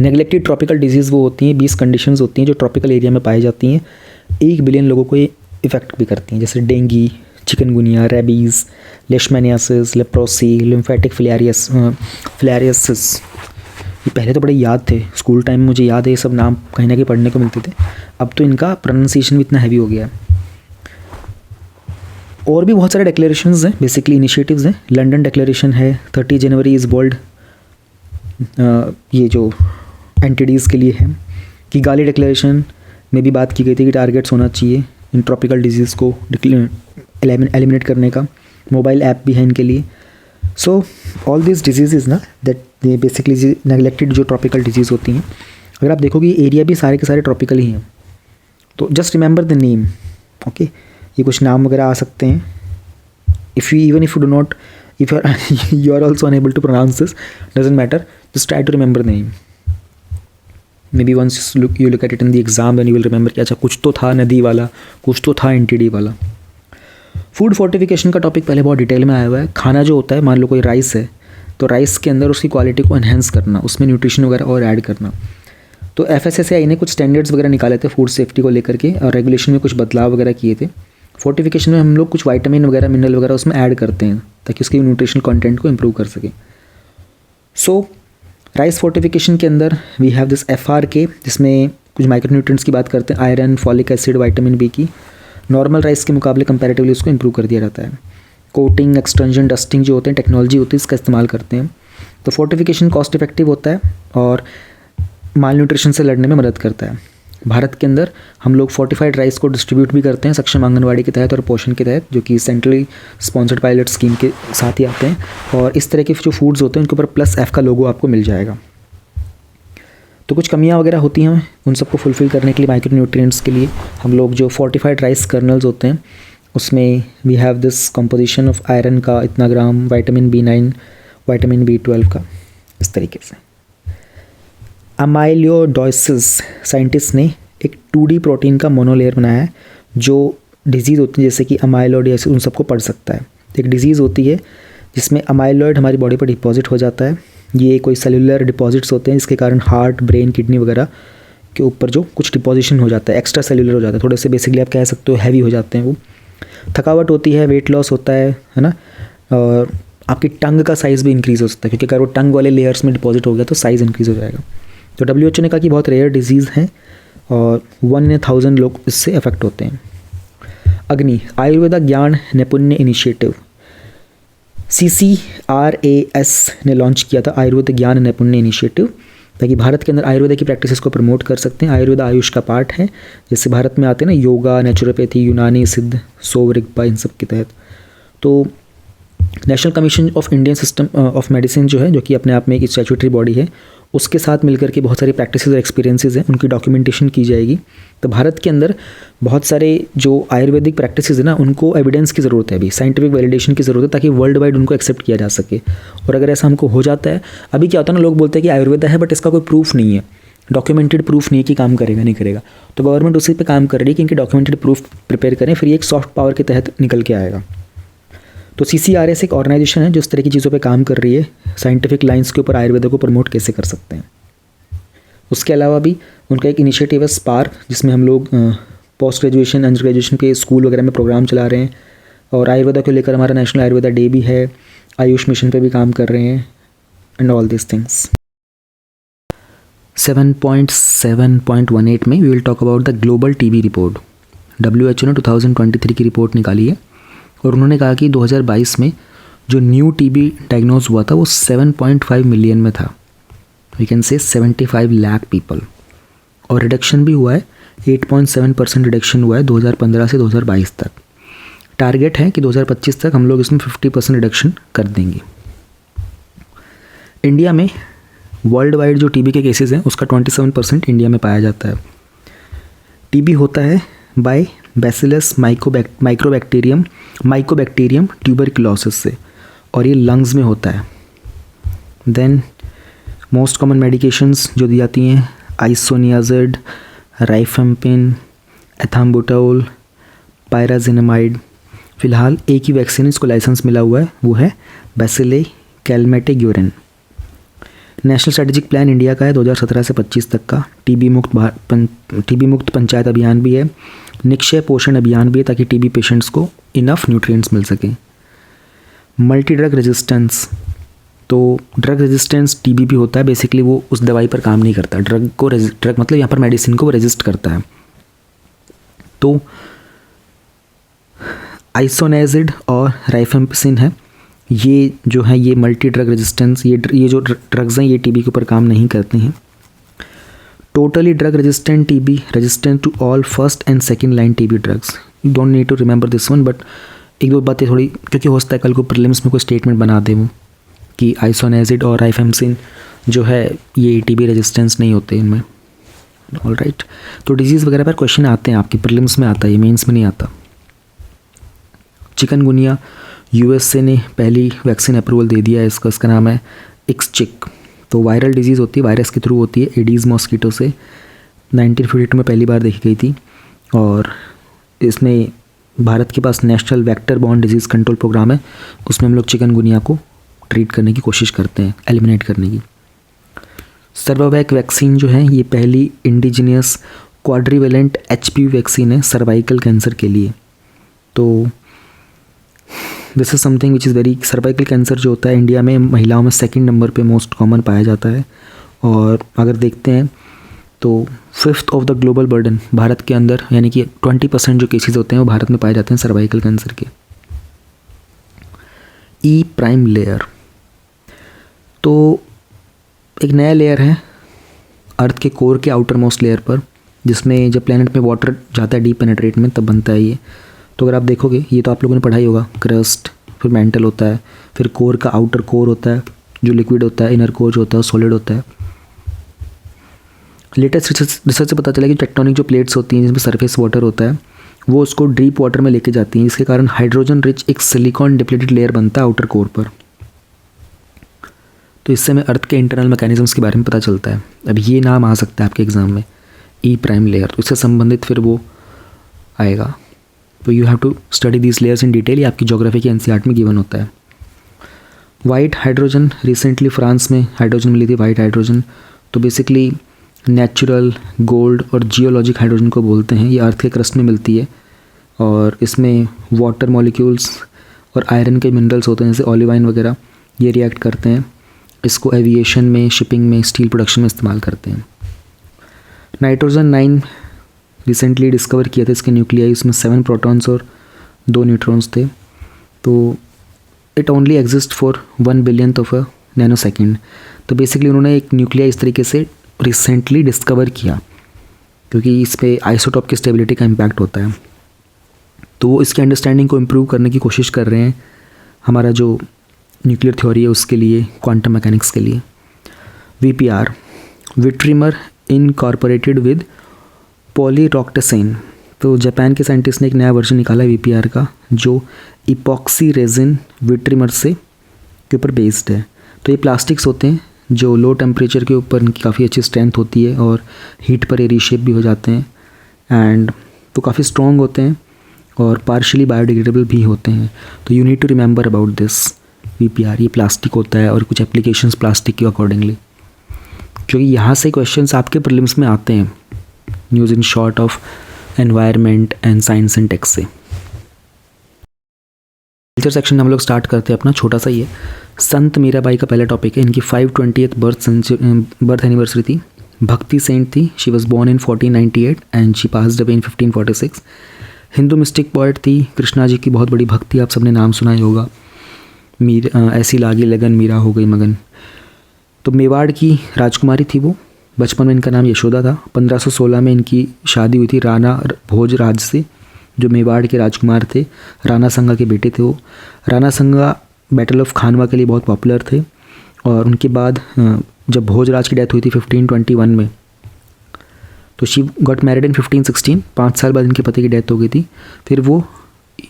S2: नेग्लेक्टेड ट्रॉपिकल डिजीज़ वो होती हैं, 20 कंडीशंस होती हैं जो ट्रॉपिकल एरिया में पाई जाती हैं, 1 बिलियन लोगों को ये इफेक्ट भी करती हैं, जैसे dengue, chikungunya, rabies, leishmaniasis, leprosy, lymphatic filariasis. ये पहले तो बड़े याद थे, स्कूल टाइम में मुझे याद है ये सब नाम कहीं ना कहीं पढ़ने को मिलते थे। अब तो इनका प्रोनाउंसिएशन भी इतना हैवी हो गया है। और भी बहुत सारे डिक्लेरेशंस हैं, बेसिकली इनिशिएटिव्स हैं। लंदन डिक्लेरेशन है, 30 जनवरी इज़ वर्ल्ड, ये जो एंटिटीज़ के लिए है। किगाली डिक्लेरेशन में भी बात की गई थी कि टारगेट्स होना चाहिए इन ट्रॉपिकल डिजीज़ को एलिमिनेट करने का। मोबाइल ऐप भी है इनके लिए। सो ऑल दिस डिजीज़ ना दैट बेसिकली नेग्लेक्टेड जो ट्रॉपिकल डिजीज़ होती हैं, अगर आप देखोगे ये एरिया भी सारे के सारे ट्रॉपिकल ही हैं। तो just remember the name. Okay, ये कुछ नाम वगैरह आ सकते हैं। If you do not, if you are also unable to pronounce this, doesn't matter, just try to remember the name. Maybe once you look at it in the exam then you will remember कि अच्छा कुछ तो था नदी वाला, कुछ तो था एंटिटी वाला। फूड फोर्टिफिकेशन का टॉपिक पहले बहुत डिटेल में आया हुआ है। खाना जो होता है, मान लो कोई राइस है, तो राइस के अंदर उसकी क्वालिटी को एनहेंस करना, उसमें न्यूट्रिशन वगैरह और ऐड करना। तो FSSAI ने कुछ स्टैंडर्ड्स वगैरह निकाले थे फूड सेफ्टी को लेकर के, और रेगुलेशन में कुछ बदलाव वगैरह किए थे। फोर्टिफिकेशन में हम लोग कुछ विटामिन वगैरह, मिनरल वगैरह उसमें ऐड करते हैं ताकि उसकी न्यूट्रिशनल कंटेंट को इम्प्रूव कर सके। सो राइस फोर्टिफिकेशन के अंदर वी हैव दिस FRK, जिसमें कुछ माइक्रोन्यूट्रिएंट्स की बात करते हैं, iron, folic acid, vitamin B की। नॉर्मल राइस के मुकाबले कंपैरेटिवली उसको इम्प्रूव कर दिया जाता है। कोटिंग, एक्सटेंशन, डस्टिंग जो होते हैं टेक्नोलॉजी होती है इसका इस्तेमाल करते हैं। तो फोर्टिफिकेशन कॉस्ट इफेक्टिव होता है और माल न्यूट्रिशन से लड़ने में मदद करता है। भारत के अंदर हम लोग फोर्टिफाइड राइस को डिस्ट्रीब्यूट भी करते हैं सक्षम आंगनवाड़ी के तहत और पोषण के तहत, जो कि सेंट्रली स्पॉन्सर्ड पायलट स्कीम के साथ ही आते हैं। और इस तरह के जो फूड्स होते हैं उनके ऊपर +F का लोगो आपको मिल जाएगा। तो कुछ कमियां वगैरह होती हैं, उन सबको फुलफ़िल करने के लिए माइक्रो न्यूट्रिएंट्स के लिए हम लोग जो फोर्टिफाइड राइस कर्नल्स होते हैं उसमें we have this composition of iron का इतना ग्राम, विटामिन B9, विटामिन B12 का, इस तरीके से। अमाइलोइडोसिस साइंटिस्ट ने एक 2D प्रोटीन का मोनोलेयर बनाया है जो डिजीज़ होती है जैसे कि अमाइलोइडोसिस उन सबको पढ़ सकता है। एक डिजीज़ होती है जिसमें अमाइलोइड हमारी बॉडी पर डिपॉजिट हो जाता है। ये कोई सेलुलर डिपॉजिट्स होते हैं जिसके कारण हार्ट, ब्रेन, किडनी वगैरह के ऊपर जो कुछ डिपॉजिशन हो जाता है, एक्स्ट्रा सेलुलर हो जाता है, थोड़े से बेसिकली आप कह सकते हो हैवी हो जाते हैं वो। थकावट होती है, वेट लॉस होता है ना, और आपकी टंग का साइज़ भी इंक्रीज़ हो सकता है क्योंकि अगर वो टंग वाले लेयर्स में डिपॉजिट हो गया तो साइज़ इंक्रीज़ हो जाएगा। तो WHO ने कहा कि बहुत रेयर डिजीज़ है और 1 in 1000 लोग इससे अफेक्ट होते हैं। अग्नि आयुर्वेदा ज्ञान नैपुण्य इनिशिएटिव CCRAS ने लॉन्च किया था आयुर्वेद ज्ञान नैपुण्य इनिशिएटिव, ताकि भारत के अंदर आयुर्वेदा की प्रैक्टिसेस को प्रमोट कर सकते हैं। आयुर्वेद आयुष का पार्ट है, जैसे भारत में आते हैं ना योगा, नेचुरोपैथी, यूनानी, सिद्ध, सोव, रिगपा, इन सब के तहत। तो national commission of Indian system of medicine जो है, जो कि अपने आप में एक स्टैट्यूटरी बॉडी है, उसके साथ मिलकर के बहुत सारी प्रैक्टिसेस और एक्सपीरियंसेस हैं, उनकी डॉक्यूमेंटेशन की जाएगी। तो भारत के अंदर बहुत सारे जो आयुर्वेदिक प्रैक्टिसेस है ना, उनको एविडेंस की ज़रूरत है, अभी साइंटिफिक वैलिडेशन की ज़रूरत है, ताकि वर्ल्ड वाइड उनको एक्सेप्ट किया जा सके। और अगर ऐसा हमको हो जाता है, अभी क्या होता है ना, लोग बोलते हैं कि आयुर्वेदा है बट इसका कोई प्रूफ नहीं है, डॉक्यूमेंटेड प्रूफ नहीं है कि काम करेगा नहीं करेगा। तो गवर्नमेंट उसी पे काम कर रही है कि इनकी डॉक्यूमेंटेड प्रूफ प्रिपेयर करें, फिर ये एक सॉफ्ट पावर के तहत निकल के आएगा। तो CCRAS एक ऑर्गेनाइजेशन है जो इस तरह की चीज़ों पे काम कर रही है, साइंटिफिक लाइंस के ऊपर आयुर्वेदा को प्रमोट कैसे कर सकते हैं। उसके अलावा भी उनका एक इनिशिएटिव है स्पार्क, जिसमें हम लोग पोस्ट ग्रेजुएशन, अंडर ग्रेजुएशन के स्कूल वगैरह में प्रोग्राम चला रहे हैं, और आयुर्वेदा को लेकर हमारा नेशनल आयुर्वेदा डे भी है, आयुष मिशन पे भी काम कर रहे हैं, एंड ऑल दिस थिंग्स। 7.7.18 में we will talk about the global TB report. WHO ने 2023 की रिपोर्ट निकाली है और उन्होंने कहा कि 2022 में जो न्यू TB डायग्नोज हुआ था वो 7.5 मिलियन में था, we can say 75 lakh people, और रिडक्शन भी हुआ है, 8.7% रिडक्शन हुआ है 2015 से 2022 तक। टारगेट है कि 2025 तक हम लोग इसमें 50% रिडक्शन कर देंगे। इंडिया में वर्ल्ड वाइड जो TB के केसेस हैं उसका 27% इंडिया में पाया जाता है। TB होता है बाय बैसिलस माइकोबैक्टीरियम ट्यूबरक्लोसिस से, और ये लंग्स में होता है। देन मोस्ट कॉमन मेडिकेशंस जो दी जाती हैं, आइसोनियाजिड, राइफेम्पिन, एथाम्बुटोल, पायराजिनामाइड। फ़िलहाल एक ही वैक्सीन इसको लाइसेंस मिला हुआ है, वो है बैसिले कैलमेटेग्यूरिन। नेशनल स्ट्रेटेजिक प्लान इंडिया का है 2017 से 25 तक का। TB मुक्त पंचायत अभियान भी है, निक्षय पोषण अभियान भी है, ताकि TB पेशेंट्स को इनफ न्यूट्रिएंट्स मिल सकें। मल्टी ड्रग रेजिस्टेंस, तो ड्रग रेजिस्टेंस TB भी होता है, बेसिकली वो उस दवाई पर काम नहीं करता, ड्रग मतलब यहाँ पर मेडिसिन को वो रेजिस्ट करता है। तो आइसोनियाजिड और राइफेम्पिसिन है, ये जो है ये मल्टी ड्रग रेजिस्टेंस, ये जो ड्रग्स हैं ये TB के ऊपर काम नहीं करते हैं। Totally drug resistant TB resistant to all first and second line TB drugs. You don't need to remember this one, but एक दो बातें थोड़ी, क्योंकि हो सकता है कल को प्रीलिम्स में कोई स्टेटमेंट बना दे वो कि आइसोनियाजिड और राइफेम्पिसिन जो है ये TB रेजिस्टेंस नहीं होते इनमें। ऑल राइट, तो डिजीज़ वगैरह पर क्वेश्चन आते हैं, आपकी प्रीलिम्स में आता है, ये मेंस में नहीं आता। चिकनगुनिया USA ने पहली वैक्सीन अप्रूवल दे दिया है, इसका नाम है IXCHIQ। तो वायरल डिजीज़ होती है, वायरस के थ्रू होती है, एडीज़ मॉस्कीटो से 1952 में पहली बार देखी गई थी, और इसमें भारत के पास national vector borne disease control programme है, उसमें हम लोग चिकनगुनिया को ट्रीट करने की कोशिश करते हैं, एलिमिनेट करने की। सर्वावैक वैक्सीन जो है ये पहली इंडिजिनियस क्वाड्रीवेलेंट HPV वैक्सीन है सर्वाइकल कैंसर के लिए। तो this is something which is very, cervical cancer जो होता है इंडिया में महिलाओं में 2nd नंबर पे मोस्ट कॉमन पाया जाता है। और अगर देखते हैं तो 5th of the global burden Bharat के अंदर, यानी कि 20% जो केसेस होते हैं वो भारत में पाए जाते हैं सर्वाइकल कैंसर के। ई प्राइम लेयर, तो एक नया लेयर है अर्थ के कोर के आउटर मोस्ट लेयर पर, जिसमें जब प्लेनेट में वाटर जाता है डीप पेनेट्रेट में तब बनता है ये। तो अगर आप देखोगे, ये तो आप लोगों ने पढ़ा ही होगा, क्रस्ट, फिर मेंटल होता है, फिर कोर का आउटर कोर होता है जो लिक्विड होता है, इनर कोर जो होता है सॉलिड होता है। लेटेस्ट रिसर्च से पता चला कि टेक्टोनिक जो प्लेट्स होती हैं जिसमें सरफेस वाटर होता है वो उसको डीप वाटर में लेके जाती हैं, जिसके कारण हाइड्रोजन रिच एक सिलिकॉन डिप्लीटेड लेयर बनता है आउटर कोर पर। तो इससे हमें अर्थ के इंटरनल मैकेनिज्म्स के बारे में पता चलता है। अब ये नाम आ सकता है आपके एग्जाम में, ई प्राइम लेयर, तो इससे संबंधित फिर वो आएगा। तो you have to study these layers in detail, ये आपकी ज्योग्राफी के एनसीईआरटी में गिवन होता है। वाइट हाइड्रोजन, रिसेंटली फ्रांस में हाइड्रोजन मिली थी, वाइट हाइड्रोजन। तो बेसिकली नेचुरल, गोल्ड और जियोलॉजिक हाइड्रोजन को बोलते हैं। ये अर्थ के क्रस्ट में मिलती है और इसमें वाटर मॉलिक्यूल्स और आयरन के मिनरल्स होते हैं जैसे ऑलिवाइन वगैरह, ये रिएक्ट करते हैं। इसको एविएशन में, शिपिंग में, स्टील प्रोडक्शन में इस्तेमाल करते हैं। नाइट्रोजन 9 रिसेंटली डिस्कवर किया था, इसके न्यूक्लियाई, इसमें 7 प्रोटॉन्स और 2 न्यूट्रॉन्स थे। तो it only exist for 1 billionth of a nano second. तो बेसिकली उन्होंने एक न्यूक्लियाई इस तरीके से रिसेंटली डिस्कवर किया क्योंकि इस पर आइसोटॉप की स्टेबिलिटी का इम्पैक्ट होता है। तो वो इसकी अंडरस्टैंडिंग को इम्प्रूव करने की कोशिश कर रहे हैं, हमारा जो न्यूक्लियर थ्योरी है उसके लिए, क्वांटम मैकेनिक्स के लिए। VPR, vitrimer incorporated with polyrotaxane. तो जापान के साइंटिस्ट ने एक नया वर्जन निकाला है VPR का, जो इपॉक्सी रेजिन विट्रीमर से के ऊपर बेस्ड है। तो ये प्लास्टिक्स होते हैं जो लो टेम्परेचर के ऊपर इनकी काफ़ी अच्छी स्ट्रेंथ होती है और हीट पर ये रीशेप भी हो जाते हैं, एंड तो काफ़ी स्ट्रॉन्ग होते हैं और पार्शियली बायोडिग्रेडेबल भी होते हैं। तो you need to remember about this VPR। ये प्लास्टिक होता है और कुछ एप्लीकेशंस प्लास्टिक के अकॉर्डिंगली, क्योंकि यहाँ से क्वेश्चंस आपके प्रीलिम्स में आते हैं news in short of environment and science and techs से। कल्चर सेक्शन में हम लोग स्टार्ट करते हैं अपना, छोटा सा ही है। संत मीराबाई का पहला टॉपिक है, इनकी 520th बर्थ एनिवर्सरी थी। भक्ति सेंट थी, she was born in 1498 and she passed away in 1546। Hindu mistake poet थी, कृष्णा जी की बहुत बड़ी भक्ति, आप सबने नाम सुना ही होगा। ऐसी लागी लगन मीरा हो गई मगन। तो मेवाड़ की राजकुमारी थी वो, बचपन में इनका नाम यशोदा था। 1516 में इनकी शादी हुई थी राणा भोजराज से, जो मेवाड़ के राजकुमार थे, राणा संगा के बेटे थे वो। राणा संगा बैटल ऑफ खानवा के लिए बहुत पॉपुलर थे, और उनके बाद जब भोजराज की डेथ हुई थी 1521 में, तो शी गॉट मैरिड इन 1516। 5 साल बाद इनके पति की डेथ हो गई थी। फिर वो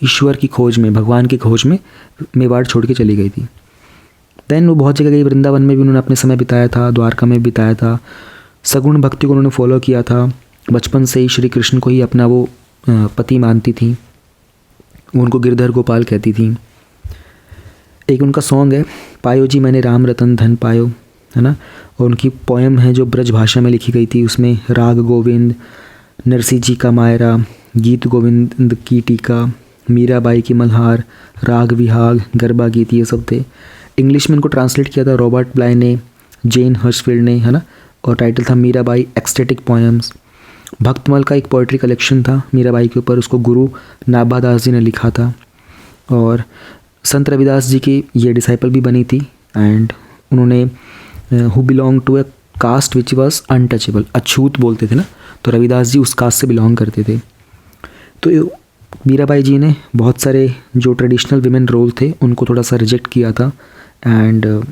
S2: ईश्वर की खोज में, भगवान की खोज में मेवाड़ छोड़ के चली गई थी। देन वो बहुत जगह गई, वृंदावन में भी उन्होंने अपने समय बिताया था, द्वारका में बिताया था। सगुण भक्ति को उन्होंने फॉलो किया था, बचपन से ही श्री कृष्ण को ही अपना वो पति मानती थी, वो उनको गिरधर गोपाल कहती थी। एक उनका सॉन्ग है, पायो जी मैंने राम रतन धन पायो, है ना। और उनकी पोएम है जो ब्रज भाषा में लिखी गई थी, उसमें राग गोविंद, नरसिंह जी का मायरा, गीत गोविंद की टीका, मीराबाई की मल्हार, राग विहाग, गरबा गीत, ये सब थे। इंग्लिश में इनको ट्रांसलेट किया था रॉबर्ट ब्लाय ने, जेन हर्शफील्ड ने, है ना। और टाइटल था मीराबाई एक्सटेटिक पोएम्स। भक्तमल का एक पोइट्री कलेक्शन था मीराबाई के ऊपर, उसको गुरु नाभादास जी ने लिखा था। और संत रविदास जी की ये डिसाइपल भी बनी थी, एंड उन्होंने who belong to a caste which was untouchable, अछूत बोलते थे ना, तो रविदास जी उस कास्ट से बिलोंग करते थे। तो मीराबाई जी ने बहुत सारे जो ट्रेडिशनल विमेन रोल थे उनको थोड़ा सा रिजेक्ट किया था, and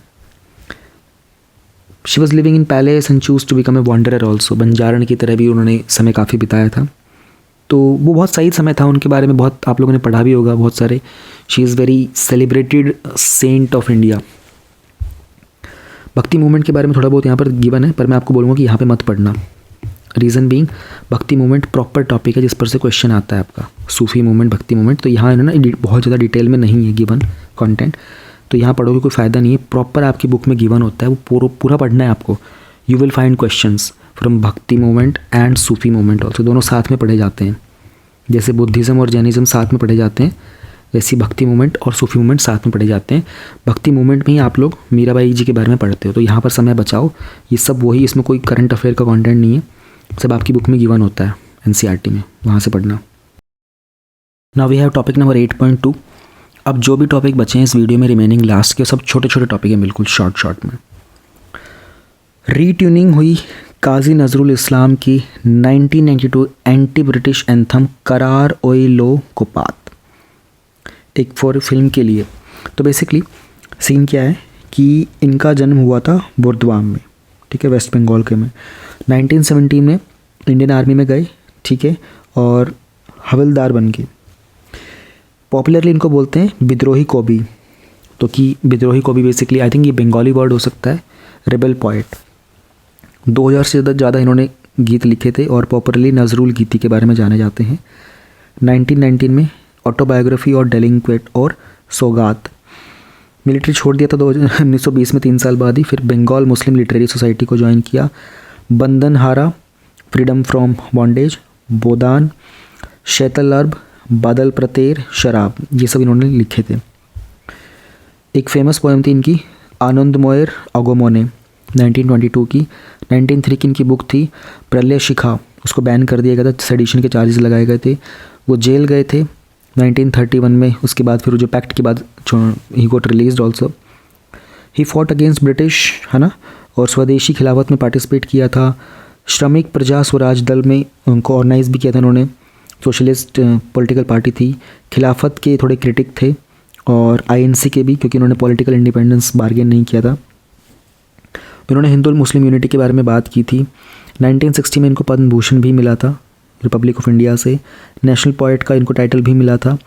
S2: she was living in palace and choose to become a wanderer also. बंजारण की तरह भी उन्होंने समय काफ़ी बिताया था, तो वो बहुत सही समय था। उनके बारे में बहुत आप लोगों ने पढ़ा भी होगा बहुत सारे। She is very celebrated saint of India. Bhakti movement के बारे में थोड़ा बहुत यहाँ पर गिवन है, पर मैं आपको बोलूँगा कि यहाँ पे मत पढ़ना। रीज़न बीइंग, भक्ति मूवमेंट प्रॉपर टॉपिक है जिस पर से क्वेश्चन आता है आपका, सूफी मूवमेंट, भक्ति मूवमेंट। तो यहाँ ना बहुत ज़्यादा डिटेल में नहीं है गिवन कंटेंट, तो यहाँ पढ़ोगे कोई फ़ायदा नहीं है। प्रॉपर आपकी बुक में गिवन होता है, वो पूरा पढ़ना है आपको। You will find questions from Bhakti movement and Sufi movement also, दोनों साथ में पढ़े जाते हैं। जैसे बुद्धिज़्म और जैनिज़्म साथ में पढ़े जाते हैं, वैसी भक्ति मूवमेंट और सूफी मूवमेंट साथ में पढ़े जाते हैं। भक्ति मूवमेंट में ही आप लोग मीराबाई जी के बारे में पढ़ते हो, तो यहाँ पर समय बचाओ। ये सब वही, इसमें कोई करंट अफेयर का कंटेंट नहीं है। सब आपकी बुक में गिवन होता है, NCERT में, वहाँ से पढ़ना। Now we have topic number 8.2। अब जो भी टॉपिक बचे हैं इस वीडियो में रिमेनिंग लास्ट के, सब छोटे छोटे टॉपिक हैं, बिल्कुल शॉर्ट में। रीट्यूनिंग हुई काजी नजरुल इस्लाम की 1992 एंटी ब्रिटिश एंथम करार ओए लो कुपात, एक फॉर फिल्म के लिए। तो बेसिकली सीन क्या है कि इनका जन्म हुआ था बुर्दवाम में, ठीक है, वेस्ट बंगाल के में। 1917 में इंडियन आर्मी में गए, ठीक है, और हवलदार बन गए। पॉपुलरली इनको बोलते हैं विद्रोही कवि। तो कि विद्रोही कवि बेसिकली आई थिंक ये बंगाली वर्ड हो सकता है, रेबल पोएट। 2000 से ज़्यादा इन्होंने गीत लिखे थे और पॉपुलरली नजरुल गीति के बारे में जाने जाते हैं। 1919 में ऑटोबायोग्राफी और डेलिंक्वेट और सौगात। मिलिट्री छोड़ दिया था 1920 में, 3 साल बाद ही। फिर बंगाल मुस्लिम लिटरेरी सोसाइटी को ज्वाइन किया। बंधनहारा, फ्रीडम फ्रॉम बॉन्डेज, बोदान, शैतल अर्ब, बादल प्रतेर, शराब, ये सब इन्होंने लिखे थे। एक फेमस पोएम थी इनकी आनंदमोयर अगोमोने 1922 की। 1903 की इनकी बुक थी प्रलय शिखा, उसको बैन कर दिया गया था, सेडिशन के चार्जेस लगाए गए थे। वो जेल गए थे 1931 में। उसके बाद फिर जो पैक्ट के बाद ही got released also. He fought against British, है ना, और स्वदेशी खिलाफत में पार्टिसिपेट किया था। श्रमिक प्रजा स्वराज दल में उनको ऑर्गेनाइज भी किया था उन्होंने। सोशलिस्ट पॉलिटिकल पार्टी थी। खिलाफत के थोड़े क्रिटिक थे और INC के भी, क्योंकि उन्होंने पॉलिटिकल इंडिपेंडेंस बार्गेन नहीं किया था। उन्होंने हिंदू मुस्लिम यूनिटी के बारे में बात की थी। 1960 में इनको पद्म भूषण भी मिला था रिपब्लिक ऑफ इंडिया से। नेशनल पोएट का इनको टाइटल भी मिला था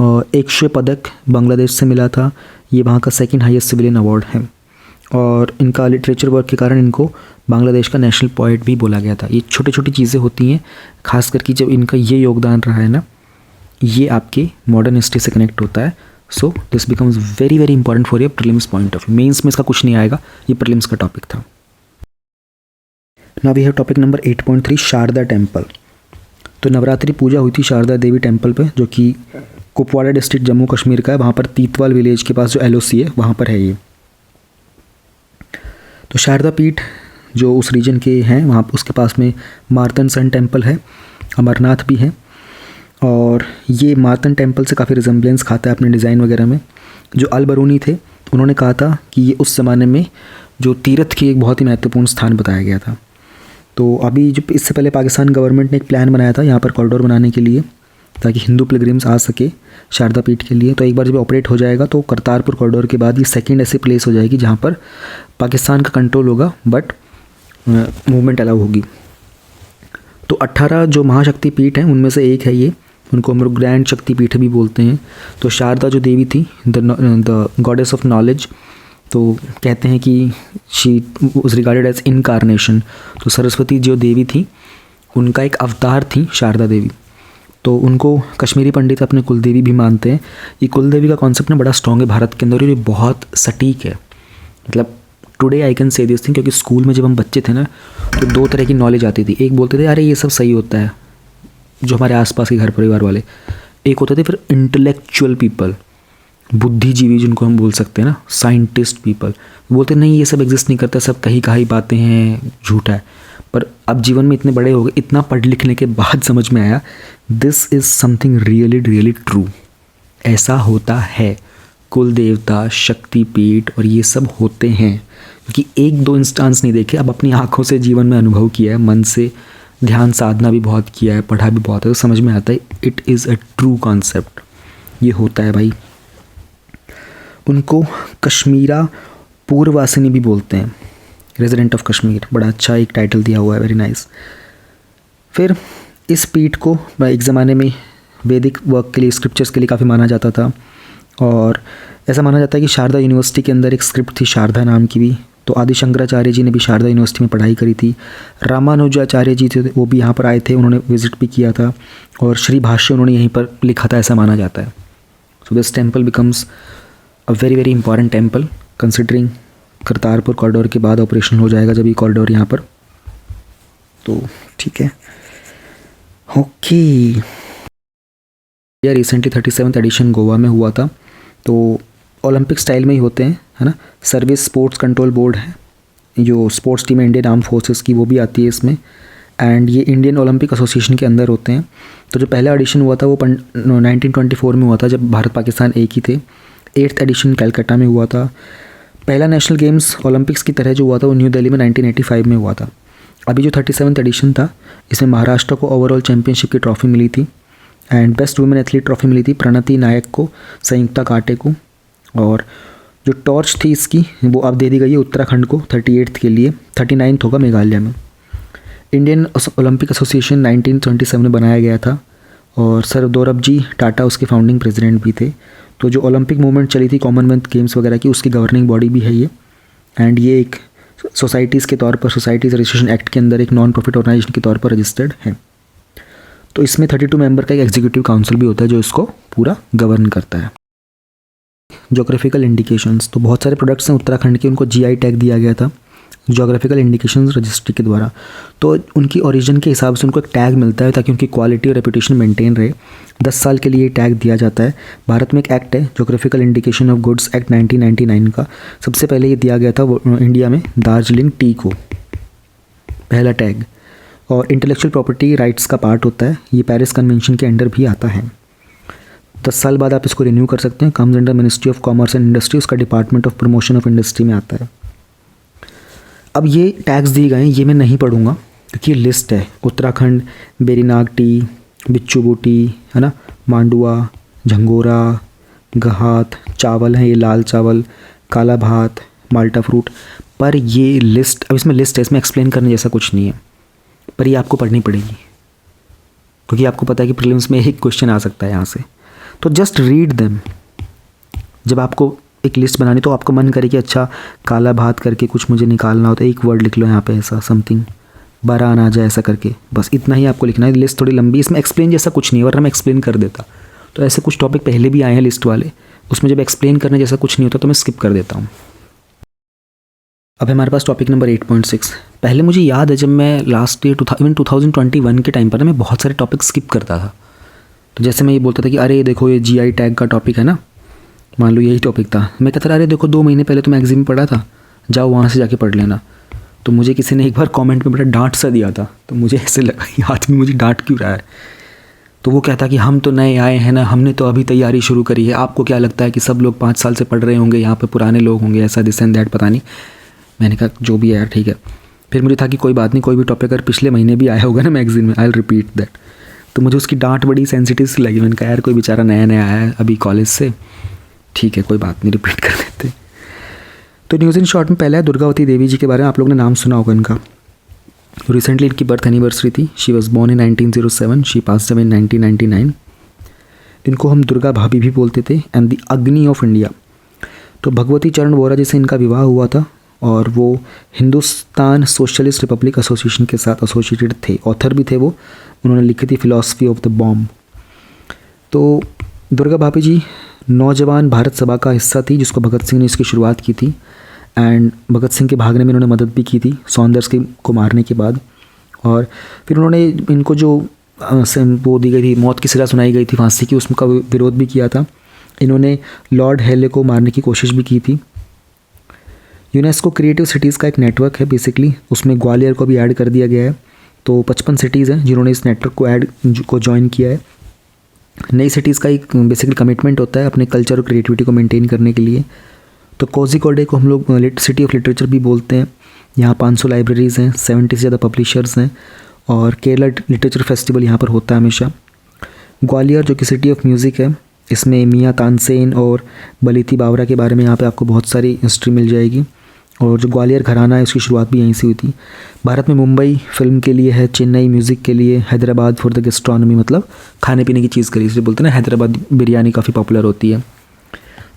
S2: और एक पदक बांग्लादेश से मिला था। ये वहाँ का सेकंड हाईएस्ट सिविलियन अवार्ड है और इनका लिटरेचर वर्क के कारण इनको बांग्लादेश का नेशनल पोएट भी बोला गया था। ये छोटी छोटी चीज़ें होती हैं, खास करके जब इनका ये योगदान रहा है ना, ये आपके मॉडर्न हिस्ट्री से कनेक्ट होता है। So this becomes very very important for your prelims point of view. Mains में इसका कुछ नहीं आएगा, ये प्रीलिम्स का टॉपिक था। Now we have topic number 8.3 Sharada temple. तो नवरात्रि पूजा हुई थी शारदा देवी टेम्पल पे, जो कि कुपवाड़ा डिस्ट्रिक्ट जम्मू कश्मीर का है। वहाँ पर तीतवाल विलेज के पास जो LOC है वहाँ पर है ये। तो शारदा पीठ जो उस रीजन के हैं वहाँ उसके पास में मार्तन सन टेम्पल है, अमरनाथ भी है। और ये मार्तन टेम्पल से काफ़ी रिजेम्बलेंस खाता है अपने डिज़ाइन वगैरह में। जो अल बरूनी थे उन्होंने कहा था कि ये उस ज़माने में जो तीर्थ की एक बहुत ही महत्वपूर्ण स्थान बताया गया था। तो अभी जो इससे पहले पाकिस्तान गवर्नमेंट ने एक प्लान बनाया था यहाँ पर कॉरिडोर बनाने के लिए, ताकि हिंदू पिलग्रिम्स आ सके शारदा पीठ के लिए। तो एक बार जब ऑपरेट हो जाएगा तो करतारपुर कॉरिडोर के बाद ये सेकंड ऐसी प्लेस हो जाएगी जहाँ पर पाकिस्तान का कंट्रोल होगा बट मूवमेंट अलाउ होगी। तो 18 जो महाशक्ति पीठ हैं उनमें से एक है ये, उनको हम लोग ग्रैंड शक्ति पीठ भी बोलते हैं। तो शारदा जो देवी थी, द गॉडेस ऑफ नॉलेज, तो कहते हैं कि she was regarded as incarnation. तो सरस्वती जो देवी थी उनका एक अवतार थी शारदा देवी। तो उनको कश्मीरी पंडित अपने कुलदेवी भी मानते हैं। ये कुलदेवी का कॉन्सेप्ट ना बड़ा स्ट्रॉन्ग है भारत के अंदर और ये बहुत सटीक है। मतलब today I can say this thing, क्योंकि स्कूल में जब हम बच्चे थे ना तो 2 तरह की नॉलेज आती थी। एक बोलते थे अरे ये सब सही होता है, जो हमारे आसपास के घर परिवार वाले। एक होते थे फिर इंटेलेक्चुअल पीपल, बुद्धिजीवी जिनको हम बोल सकते हैं ना, साइंटिस्ट पीपल, बोलते नहीं ये सब एग्जिस्ट नहीं करता, सब कहीं कहीं बातें हैं, झूठा है। पर अब जीवन में इतने बड़े हो गए, इतना पढ़ लिखने के बाद समझ में आया this is something really really true. ऐसा होता है, कुल देवता, शक्तिपीठ और ये सब होते हैं। क्योंकि 1-2 इंस्टांस नहीं देखे, अब अपनी आँखों से जीवन में अनुभव किया है, मन से ध्यान साधना भी बहुत किया है, पढ़ा भी बहुत है, तो समझ में आता है it is a true concept. ये होता है भाई। उनको कश्मीरा पूर्ववासिनी भी बोलते हैं, रेजिडेंट ऑफ कश्मीर, बड़ा अच्छा एक टाइटल दिया हुआ है, वेरी नाइस। फिर इस पीठ को एक ज़माने में वैदिक वर्क के लिए, स्क्रिप्चर्स के लिए काफ़ी माना जाता था। और ऐसा माना जाता है कि शारदा यूनिवर्सिटी के अंदर एक स्क्रिप्ट थी शारदा नाम की भी। तो आदि शंकराचार्य जी ने भी शारदा यूनिवर्सिटी में पढ़ाई करी थी। रामानुजाचार्य जी थे वो भी यहाँ पर आए थे, उन्होंने विजिट भी किया था और श्री भाष्य उन्होंने यहीं पर लिखा था, ऐसा माना जाता है। So this temple becomes a very very important temple considering Kartarpur corridor के बाद ऑपरेशन हो जाएगा जब ये कॉरिडोर यहाँ पर। तो ठीक है, ओके। यह रिसेंटली 37th एडिशन गोवा में हुआ था। तो ओलंपिक स्टाइल में ही होते हैं, है ना। सर्विस स्पोर्ट्स कंट्रोल बोर्ड है, जो स्पोर्ट्स टीम है इंडियन आर्म फोर्सेस की, वो भी आती है इसमें। एंड ये इंडियन ओलंपिक एसोसिएशन के अंदर होते हैं। तो जो पहला एडिशन हुआ था वो 1924 में हुआ था, जब भारत पाकिस्तान एक ही थे। 8th एडिशन कलकत्ता में हुआ था। पहला नेशनल गेम्स ओलंपिक्स की तरह जो हुआ था वो न्यू दिल्ली में 1985 में हुआ था। अभी जो 37th एडिशन था इसमें महाराष्ट्र को ओवरऑल चैम्पियनशिप की ट्रॉफ़ी मिली थी and best women athlete trophy मिली थी प्रणति नायक को, संयुक्ता काटे को। और जो टॉर्च थी इसकी वो अब दे दी गई है उत्तराखंड को 38th के लिए, 39th होगा मेघालय में। इंडियन ओलंपिक एसोसिएशन 1927 में बनाया गया था और सर दौरबजी टाटा उसके फाउंडिंग प्रेसिडेंट भी थे। तो जो ओलंपिक मूवमेंट चली थी कॉमनवेल्थ गेम्स वगैरह की, उसकी गवर्निंग बॉडी भी है ये। एंड ये एक सोसाइटीज़ के तौर पर, सोसाइटीज़ रजिस्ट्रेशन एक्ट के अंदर एक नॉन प्रॉफिट ऑर्गेनाइजेशन के तौर पर रजिस्टर्ड है। तो इसमें 32 मेंबर का एक एग्जीक्यूटिव काउंसिल भी होता है जो इसको पूरा गवर्न करता है। जोग्राफिकल इंडिकेशंस, तो बहुत सारे प्रोडक्ट्स हैं उत्तराखंड के, उनको जीआई टैग दिया गया था जोग्राफिकल इंडिकेशंस रजिस्ट्री के द्वारा। तो उनकी ओरिजिन के हिसाब से उनको एक टैग मिलता है ताकि उनकी क्वालिटी और रेपुटेशन मेंटेन रहे। 10 साल के लिए टैग दिया जाता है। भारत में एक एक्ट है geographical indication of goods act 1999 का। सबसे पहले ये दिया गया था इंडिया में दार्जिलिंग टी को पहला टैग। और इंटेलेक्चुअल प्रॉपर्टी राइट्स का पार्ट होता है, ये पेरिस कन्वेंशन के अंडर भी आता है। 10 साल बाद आप इसको रिन्यू कर सकते हैं। Comes under ministry of commerce and industry, उसका department of promotion of industry में आता है। अब ये टैग्स दिए गए हैं, ये मैं नहीं पढ़ूंगा क्योंकि ये लिस्ट है। उत्तराखंड बेरीनाग टी, बिच्छू बूटी है ना, मांडुआ, झंगोरा, गहात, चावल है ये लाल चावल, काला भात, माल्टा फ्रूट। पर ये लिस्ट, अब इसमें लिस्ट है, इसमें एक्सप्लेन करने जैसा कुछ नहीं है, पर ये आपको पढ़नी पड़ेगी क्योंकि आपको पता है कि प्रीलिम्स में एक क्वेश्चन आ सकता है यहाँ से। तो जस्ट रीड देम। जब आपको एक लिस्ट बनानी तो आपको मन करे कि अच्छा काला भात करके कुछ मुझे निकालना होता है, एक वर्ड लिख लो यहाँ पे ऐसा समथिंग, बारान आ जाए ऐसा करके, बस इतना ही आपको लिखना है। लिस्ट थोड़ी लंबी, इसमें एक्सप्लेन जैसा कुछ नहीं है, वरना मैं एक्सप्लेन कर देता। तो ऐसे कुछ टॉपिक पहले भी आए हैं लिस्ट वाले, उसमें जब एक्सप्लेन करने जैसा कुछ नहीं होता तो मैं स्किप कर देता हूँ। अब हमारे पास टॉपिक नंबर 8.6। पहले मुझे याद है जब मैं लास्ट ईयर 2021 के टाइम पर ना मैं बहुत सारे टॉपिक स्किप करता था। तो जैसे मैं ये बोलता था कि अरे देखो ये जीआई टैग का टॉपिक है ना, मान लो यही टॉपिक था, मैं कहता था अरे देखो 2 महीने पहले तो मैगजीन में पढ़ा था, जाओ वहाँ से जाके पढ़ लेना। तो मुझे किसी ने एक बार कमेंट में बड़ा डांट सा दिया था, तो मुझे ऐसे लगा ये आदमी मुझे डांट क्यों रहा है। तो वो कहता कि हम तो नए आए हैं ना, हमने तो अभी तैयारी शुरू करी है, आपको क्या लगता है कि सब लोग 5 साल से पढ़ रहे होंगे, यहाँ पे पुराने लोग होंगे, ऐसा दिस एंड दैट, पता नहीं। मैंने कहा जो भी है यार ठीक है। फिर मुझे था कि कोई बात नहीं, कोई भी टॉपिक अगर पिछले महीने भी आया होगा ना मैगजीन में, आई विल रिपीट दैट। तो मुझे उसकी डांट बड़ी सेंसिटिव सी लगी। मैंने कहा यार कोई बेचारा नया नया आया है अभी कॉलेज से, ठीक है कोई बात नहीं, रिपीट कर देते। तो न्यूज़ इन शॉर्ट में पहला है दुर्गावती देवी जी के बारे में, आप लोगों ने नाम सुना होगा इनका। रिसेंटली इनकी बर्थ एनिवर्सरी थी। She was born in 1907, she passed away in 1999। इनको हम दुर्गा भाभी भी बोलते थे and the Agni of India. तो भगवती चरण वोरा जी से इनका विवाह हुआ था और वो हिंदुस्तान सोशलिस्ट रिपब्लिक एसोसिएशन के साथ एसोसिएटेड थे, ऑथर भी थे वो। उन्होंने लिखी थी फिलॉसफी ऑफ द बॉम्ब। तो दुर्गा भाभी जी नौजवान भारत सभा का हिस्सा थी जिसको भगत सिंह ने इसकी शुरुआत की थी एंड भगत सिंह के भागने में इन्होंने मदद भी की थी सौंदर्स को मारने के बाद। और फिर उन्होंने इनको जो वो दी गई थी, मौत की सज़ा सुनाई गई थी फांसी की, उसका विरोध भी किया था। इन्होंने लॉर्ड हेले को मारने की कोशिश भी की थी। यूनेस्को क्रिएटिव सिटीज़ का एक नेटवर्क है बेसिकली, उसमें ग्वालियर को भी ऐड कर दिया गया है। तो 55 सिटीज़ हैं जिन्होंने इस नेटवर्क को ज्वाइन किया है। नई सिटीज़ का एक बेसिकली कमिटमेंट होता है अपने कल्चर और क्रिएटिविटी को मेंटेन करने के लिए। तो कोझिकोडे को हम लोग सिटी ऑफ लिटरेचर भी बोलते हैं। यहाँ 500 लाइब्रेरीज़ हैं, 70 से ज़्यादा पब्लिशर्स हैं और केरला लिटरेचर फेस्टिवल यहाँ पर होता है हमेशा। ग्वालियर जो कि सिटी ऑफ म्यूज़िक है, इसमें मियाँ तानसेन और बलीती बावरा के बारे में यहाँ पे आपको बहुत सारी हिस्ट्री मिल जाएगी। और जो ग्वालियर घराना है उसकी शुरुआत भी यहीं से हुई थी। भारत में मुंबई फिल्म के लिए है, चेन्नई म्यूज़िक के लिए, हैदराबाद फॉर द गैस्ट्रोनॉमी, मतलब खाने पीने की चीज़ के लिए, इसलिए बोलते हैं ना हैदराबाद बिरयानी काफ़ी पॉपुलर होती है।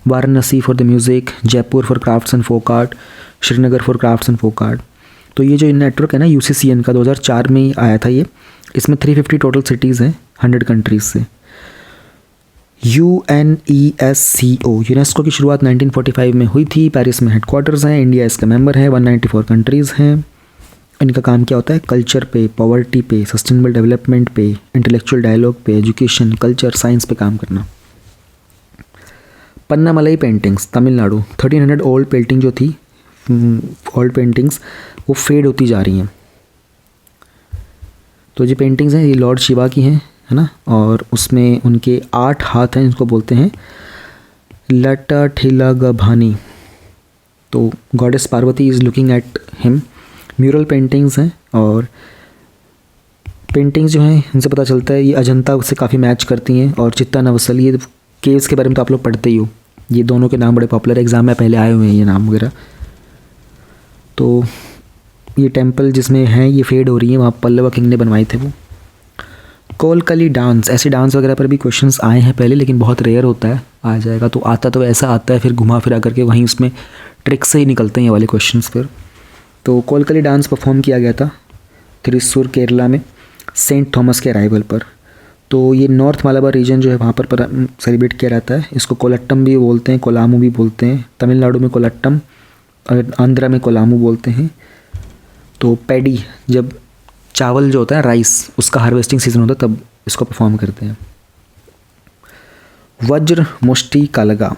S2: Varanasi for the music, Jaipur for crafts and folk art, Srinagar for crafts and folk art. तो ये जो नेटवर्क है ना UCCN का 2004 में ही आया था ये। इसमें 350 टोटल सिटीज़ हैं 100 कंट्रीज़ से। UNESCO यूनेस्को की शुरुआत 1945 में हुई थी। पेरिस में हेडक्वार्टर्स हैं, इंडिया इसका मेंबर है, 194 कंट्रीज़ हैं। इनका काम क्या होता है? कल्चर पे, पॉवर्टी पे, सस्टेनेबल डेवलपमेंट पे, इंटेलेक्चुअल डायलॉग पे, एजुकेशन, कल्चर, साइंस पे काम करना। पन्नामलाई पेंटिंग्स तमिलनाडु, 1300 ओल्ड पेंटिंग जो थी, ओल्ड पेंटिंग्स वो फेड होती जा रही हैं। तो जो पेंटिंग्स हैं ये लॉर्ड शिवा की हैं, है ना, और उसमें उनके 8 हाथ हैं, इसको बोलते हैं लटा ठेला गभानी। तो goddess Parvati is looking at him. Mural paintings हैं, और पेंटिंग्स जो हैं इनसे पता चलता है ये अजंता से काफ़ी मैच करती हैं। और चित्ता नवसल, ये केव्स के बारे में तो आप लोग पढ़ते ही हो, ये दोनों के नाम बड़े पॉपुलर एग्जाम में पहले आए हुए हैं ये नाम वगैरह। तो ये टेंपल जिसमें हैं ये फेड हो रही है, वहाँ पल्लव किंग ने बनवाए थे वो। कोलकली डांस, ऐसे डांस वगैरह पर भी क्वेश्चंस आए हैं पहले, लेकिन बहुत रेयर होता है, आ जाएगा तो आता तो ऐसा आता है, फिर घुमा फिरा करके वहीं उसमें ट्रिक से ही निकलते हैं ये वाले क्वेश्चंस फिर। तो कोलकली डांस परफॉर्म किया गया था त्रिशूर केरला में सेंट थॉमस के अराइवल पर। तो ये नॉर्थ मालाबार रीजन जो है वहाँ पर सेलिब्रेट किया जाता है। इसको कोलट्टम भी बोलते हैं, कोलामू भी बोलते हैं। तमिलनाडु में कोलट्टम और आंध्रा में कोलामू बोलते हैं। तो पैडी, जब चावल जो होता है राइस, उसका हार्वेस्टिंग सीजन होता है तब इसको परफॉर्म करते हैं। वज्र मुष्टि कालगा,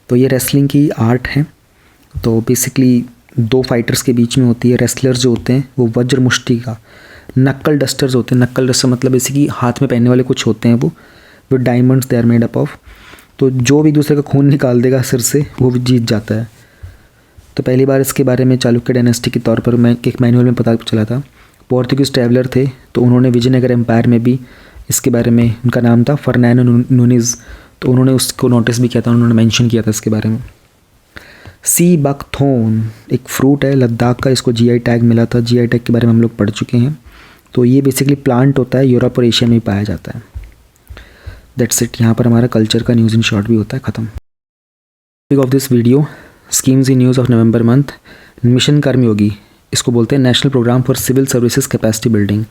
S2: तो ये रेसलिंग की आर्ट है। तो बेसिकली 2 फाइटर्स के बीच में होती है। रेसलर्स जो होते हैं वो वज्र मुष्टि का, नक्कल डस्टर्स होते हैं। नक्कल डस्टर मतलब बेसिकली हाथ में पहनने वाले कुछ होते हैं वो with diamonds they are made up of. तो जो भी दूसरे का खून निकाल देगा सिर से वो भी जीत जाता है। तो पहली बार इसके बारे में चालुक्य डायनेस्टी के तौर पर मैं एक मैनुअल में पता चला था। पोर्तुगीज़ ट्रैवलर थे, तो उन्होंने विजयनगर एम्पायर में भी इसके बारे में, उनका नाम था फर्नांडो नूनीज, तो उन्होंने उसको नोटिस भी किया था, उन्होंने मेंशन किया था इसके बारे में। सी बकथोन एक फ्रूट है लद्दाख का, इसको जीआई टैग मिला था। जीआई टैग के बारे में हम लोग पढ़ चुके हैं। तो ये बेसिकली प्लांट होता है, यूरोप और एशिया में पाया जाता है। That's it. यहाँ पर हमारा कल्चर का न्यूज़ इन शॉर्ट भी होता है ख़त्म। Of this video schemes in news of November month. Mission Karmayogi, इसको बोलते हैं national programme for civil services capacity building,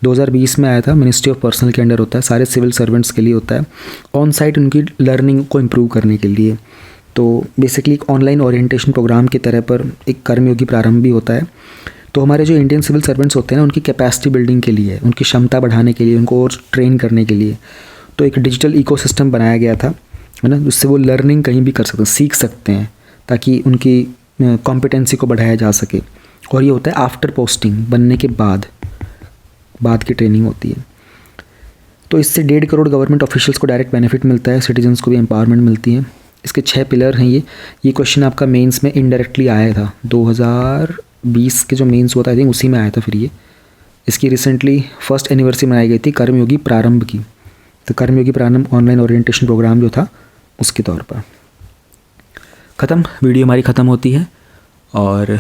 S2: 2020 में आया था। मिनिस्ट्री ऑफ पर्सनल के अंडर होता है, सारे सिविल सर्वेंट्स के लिए होता है, ऑन साइट उनकी लर्निंग को इम्प्रूव करने के लिए। तो बेसिकली एक ऑनलाइन ओरिएंटेशन प्रोग्राम की तरह पर एक कर्मयोगी प्रारंभ भी होता है। तो हमारे जो इंडियन सिविल सर्वेंट्स होते हैं ना, उनकी कैपेसिटी बिल्डिंग के लिए, उनकी क्षमता बढ़ाने के लिए, उनको और ट्रेन करने के लिए तो एक डिजिटल इकोसिस्टम बनाया गया था, है ना, जिससे वो लर्निंग कहीं भी कर सकते हैं, सीख सकते हैं, ताकि उनकी कॉम्पिटेंसी को बढ़ाया जा सके। और ये होता है आफ्टर पोस्टिंग, बनने के बाद की ट्रेनिंग होती है। तो इससे 1.5 करोड़ गवर्नमेंट ऑफिशियल्स को डायरेक्ट बेनिफिट मिलता है, सिटीजन्स को भी एम्पावरमेंट मिलती है। इसके 6 पिलर हैं। ये क्वेश्चन आपका मेंस में इनडायरेक्टली आया था, 2020 के जो मेंस हुआ था आई थिंक उसी में आया था। फिर ये इसकी रिसेंटली 1st एनिवर्सरी मनाई गई थी कर्मयोगी प्रारंभ की। तो कर्मयोगी प्रारंभ ऑनलाइन ओरिएंटेशन प्रोग्राम जो था उसके तौर पर ख़त्म। वीडियो हमारी ख़त्म होती है, और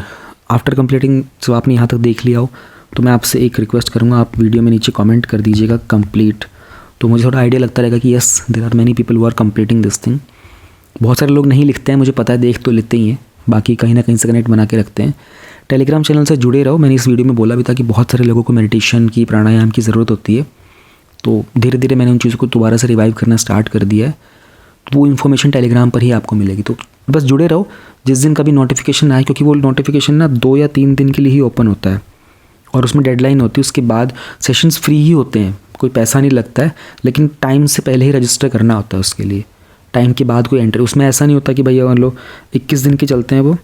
S2: आफ्टर कंप्लीटिंग, जो आपने यहाँ तक देख लिया हो, तो मैं आपसे एक रिक्वेस्ट करूँगा, आप वीडियो में नीचे कमेंट कर दीजिएगा कंप्लीट। तो मुझे थोड़ा आइडिया लगता रहेगा कि yes there are many people who are completing this thing. बहुत सारे लोग नहीं लिखते हैं, मुझे पता है, देख तो लेते ही हैं, बाकी कहीं ना कहीं से कनेक्ट बना के रखते हैं। टेलीग्राम चैनल से जुड़े रहो। मैंने इस वीडियो में बोला भी था कि बहुत सारे लोगों को मेडिटेशन की, प्राणायाम की ज़रूरत होती है। तो धीरे धीरे मैंने उन चीज़ों को दोबारा से रिवाइव करना स्टार्ट कर दिया है। तो वो इन्फॉर्मेशन टेलीग्राम पर ही आपको मिलेगी। तो बस जुड़े रहो, जिस दिन कभी नोटिफिकेशन आए, क्योंकि वो नोटिफिकेशन ना 2 या 3 दिन के लिए ही ओपन होता है, और उसमें डेडलाइन होती है। उसके बाद सेशंस फ्री ही होते हैं, कोई पैसा नहीं लगता है, लेकिन टाइम से पहले ही रजिस्टर करना होता है उसके लिए। टाइम के बाद कोई एंट्री, उसमें ऐसा नहीं होता कि भैया मान लो 21 दिन के चलते हैं वो,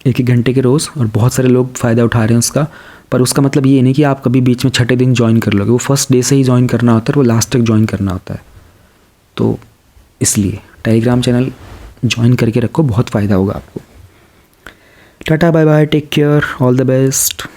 S2: 1-1 घंटे के रोज़, और बहुत सारे लोग फ़ायदा उठा रहे हैं उसका। पर उसका मतलब ये नहीं कि आप कभी बीच में 6ठे दिन ज्वाइन कर लोगे, वो फर्स्ट डे से ही ज्वाइन करना होता है, वो लास्ट तक ज्वाइन करना होता है। तो इसलिए टेलीग्राम चैनल ज्वाइन करके रखो, बहुत फ़ायदा होगा आपको। Tata bye bye, take care, all the best.